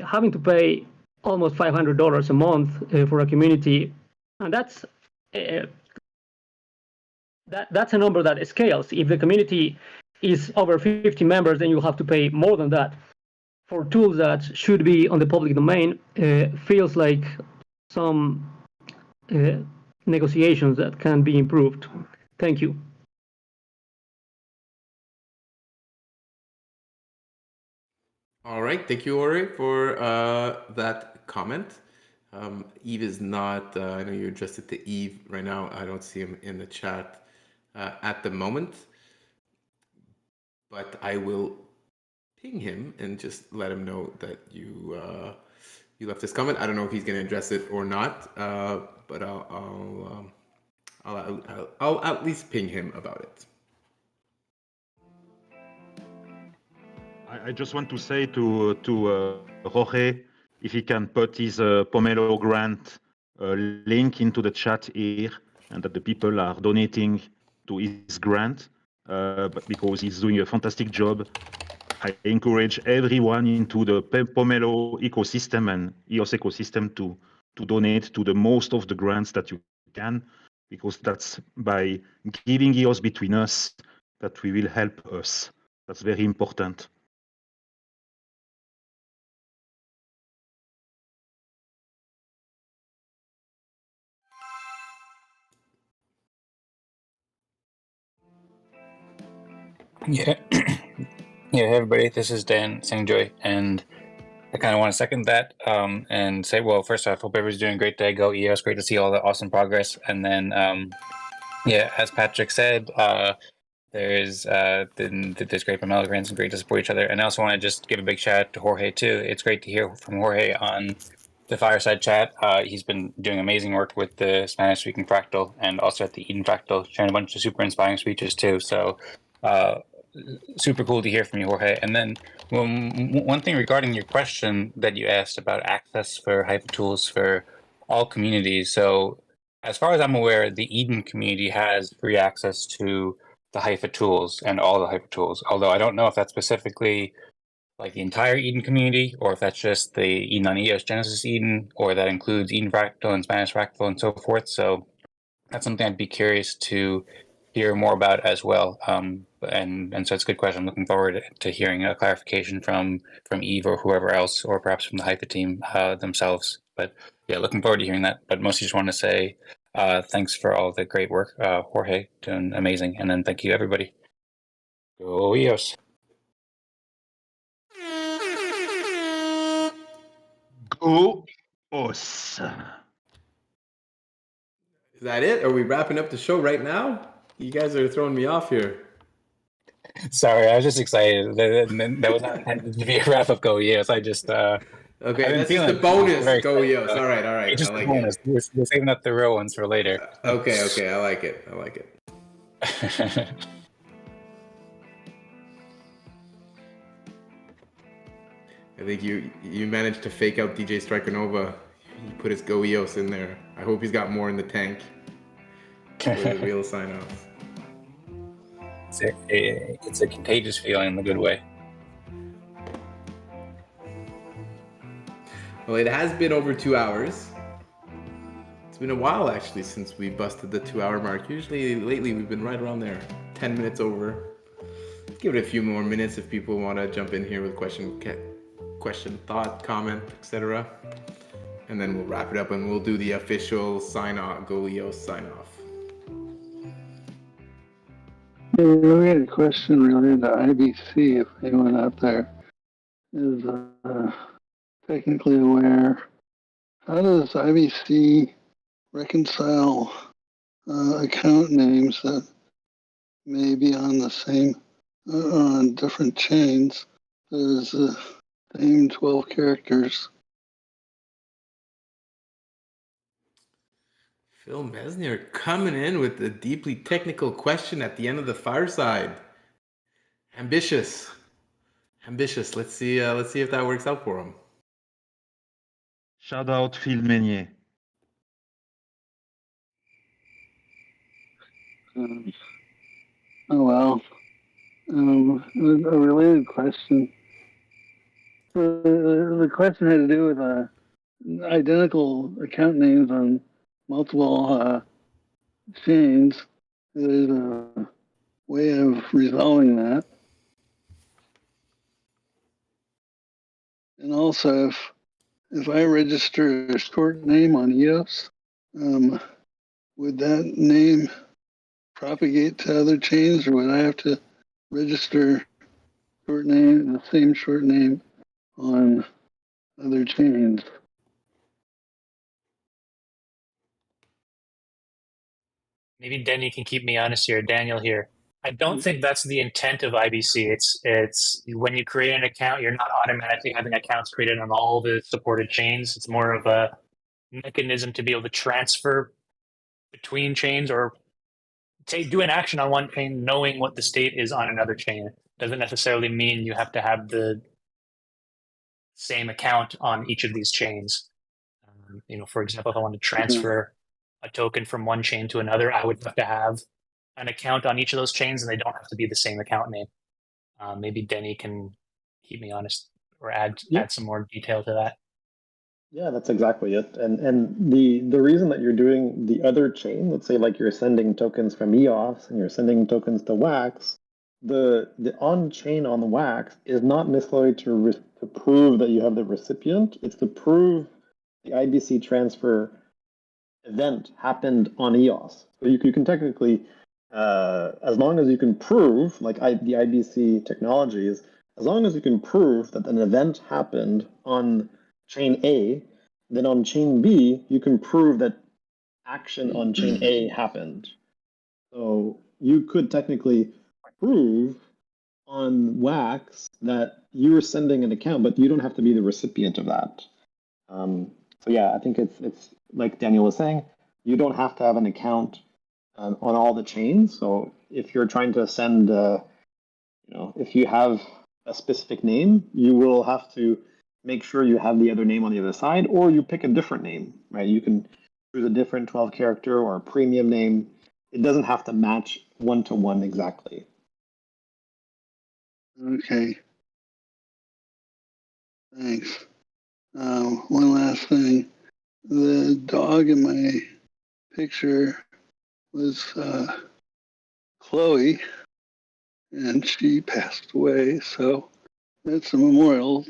having to pay almost $500 a month for a community, and that's a number that scales. If the community is over 50 members, then you'll have to pay more than that. For tools that should be on the public domain, feels like some negotiations that can be improved. Thank you. All right, thank you, Ori, for that comment. Eve is not, I know you addressed it to Eve right now. I don't see him in the chat at the moment, but I will ping him and just let him know that you left this comment. I don't know if he's going to address it or not, but I'll at least ping him about it. I just want to say to Jorge, if he can put his Pomelo grant link into the chat here, and that the people are donating to his grant, but because he's doing a fantastic job. I encourage everyone into the Pomelo ecosystem and EOS ecosystem to donate to the most of the grants that you can, because that's by giving EOS between us that we will help us. That's very important. Yeah. Yeah, hey everybody, this is Dan Sangjoy, and I kind of want to second that and say, well, first off, hope everybody's doing a great day. Go EOS, great to see all the awesome progress. And then, yeah, as Patrick said, there's great Pomelo grants and great to support each other. And I also want to just give a big shout out to Jorge too. It's great to hear from Jorge on the Fireside chat. He's been doing amazing work with the Spanish speaking fractal and also at the Eden fractal, sharing a bunch of super inspiring speeches too. So super cool to hear from you, Jorge. And then one thing regarding your question that you asked about access for Hypha tools for all communities. So as far as I'm aware, the Eden community has free access to the Hypha tools and all the Hypha tools. Although I don't know if that's specifically like the entire Eden community, or if that's just the Eden on EOS Genesis Eden, or that includes Eden Fractal and Spanish Fractal and so forth. So that's something I'd be curious to hear more about as well. And so it's a good question. I'm looking forward to hearing a clarification from Eve or whoever else, or perhaps from the Hypha team themselves. But yeah, looking forward to hearing that. But mostly just want to say thanks for all the great work, Jorge, doing amazing. And then thank you, everybody. Go EOS. Go EOS. Is that it? Are we wrapping up the show right now? You guys are throwing me off here. Sorry, I was just excited. That was not intended to be a wrap up. Go EOS. I just okay. That's just the bonus. Go EOS. All right. It's just I like a bonus. We're saving up the real ones for later. Okay. I like it. I think you managed to fake out DjStrkianova. He put his Go EOS in there. I hope he's got more in the tank for the real sign off. It's a contagious feeling in the good way. Well, it has been over 2 hours. It's been a while actually since we busted the 2 hour mark. Usually lately we've been right around there, 10 minutes over. Let's give it a few more minutes if people want to jump in here with question, thought, comment, etc. And then we'll wrap it up and we'll do the official sign off, Go EOS sign off. Yeah, we had a question related to IBC. If anyone out there is technically aware, how does IBC reconcile account names that may be on the same, on different chains? There's the same 12 characters. Phil Mesnier coming in with a deeply technical question at the end of the Fireside. Ambitious. Let's see if that works out for him. Shout out Phil Meunier. Oh well. A related question. The question had to do with identical account names on multiple chains. There's a way of resolving that. And also, if I register a short name on EOS, would that name propagate to other chains, or would I have to register the same short name on other chains? Maybe Denny can keep me honest here. Daniel here. I don't think that's the intent of IBC. It's when you create an account, you're not automatically having accounts created on all the supported chains. It's more of a mechanism to be able to transfer between chains or do an action on one chain knowing what the state is on another chain. Doesn't necessarily mean you have to have the same account on each of these chains. For example, if I want to transfer a token from one chain to another, I would have to have an account on each of those chains, and they don't have to be the same account name. Maybe Denny can keep me honest or add some more detail to that. Yeah, that's exactly it. And the reason that you're doing the other chain, let's say like you're sending tokens from EOS and you're sending tokens to Wax, the on-chain on the Wax is not necessarily to prove that you have the recipient. It's to prove the IBC transfer event happened on EOS. So you can technically, as long as you can prove, like the IBC technologies, As long as you can prove that an event happened on chain A, then on chain B, you can prove that action on chain A happened. So you could technically prove on Wax that you were sending an account, but you don't have to be the recipient of that. So yeah, I think it's like Daniel was saying, you don't have to have an account on all the chains. So if you're trying to send, if you have a specific name, you will have to make sure you have the other name on the other side, or you pick a different name, right? You can choose a different 12 character or a premium name. It doesn't have to match one-to-one exactly. Okay. Thanks. One last thing. The dog in my picture was Chloe, and she passed away, so that's a memorial.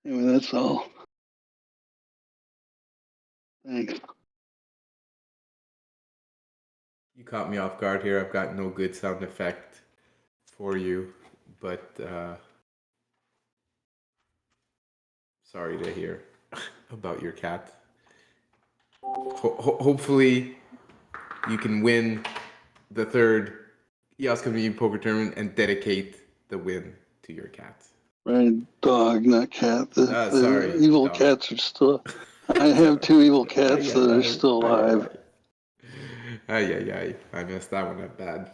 Anyway, that's all. Thanks. You caught me off guard here. I've got no good sound effect for you, but sorry to hear about your cat. Hopefully you can win the third EOS Community Poker Tournament and dedicate the win to your cat. Right, dog, not cat. Sorry, The evil dog. cats are still. I have two evil cats that are still alive. Ay. I messed that one up bad.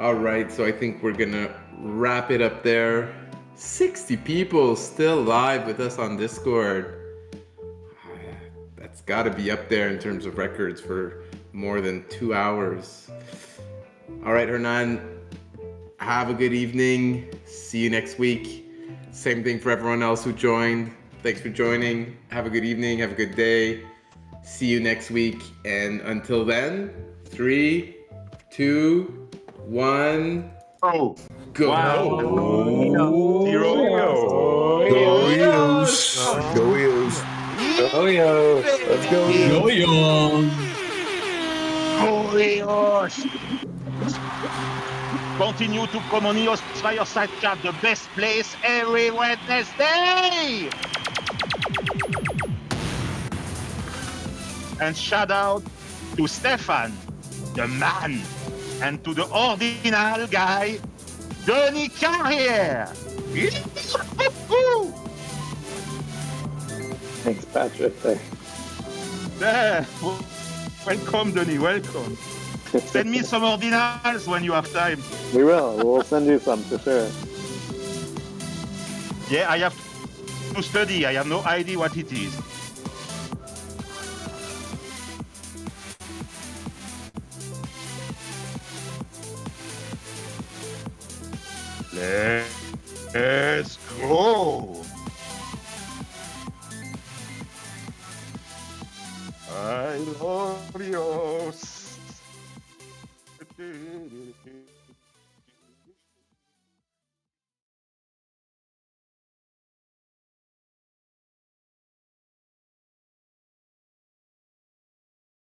All right, so I think we're gonna wrap it up there. 60 people still live with us on Discord. That's gotta be up there in terms of records for more than 2 hours. All right, Hernan, have a good evening. See you next week. Same thing for everyone else who joined. Thanks for joining. Have a good evening, have a good day. See you next week. And until then, 3, 2, 1. Oh, go. Wow. Zero. Go EOS. Go EOS. Go EOS. Let's go EOS. Go EOS. Continue to come on EOS Fireside Chat, the best place every Wednesday. And shout out to Stephane, the man, and to the ordinal guy, Denis here. Thanks, Patrick. Yeah. Welcome, Denis, welcome. Send me some ordinals when you have time. We will. We'll send you some for sure. Yeah, I have to study. I have no idea what it is. Let's go. I love you.